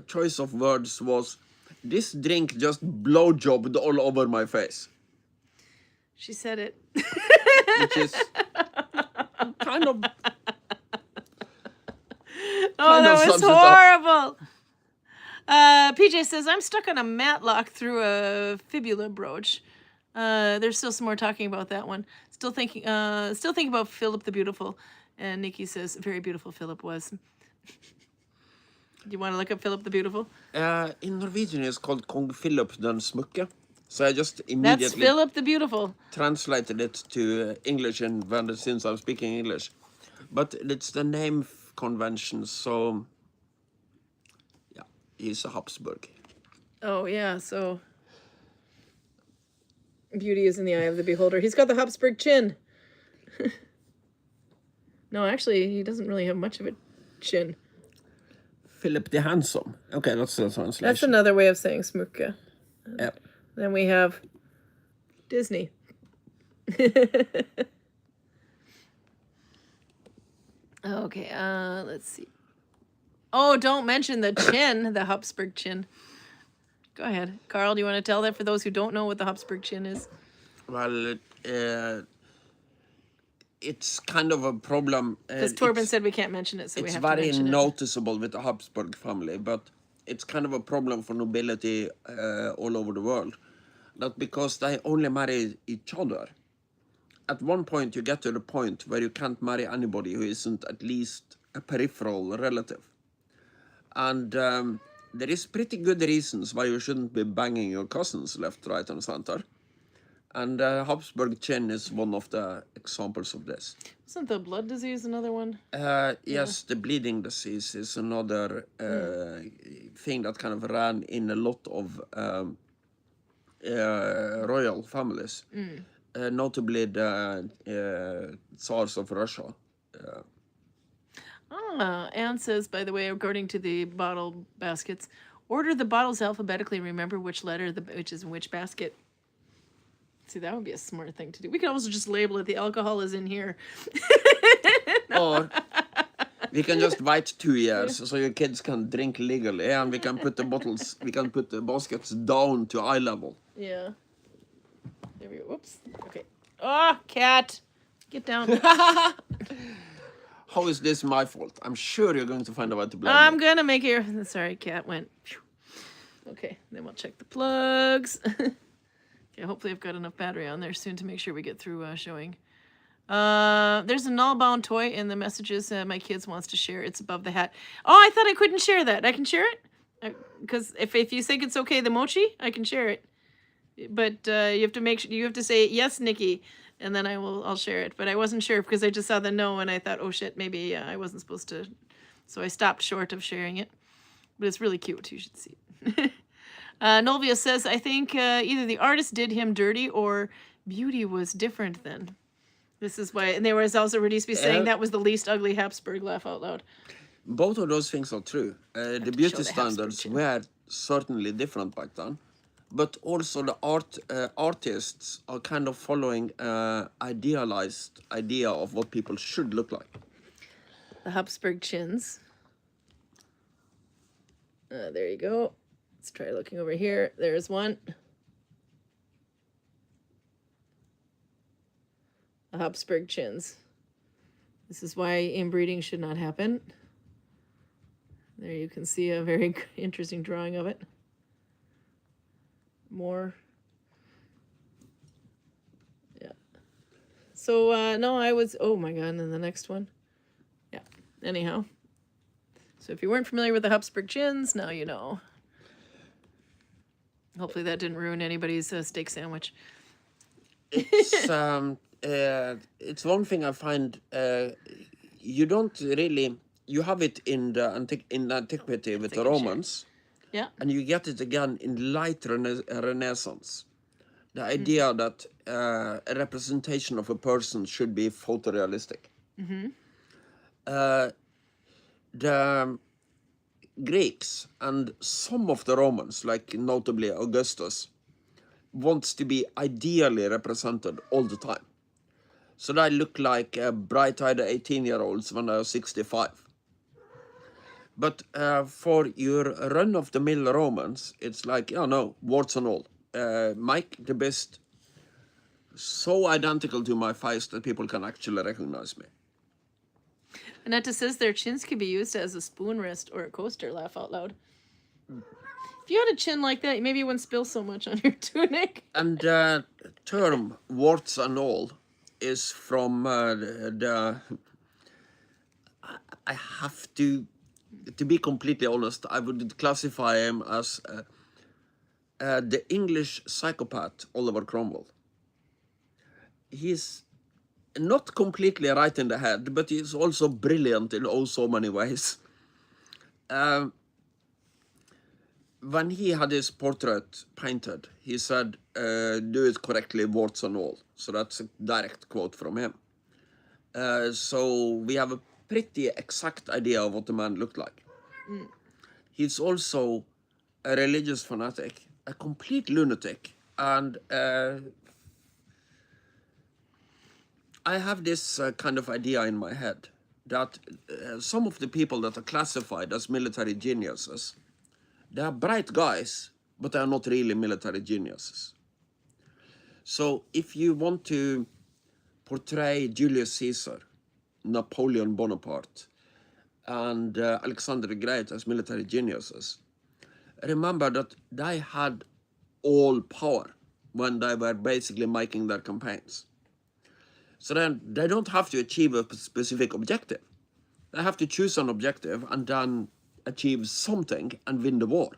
choice of words was, "This drink just blowjobbed all over my face." She said it. Which is kind of... Oh, that was sums it up. horrible. PJ says, I'm stuck on a matlock through a fibula brooch. There's still some more talking about that one. Still thinking about Philip the Beautiful. And Nikki says, very beautiful Philip was. Do you want to look up Philip the Beautiful? In Norwegian, it's called Kong Philip den Smukke. So I just That's immediately Philip the Beautiful. translated it to English, and since I'm speaking English. But it's the name convention, so yeah, he's a Habsburg. Oh, yeah, so beauty is in the eye of the beholder. He's got the Habsburg chin. No, actually, he doesn't really have much of a chin. Philip the Handsome. Okay, that's the translation. That's another way of saying smukke. Yep. Then we have Disney. Okay, let's see. Oh, don't mention the chin, the Habsburg chin. Go ahead. Karl, do you want to tell that for those who don't know what the Habsburg chin is? Well, it's kind of a problem. Because Torben said we can't mention it, so we It's have to very mention it. noticeable with the Habsburg family, but it's kind of a problem for nobility all over the world. That because they only marry each other. At one point, you get to the point where you can't marry anybody who isn't at least a peripheral relative. And there is pretty good reasons why you shouldn't be banging your cousins left, right, and center. And Habsburg chin is one of the examples of this. Isn't the blood disease another one? Yes, the bleeding disease is another thing that kind of ran in a lot of royal families. Notably the Tsars of Russia. Anne says, by the way, according to the bottle baskets, order the bottles alphabetically. Remember which letter which is in which basket. See, that would be a smart thing to do. We could also just label it, the alcohol is in here. Or we can just wait 2 years so your kids can drink legally, and we can put the baskets down to eye level. Yeah. There we go. Whoops. Okay. Oh, cat. Get down. How is this my fault? I'm sure you're going to find a way to blame I'm me. going to make your... Sorry, cat went. Okay, then we'll check the plugs. Okay, hopefully I've got enough battery on there soon to make sure we get through showing. There's a null-bound toy in the messages my kids wants to share. It's above the hat. Oh, I thought I couldn't share that. I can share it? Because if you think it's okay, the mochi, I can share it. But you have to make sure, you have to say, yes, Nikki, and then I'll share it. But I wasn't sure because I just saw the no, and I thought, oh, shit, maybe I wasn't supposed to. So I stopped short of sharing it. But it's really cute. You should see it. Nolvia says, I think either the artist did him dirty or beauty was different then. This is why, and there was also Radisby saying that was the least ugly Habsburg, laugh out loud. Both of those things are true. The beauty standards were certainly different back then. But also the artists are kind of following idealized idea of what people should look like. The Habsburg chins. There you go. Let's try looking over here. There's one. The Habsburg chins. This is why inbreeding should not happen. There you can see a very interesting drawing of it. More. Yeah. So, no, I was... Oh, my God. And then the next one. Yeah. Anyhow. So if you weren't familiar with the Habsburg chins, now you know. Hopefully that didn't ruin anybody's steak sandwich. It's one thing I find you don't really, you have it in the antiquity with the Romans, Yeah. and you get it again in late Renaissance. The idea that a representation of a person should be photorealistic. The Greeks and some of the Romans, like notably Augustus, wants to be ideally represented all the time. So they look like bright-eyed 18-year-olds when they're 65. But for your run-of-the-mill Romans, it's like, no, warts and all. Mike the best, so identical to my face that people can actually recognize me. Annetta says their chins can be used as a spoon wrist or a coaster. Laugh out loud. If you had a chin like that, maybe you wouldn't spill so much on your tunic. And the term warts and all is from I have to be completely honest, I would classify him as the English psychopath Oliver Cromwell. He's not completely right in the head, but he's also brilliant in oh so many ways. When he had his portrait painted, he said, do it correctly, warts and all. So that's a direct quote from him. So we have a pretty exact idea of what the man looked like. He's also a religious fanatic, a complete lunatic, and I have this kind of idea in my head that some of the people that are classified as military geniuses, they are bright guys, but they are not really military geniuses. So if you want to portray Julius Caesar, Napoleon Bonaparte, and Alexander the Great as military geniuses, remember that they had all power when they were basically making their campaigns. So then they don't have to achieve a specific objective. They have to choose an objective and then achieve something and win the war.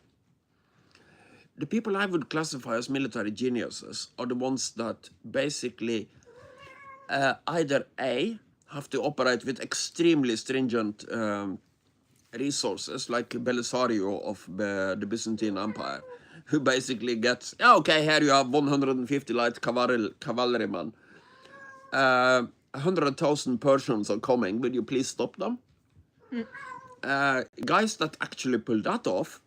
The people I would classify as military geniuses are the ones that basically either A, have to operate with extremely stringent resources, like Belisario of the Byzantine Empire, who basically gets, okay, here you have 150 light cavalrymen. 100,000 Persians are coming, will you please stop them? Guys that actually pull that off.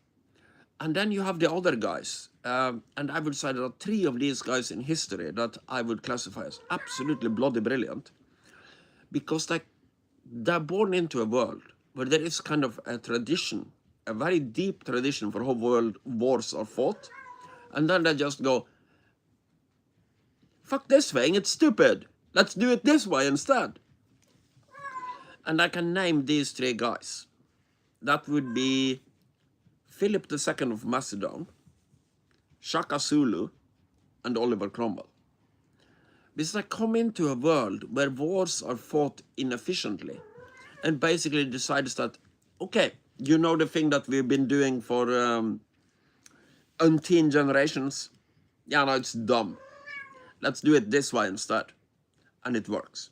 And then you have the other guys. And I would say there are 3 of these guys in history that I would classify as absolutely bloody brilliant. Because they're born into a world where there is kind of a tradition, a very deep tradition for how world wars are fought. And then they just go, fuck this thing, it's stupid. Let's do it this way instead. And I can name these 3 guys. That would be Philip II of Macedon, Shaka Zulu, and Oliver Cromwell. Because I come into a world where wars are fought inefficiently and basically decides that, okay, you know the thing that we've been doing for umpteen generations? Yeah, no, it's dumb. Let's do it this way instead. And it works.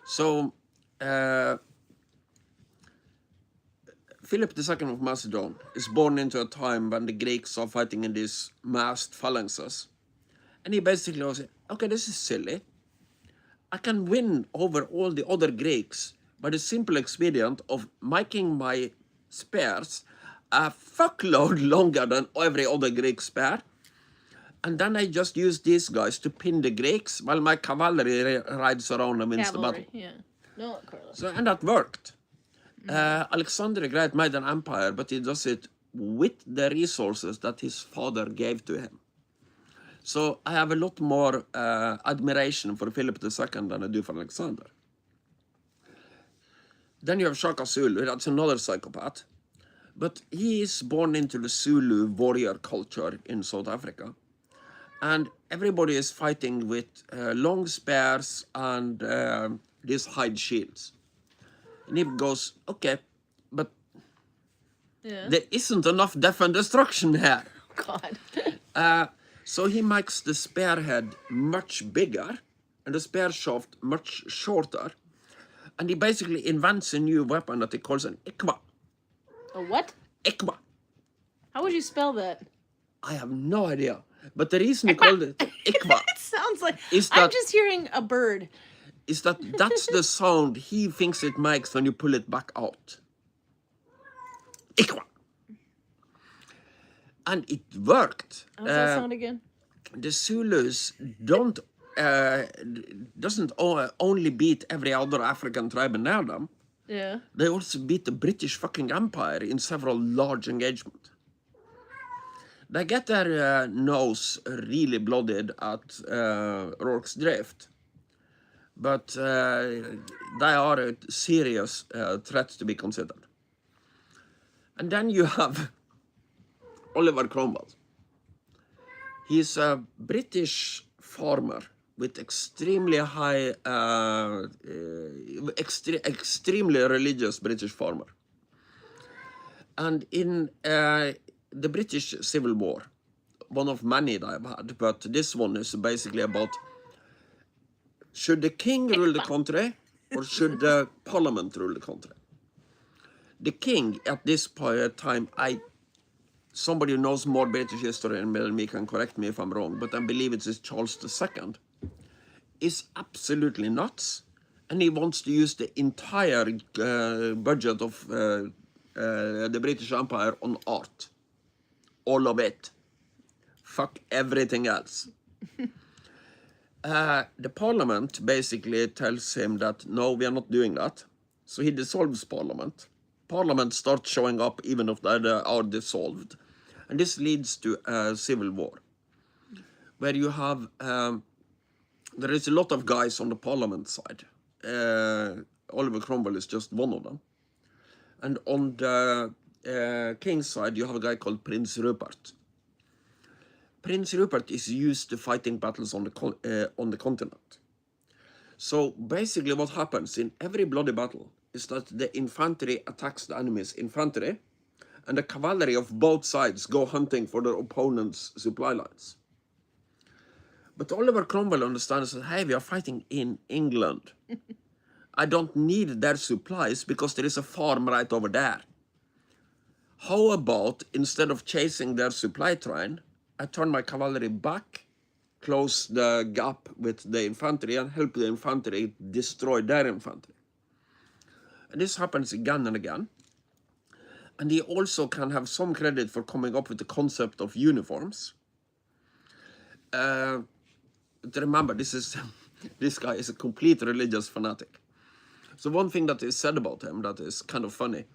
So, Philip II of Macedon is born into a time when the Greeks are fighting in these massed phalanxes. And he basically was, okay, this is silly. I can win over all the other Greeks by the simple expedient of making my spears a fuckload longer than every other Greek spear. And then I just use these guys to pin the Greeks while my cavalry rides around and wins the battle. Yeah. No, Karl. So, and that worked. Alexander the Great made an empire, but he does it with the resources that his father gave to him. So I have a lot more admiration for Philip II than I do for Alexander. Then you have Shaka Zulu, that's another psychopath. But he is born into the Zulu warrior culture in South Africa. And everybody is fighting with long spears and these hide shields. And he goes, okay, but there isn't enough death and destruction here. God. So he makes the spearhead much bigger and the spear shaft much shorter. And he basically invents a new weapon that he calls an ikma. A what? Ikma. How would you spell that? I have no idea. But the reason he called it ikma It sounds like is I'm that just hearing a bird. is that that's the sound he thinks it makes when you pull it back out. Ikma. And it worked. How does that sound again? The Zulus doesn't only beat every other African tribe near them. Yeah. They also beat the British fucking Empire in several large engagements. They get their nose really blooded at Rorke's Drift, but they are a serious threat to be considered. And then you have Oliver Cromwell. He's a British farmer with extremely high, extremely religious British farmer. And in the British Civil War, one of many that I've had, but this one is basically about should the king rule the country or should the parliament rule the country? The king at this time, somebody who knows more British history than me can correct me if I'm wrong, but I believe it's Charles II, is absolutely nuts. And he wants to use the entire budget of the British Empire on art. All of it. Fuck everything else. The parliament basically tells him that, no, we are not doing that. So he dissolves parliament. Parliament starts showing up even if they are dissolved. And this leads to a civil war. Where you have, there is a lot of guys on the parliament side. Oliver Cromwell is just one of them. And on the king's side, you have a guy called Prince Rupert. Prince Rupert is used to fighting battles on the continent. So basically what happens in every bloody battle is that the infantry attacks the enemy's infantry, and the cavalry of both sides go hunting for their opponent's supply lines. But Oliver Cromwell understands that, hey, we are fighting in England. I don't need their supplies because there is a farm right over there. How about, instead of chasing their supply train, I turn my cavalry back, close the gap with the infantry, and help the infantry destroy their infantry. And this happens again and again. And he also can have some credit for coming up with the concept of uniforms. Remember, this guy is a complete religious fanatic. So one thing that is said about him that is kind of funny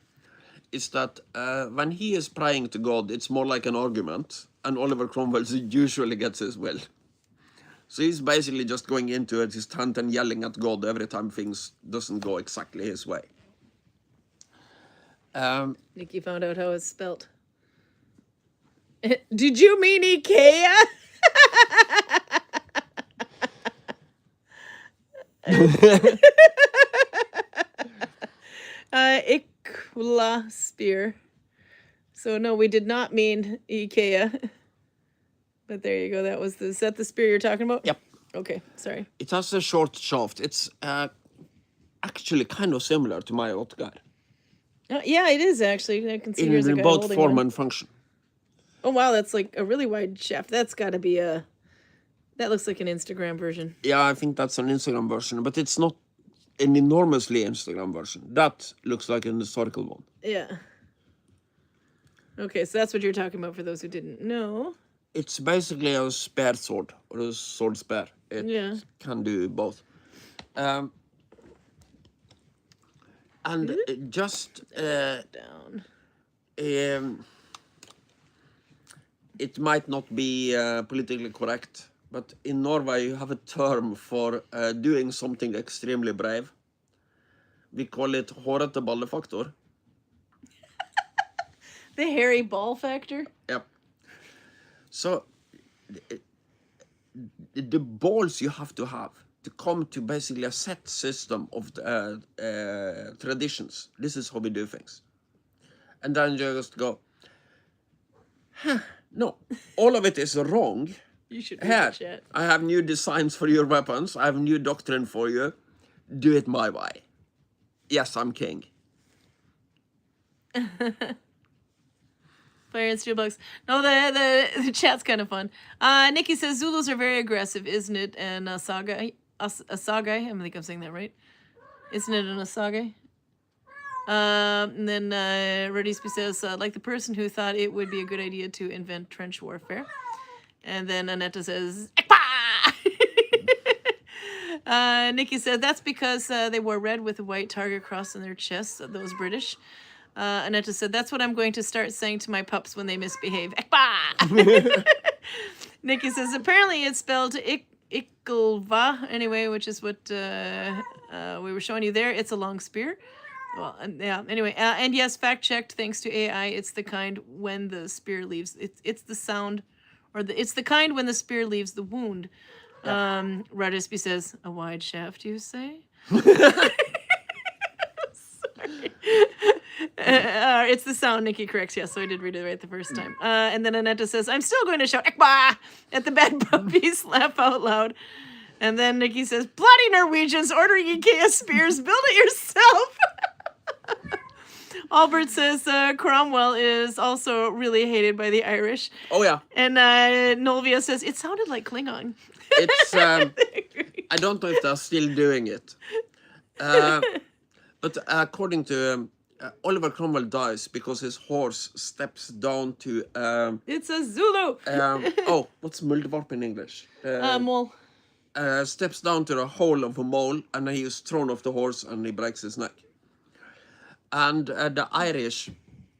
is that when he is praying to God, it's more like an argument, and Oliver Cromwell usually gets his will. So he's basically just going into his tent and yelling at God every time things doesn't go exactly his way. Nikki found out how it's spelt. Did you mean Ikea? Ikla spear. So no, we did not mean Ikea. But there you go. Is that the spear you're talking about? Yep. Okay, sorry. It has a short shaft. It's actually kind of similar to my Otgar. Yeah, it is actually. I can see there's a In guy both holding form one. and function. Oh wow, that's like a really wide shaft. That's got to be a. That looks like an Instagram version. Yeah, I think that's an Instagram version, but it's not an enormously Instagram version. That looks like an historical one. Yeah. Okay, so that's what you're talking about for those who didn't know. It's basically a spare sword, or a sword spare. It can do both. And just down. It might not be politically correct, but in Norway you have a term for doing something extremely brave. We call it hårete ballefaktor. The hairy ball factor? Yep. So the balls you have to come to basically a set system of traditions. This is how we do things. And then you just go, huh, No, all of it is wrong. You should read Here, the chat. I have new designs for your weapons. I have new doctrine for you. Do it my way. Yes, I'm king. Fire and steel bugs. No, the chat's kind of fun. Nikki says Zulus are very aggressive, isn't it? And Asagai, I think I'm saying that right. Isn't it an Asagai? And then Radispi says, like the person who thought it would be a good idea to invent trench warfare. And then Anetta says, Nikki said that's because they wore red with a white target cross on their chests, those British. Anetta said, that's what I'm going to start saying to my pups when they misbehave. Nikki says, apparently it's spelled Iklva, anyway, which is what we were showing you there. It's a long spear. Well, yeah, anyway. And yes, fact checked, thanks to AI, it's the kind when the spear leaves. It's the sound, or it's the kind when the spear leaves the wound. Radisby says, a wide shaft, you say? Sorry. It's the sound, Nikki corrects. Yes, so I did read it right the first time. And then Anetta says, I'm still going to shout Ekba at the bad puppies. Laugh out loud. And then Nikki says, bloody Norwegians ordering IKEA spears. Build it yourself. Albert says Cromwell is also really hated by the Irish. Oh, yeah. And Nolvia says, it sounded like Klingon. It's, I don't know if they're still doing it. But according to Oliver Cromwell dies because his horse steps down to... it's a Zulu! What's muldvarp in English? Mole. Steps down to the hole of a mole, and he is thrown off the horse and he breaks his neck. And the Irish,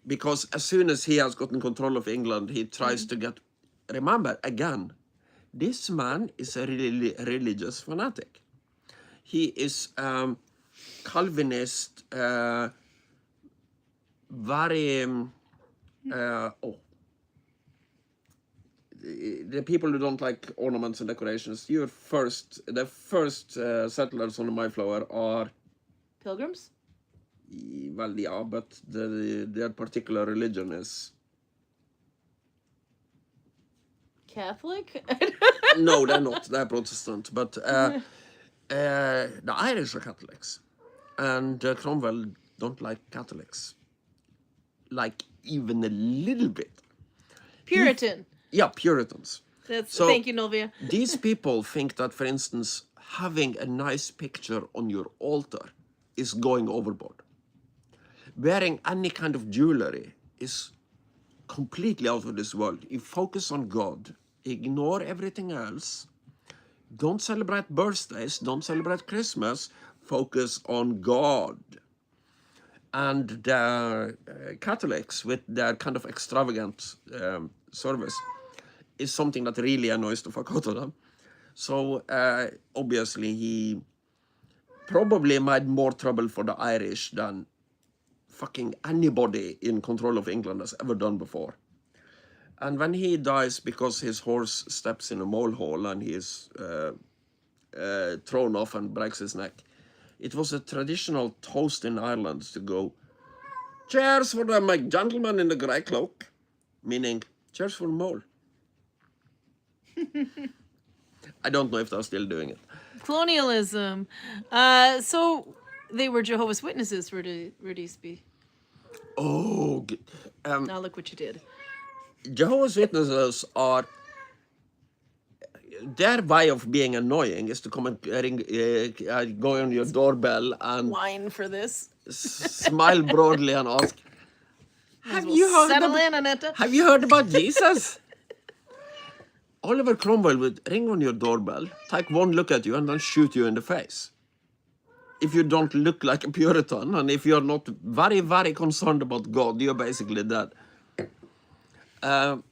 because as soon as he has gotten control of England, he tries to get... Remember, again, this man is a really religious fanatic. He is Calvinist, very... the people who don't like ornaments and decorations, the first settlers on the Mayflower are... Pilgrims? Well, yeah, but their particular religion is... Catholic? No, they're not. They're Protestant. But the Irish are Catholics. And Cromwell don't like Catholics. Like, even a little bit. Puritan. Yeah, Puritans. Thank you, Novia. These people think that, for instance, having a nice picture on your altar is going overboard. Wearing any kind of jewelry is completely out of this world. You focus on God, ignore everything else, don't celebrate birthdays, don't celebrate Christmas, focus on God. And the Catholics, with their kind of extravagant service, is something that really annoys the fuck out of them. So obviously he probably made more trouble for the Irish than fucking anybody in control of England has ever done before. And when he dies because his horse steps in a molehole and he is thrown off and breaks his neck, it was a traditional toast in Ireland to go, cheers for the gentleman in the grey cloak, meaning cheers for the mole. I don't know if they're still doing it. Colonialism. So they were Jehovah's Witnesses, Rudisby. Oh, Now look what you did. Jehovah's Witnesses are... Their way of being annoying is to come and go on your doorbell and... Whine for this. Smile broadly and ask, have you heard about Jesus? Oliver Cromwell would ring on your doorbell, take one look at you and then shoot you in the face. If you don't look like a Puritan and if you're not very, very concerned about God, you're basically dead. Are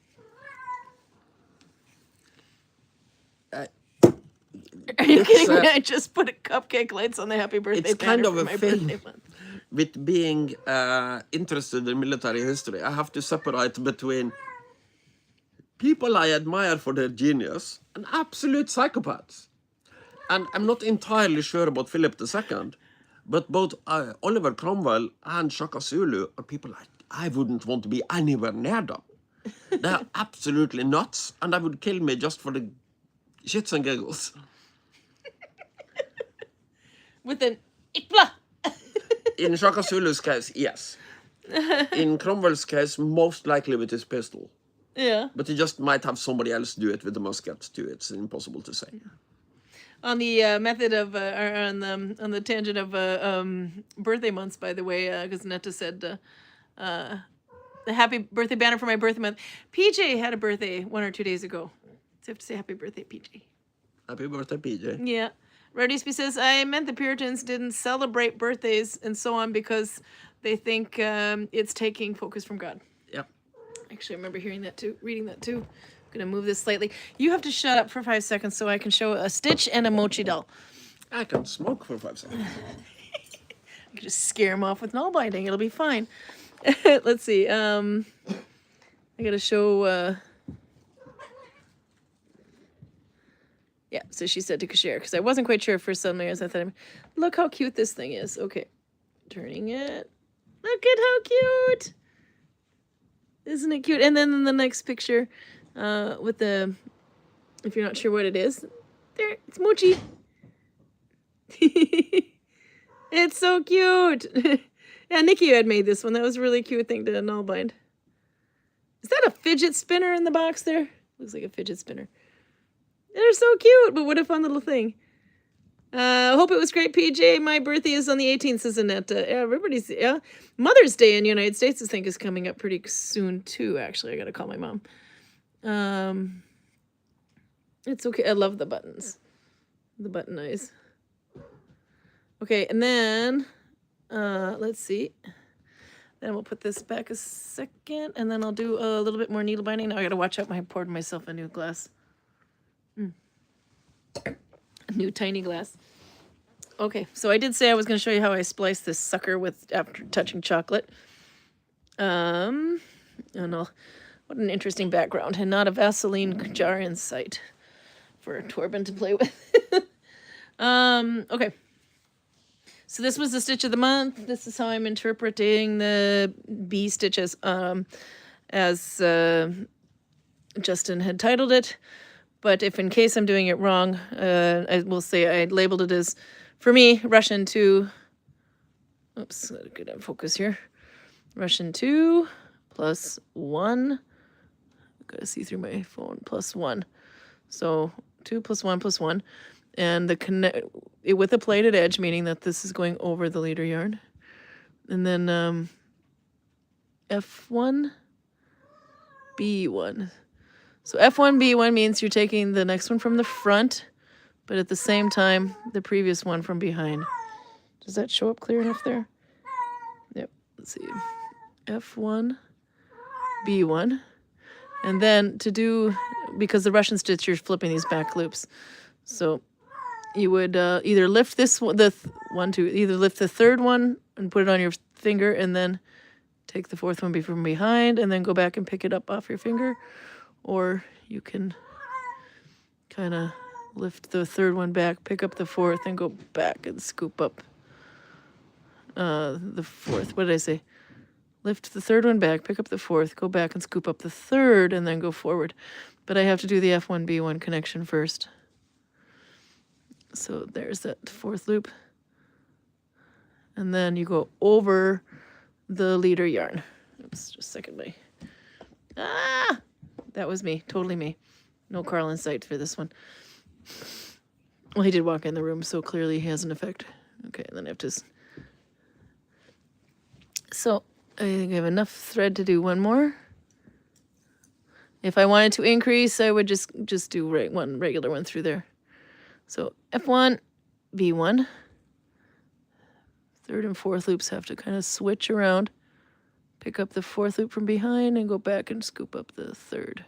you kidding me? I just put cupcake lights on the happy birthday it's kind banner of for a my thing. birthday month. With being interested in military history, I have to separate between people I admire for their genius and absolute psychopaths. And I'm not entirely sure about Philip II, but both Oliver Cromwell and Shaka Zulu are people I wouldn't want to be anywhere near them. They're absolutely nuts, and they would kill me just for the shits and giggles. With an ikpla. In Shaka Zulu's case, yes. In Cromwell's case, most likely with his pistol. Yeah. But he just might have somebody else do it with the musket too. It's impossible to say. On the method of, or on the tangent of birthday months, by the way, because Netta said the happy birthday banner for my birthday month. PJ had a birthday 1 or 2 days ago. So I have to say happy birthday, PJ. Happy birthday, PJ. Yeah. Redisby says, I meant the Puritans didn't celebrate birthdays and so on because they think it's taking focus from God. Yep. Actually, I remember hearing that too, reading that too. I'm going to move this slightly. You have to shut up for 5 seconds so I can show a Stitch and a Mochi doll. I can smoke for 5 seconds. I can just scare him off with Nalbinding. It'll be fine. Let's see. I got to show... Yeah, so she said to share, because I wasn't quite sure for some years. I thought, look how cute this thing is. Okay, turning it. Look at how cute. Isn't it cute? And then in the next picture, with the, if you're not sure what it is, there, it's Mochi. It's so cute. Yeah, Nikki had made this one. That was a really cute thing to Nalbind. Is that a fidget spinner in the box there? Looks like a fidget spinner. They're so cute, but what a fun little thing. Hope it was great, PJ. My birthday is on the 18th, isn't it? Everybody's, yeah. Mother's Day in the United States, I think, is coming up pretty soon, too, actually. I got to call my mom. It's okay. I love the buttons. The button eyes. Okay, and then, let's see. Then we'll put this back a second, and then I'll do a little bit more needle binding. Now I got to watch out. I poured myself a new glass. A new tiny glass. Okay, so I did say I was going to show you how I splice this sucker with after touching chocolate. And what an interesting background, and not a Vaseline jar in sight for Torben to play with. Okay. So this was the stitch of the month. This is how I'm interpreting the bee stitches as Justin had titled it. But if in case I'm doing it wrong, I will say I labeled it as, for me, Russian 2. Oops, good focus here. Russian 2 plus 1. Gotta see through my phone. Plus 1. So 2 plus 1 plus 1. And with a plated edge, meaning that this is going over the leader yarn. And then F1, B1. So F1, B1 means you're taking the next one from the front, but at the same time, the previous one from behind. Does that show up clear enough there? Yep, let's see. F1, B1. And then to do, because the Russian stitch, you're flipping these back loops. So you would either lift this one, either lift the third one and put it on your finger and then take the fourth one from behind and then go back and pick it up off your finger. Or you can kind of lift the third one back, pick up the fourth, and go back and scoop up the fourth. What did I say? Lift the third one back, pick up the fourth, go back and scoop up the third, and then go forward. But I have to do the F1, B1 connection first. So there's that fourth loop. And then you go over the leader yarn. Oops, just a second. That was me, totally me. No Karl in sight for this one. Well, he did walk in the room, so clearly he has an effect. Okay, and then I have to... So, I think I have enough thread to do one more. If I wanted to increase, I would just do one regular one through there. So, F1, B1. Third and fourth loops have to kind of switch around. Pick up the fourth loop from behind and go back and scoop up the third.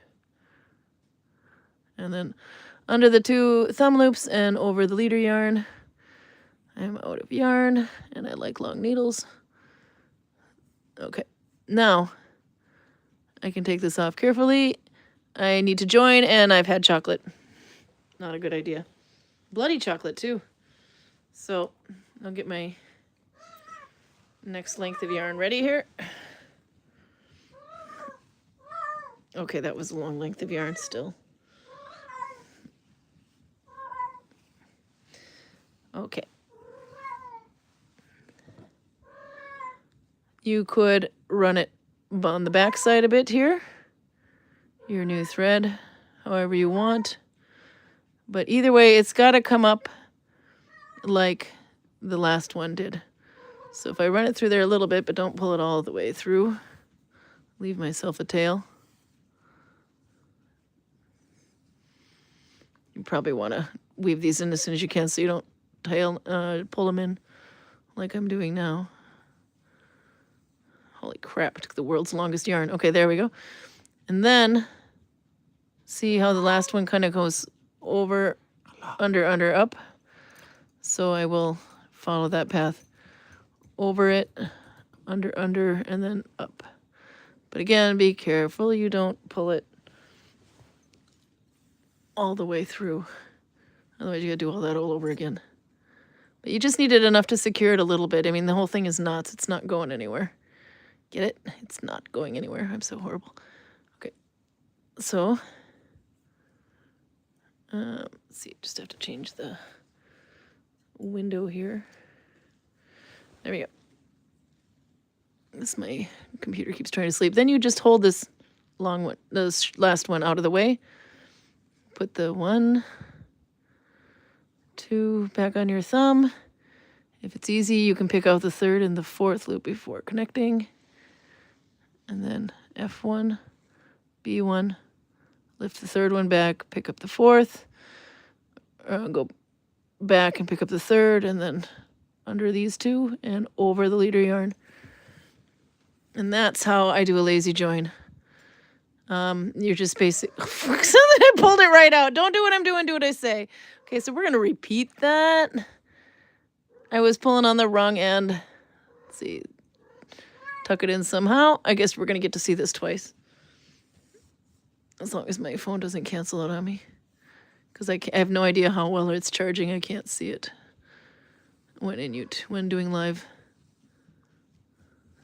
And then under the 2 thumb loops and over the leader yarn. I'm out of yarn and I like long needles. Okay, now I can take this off carefully. I need to join and I've had chocolate. Not a good idea. Bloody chocolate too. So I'll get my next length of yarn ready here. Okay, that was a long length of yarn still. Okay. You could run it on the back side a bit here. Your new thread, however you want. But either way, it's got to come up like the last one did. So if I run it through there a little bit, but don't pull it all the way through, leave myself a tail. You probably want to weave these in as soon as you can so you don't pull them in like I'm doing now. Holy crap, took the world's longest yarn. Okay, there we go. And then, see how the last one kind of goes over, under, up? So I will follow that path. Over it, under, and then up. But again, be careful you don't pull it all the way through. Otherwise, you gotta do all that all over again. But you just needed enough to secure it a little bit. I mean, the whole thing is knots. It's not going anywhere. Get it? It's not going anywhere. I'm so horrible. Okay. So, let's see. Just have to change the window here. There we go. My computer keeps trying to sleep. Then you just hold this long one, this last one out of the way. Put the 1, 2 back on your thumb. If it's easy, you can pick out the 3rd and the 4th loop before connecting. And then F1, B1, lift the 3rd one back, pick up the 4th, go back and pick up the 3rd, and then under these 2 and over the leader yarn. And that's how I do a lazy join. You're just basically, I pulled it right out. Don't do what I'm doing, do what I say. Okay, so we're going to repeat that. I was pulling on the wrong end. Let's see. Tuck it in somehow. I guess we're going to get to see this twice. As long as my phone doesn't cancel out on me. Because I have no idea how well it's charging. I can't see it when doing live.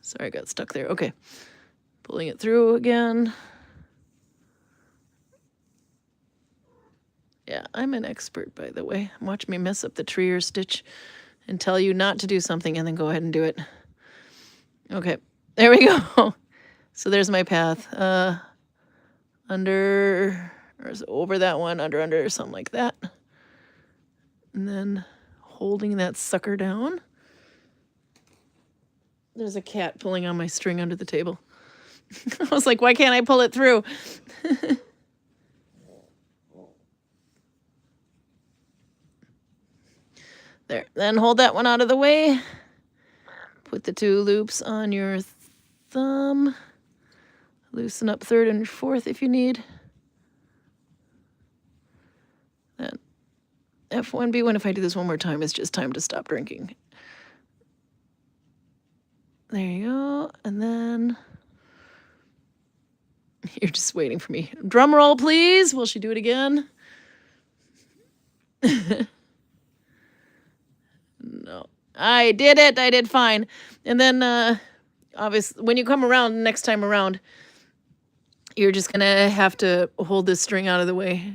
Sorry, I got stuck there. Okay. Pulling it through again. Yeah, I'm an expert, by the way. Watch me mess up the tree or stitch and tell you not to do something and then go ahead and do it. Okay, there we go. So there's my path. Under, or over that one, under, something like that. And then holding that sucker down. There's a cat pulling on my string under the table. I was like, why can't I pull it through? There, then hold that one out of the way. Put the 2 loops on your thumb. Loosen up 3rd and 4th if you need. Then F1, B1, if I do this one more time, it's just time to stop drinking. There you go. And then you're just waiting for me. Drum roll, please. Will she do it again? No. I did it. I did fine. And then, obviously, when you come around next time around, you're just going to have to hold this string out of the way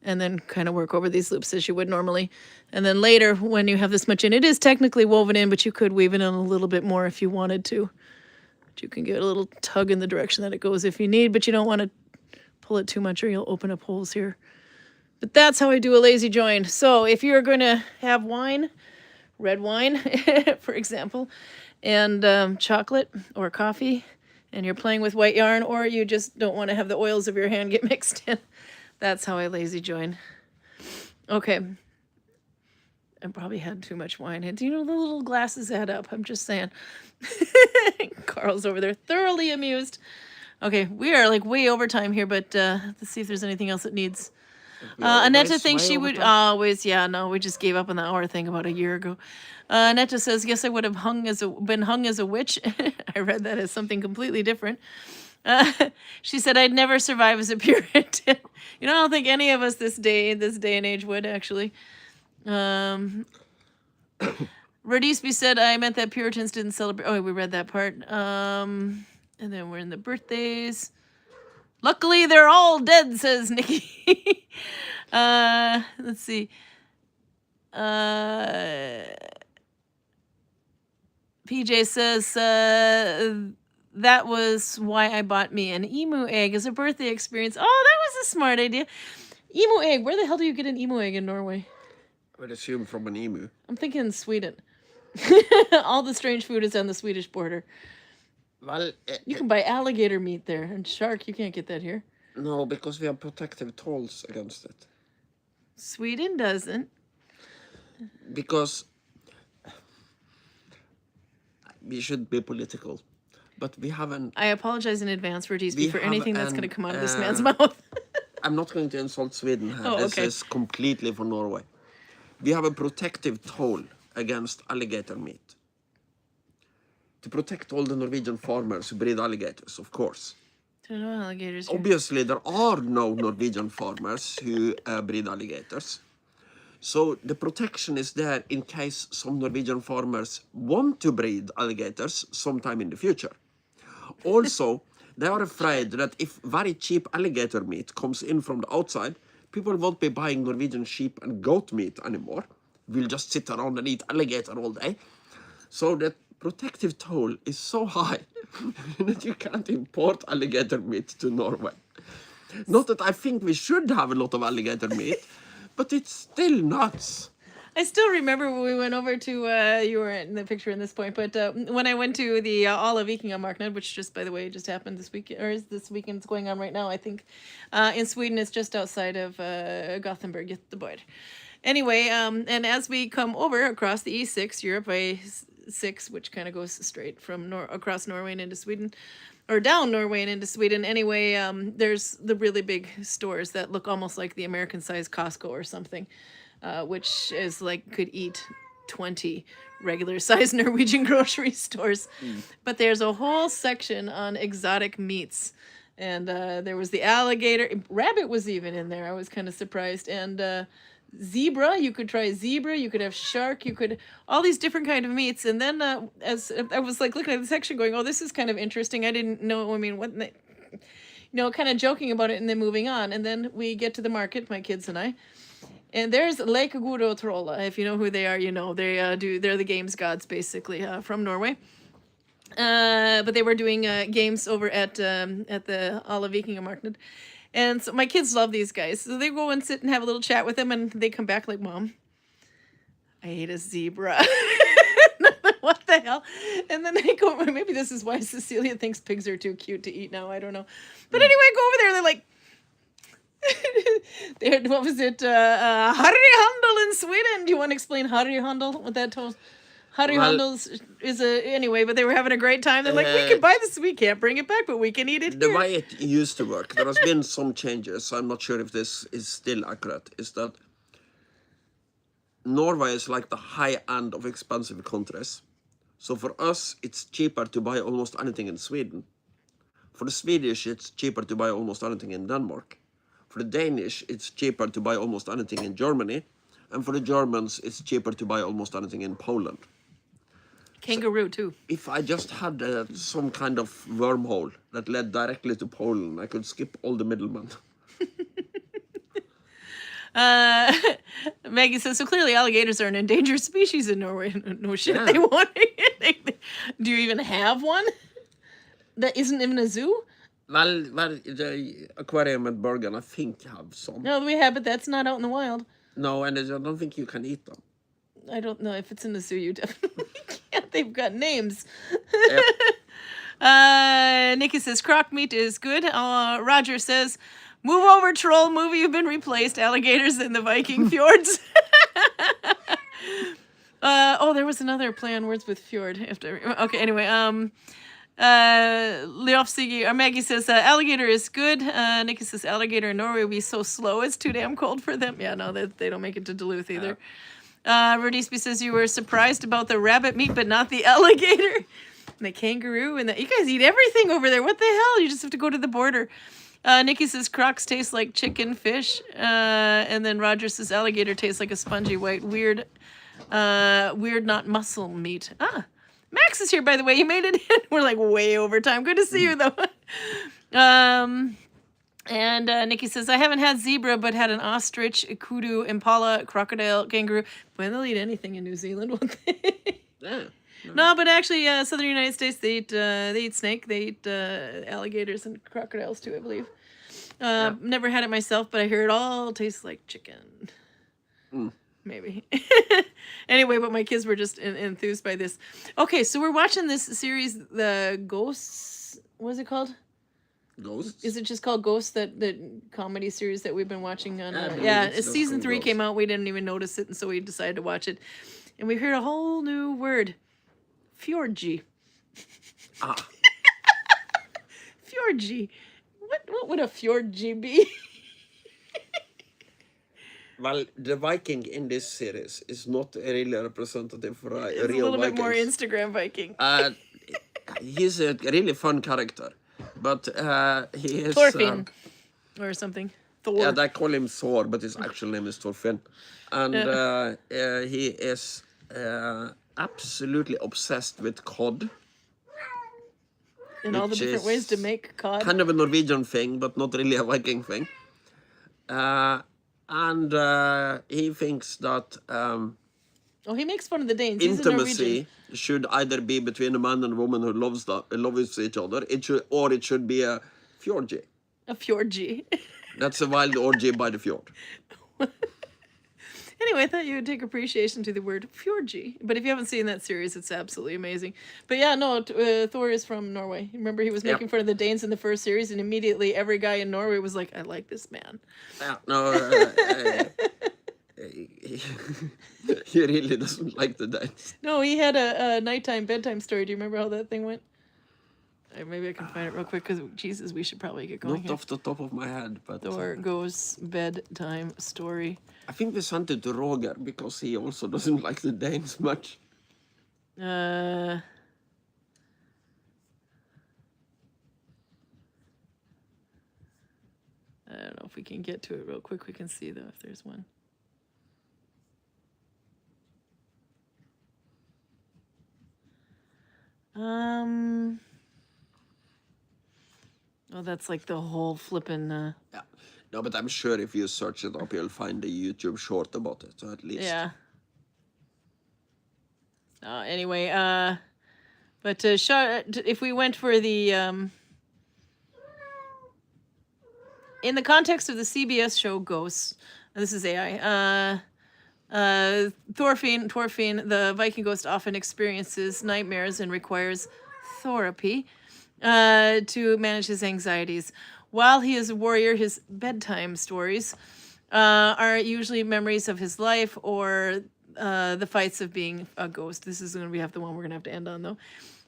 and then kind of work over these loops as you would normally. And then later, when you have this much in, it is technically woven in, but you could weave it in a little bit more if you wanted to. But you can give it a little tug in the direction that it goes if you need, but you don't want to pull it too much or you'll open up holes here. But that's how I do a lazy join. So if you're going to have wine, red wine, for example, and chocolate or coffee, and you're playing with white yarn, or you just don't want to have the oils of your hand get mixed in, that's how I lazy join. Okay. I probably had too much wine. And do you know the little glasses add up? I'm just saying. Karl's over there thoroughly amused. Okay, we are like way over time here, but let's see if there's anything else that needs. Annetta thinks she would always, we just gave up on the hour thing about a year ago. Annetta says, yes, I would have been hung as a witch. I read that as something completely different. She said, I'd never survive as a Puritan. I don't think any of us this day and age would, actually. Radisby said, I meant that Puritans didn't celebrate. Oh, we read that part. And then we're in the birthdays. Luckily, they're all dead, says Nikki. Let's see. PJ says, that was why I bought me an emu egg as a birthday experience. Oh, that was a smart idea. Emu egg. Where the hell do you get an emu egg in Norway? I would assume from an emu. I'm thinking Sweden. All the strange food is on the Swedish border. Well, You can buy alligator meat there, and shark, you can't get that here. no, because we have protective tolls against it. Sweden doesn't. Because we should be political, but we haven't. I apologize in advance for We for have anything that's going to an, come out of this man's mouth. I'm not going to insult Sweden here. Oh, This okay. is completely for Norway. We have a protective toll against alligator meat. To protect all the Norwegian farmers who breed alligators, of course. Don't know alligators here. Obviously, there are no Norwegian farmers who breed alligators. So the protection is there in case some Norwegian farmers want to breed alligators sometime in the future. Also, they are afraid that if very cheap alligator meat comes in from the outside, people won't be buying Norwegian sheep and goat meat anymore. We'll just sit around and eat alligator all day. So the protective toll is so high that you can't import alligator meat to Norway. Not that I think we should have a lot of alligator meat, but it's still nuts. I still remember when we went over to, you were in the picture in this point, but when I went to the Alla Vikingamarknad, which just, by the way, just happened this week, or is this weekend, it's going on right now, I think. In Sweden, it's just outside of Gothenburg, Göteborg. Anyway, and as we come over across the E6, Europe I-6, which kind of goes straight from across Norway and into Sweden, or down Norway and into Sweden. Anyway, there's the really big stores that look almost like the American-sized Costco or something, which is like could eat 20 regular-sized Norwegian grocery stores. But there's a whole section on exotic meats. And there was the alligator. Rabbit was even in there. I was kind of surprised. And zebra, you could try zebra. You could have shark. You could all these different kind of meats. And then as I was like looking at the section, going, "Oh, this is kind of interesting." I didn't know. I mean, what? Kind of joking about it, and then moving on. And then we get to the market, my kids and I. And there's Lake Guro Trolla. If you know who they are, you know they're the games gods basically from Norway. But they were doing games over at the Alla Vikingamarknad. And so my kids love these guys. So they go and sit and have a little chat with them, and they come back like, "Mom, I ate a zebra." What the hell? And then they go, maybe this is why Cecilia thinks pigs are too cute to eat now. I don't know. But anyway, I go over there, they're like, what was it? Harryhandel in Sweden. Do you want to explain Harryhandel? What that told? Harryhandel is anyway, but they were having a great time. They're like, we can buy this, we can't bring it back, but we can eat it The here. way it used to work, there has been some changes, so I'm not sure if this is still accurate, is that Norway is like the high end of expensive countries. So for us, it's cheaper to buy almost anything in Sweden. For the Swedish, it's cheaper to buy almost anything in Denmark. For the Danish, it's cheaper to buy almost anything in Germany. And for the Germans, it's cheaper to buy almost anything in Poland. Kangaroo, too. If I just had some kind of wormhole that led directly to Poland, I could skip all the middlemen. Maggie says, so clearly alligators are an endangered species in Norway. No shit, Yeah. they want it. Do you even have one? That isn't even a zoo? Well, the aquarium at Bergen, I think, have some. No, we have, but that's not out in the wild. No, and I don't think you can eat them. I don't know if it's in the zoo. You definitely can't. They've got names. Yep. Nikki says croc meat is good. Roger says, move over, troll. Move. You've been replaced. Alligators in the Viking fjords. There was another play on words with fjord. Okay. Anyway. Leofsigi or Maggie says alligator is good. Nikki says alligator in Norway will be so slow. It's too damn cold for them. Yeah, no, they don't make it to Duluth either. Rodisby says you were surprised about the rabbit meat, but not the alligator. And the kangaroo and you guys eat everything over there. What the hell? You just have to go to the border. Nikki says crocs taste like chicken, fish. And then Roger says alligator tastes like a spongy white weird not muscle meat. Max is here, by the way. He made it in. We're like way over time. Good to see you, though. And Nikki says, I haven't had zebra, but had an ostrich, a kudu, impala, crocodile, kangaroo. Well, they'll eat anything in New Zealand, won't they? Yeah. No, but actually, Southern United States, they eat snake, they eat alligators and crocodiles too, I believe. Never had it myself, but I hear it all tastes like chicken. Maybe. Anyway, but my kids were just enthused by this. Okay, so we're watching this series, the Ghosts. What is it called? Ghosts? Is it just called Ghosts? That comedy series that we've been watching on? it's season 3 Ghosts. came out. We didn't even notice it, and so we decided to watch it. And we heard a whole new word, fjordgy. Fjordgy. What would a fjordgy be? Well, the Viking in this series is not really representative for a It's real a little Viking. bit more Instagram Viking. He's a really fun character, but he is... Thorfinn. Or something. Thor. Yeah, they call him Thor, but his actual name is Thorfinn. And he is absolutely obsessed with cod. In all the different ways to make cod. Kind of a Norwegian thing, but not really a Viking thing. And he thinks that he makes fun of the Danes. He's a Norwegian. intimacy should either be between a man and a woman who loves each other. It should be a fjordgy. A fjordgy. That's a wild orgy by the fjord. Anyway, I thought you would take appreciation to the word fjordgy. But if you haven't seen that series, it's absolutely amazing. But yeah, no, Thor is from Norway. Remember, he was making fun of the Danes in the first series, and immediately every guy in Norway was like, I like this man. Yeah, no, he really doesn't like the Danes. No, he had a nighttime, bedtime story. Do you remember how that thing went? Maybe I can find it real quick, because, Jesus, we should probably get going. Not off the top of my head, but... Thor goes bedtime story. I think we sent it to Roger, because he also doesn't like the Danes much. I don't know if we can get to it real quick. We can see, though, if there's one. Oh, that's like the whole flippin'... Yeah. No, but I'm sure if you search it up, you'll find a YouTube short about it, so at least. Yeah. Anyway, but if we went for the... in the context of the CBS show Ghosts, this is AI, Thorfinn, the Viking ghost, often experiences nightmares and requires therapy to manage his anxieties. While he is a warrior, his bedtime stories are usually memories of his life or the fights of being a ghost. This is going to have the one we're going to have to end on, though.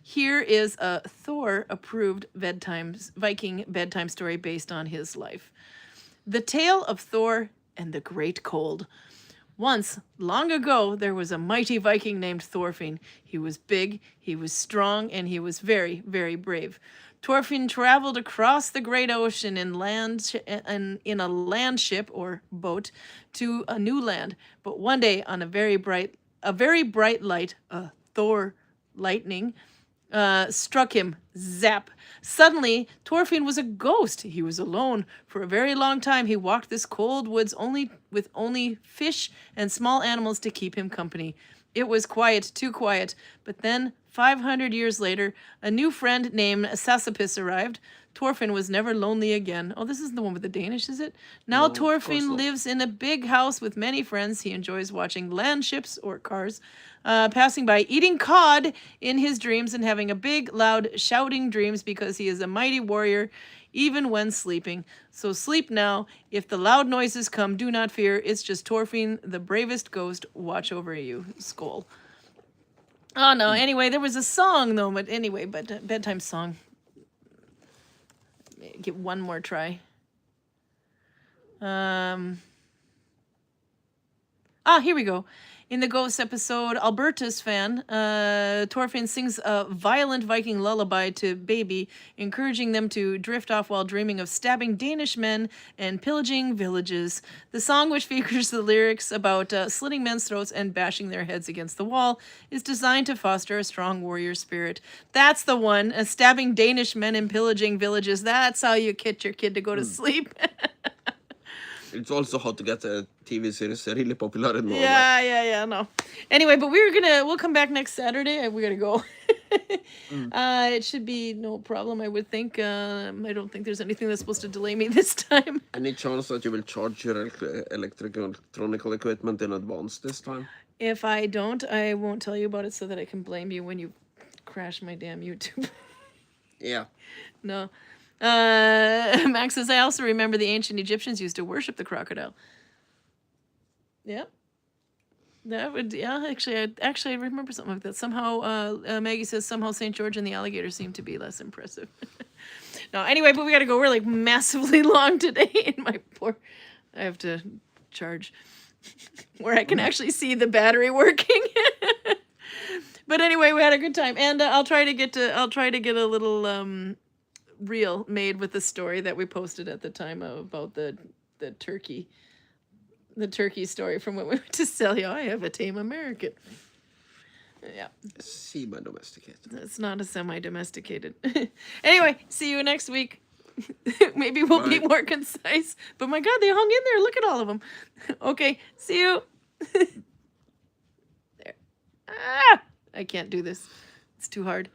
Here is a Thor-approved Viking bedtime story based on his life. The Tale of Thor and the Great Cold. Once, long ago, there was a mighty Viking named Thorfinn. He was big, he was strong, and he was very, very brave. Thorfinn traveled across the great ocean in a land ship or boat to a new land. But one day, on a very bright light, Thor lightning, struck him. Zap. Suddenly, Thorfinn was a ghost. He was alone. For a very long time, he walked this cold woods with only fish and small animals to keep him company. It was quiet, too quiet. But then, 500 years later, a new friend named Sassapis arrived. Thorfinn was never lonely again. Oh, this isn't the one with the Danish, is it? Now No, Thorfinn lives in a big house with many friends. He enjoys watching land ships or cars passing by, eating cod in his dreams, and having a big, loud, shouting dreams because he is a mighty warrior, even when sleeping. So sleep now. If the loud noises come, do not fear. It's just Thorfinn, the bravest ghost, watch over you. Skull. Oh, no. Anyway, there was a song, though. But anyway, bedtime song. Get one more try. Here we go. In the Ghost episode, Alberta's fan, Thorfinn sings a violent Viking lullaby to Baby, encouraging them to drift off while dreaming of stabbing Danish men and pillaging villages. The song, which features the lyrics about slitting men's throats and bashing their heads against the wall, is designed to foster a strong warrior spirit. That's the one, stabbing Danish men and pillaging villages. That's how you get your kid to go to sleep. It's also how to get a TV series really popular in Norway. Yeah, no. Anyway, but we'll come back next Saturday. We gotta go. It should be no problem, I would think. I don't think there's anything that's supposed to delay me this time. Any chance that you will charge your electronic equipment in advance this time? If I don't, I won't tell you about it so that I can blame you when you crash my damn YouTube. Yeah. No. Max says, I also remember the ancient Egyptians used to worship the crocodile. Yeah. That would, yeah, actually, I remember something like that. Somehow, Maggie says, somehow St. George and the alligator seem to be less impressive. No, anyway, but we gotta go. We're like massively long today. And I have to charge where I can actually see the battery working. But anyway, we had a good time. And I'll try to get a little, reel made with the story that we posted at the time about the turkey story from when we went to Celia. I have a tame American. Yeah. Semi-domesticated. It's not a semi-domesticated. Anyway, see you next week. Maybe we'll be more concise. But my God, they hung in there. Look at all of them. Okay, see you. There. I can't do this. It's too hard.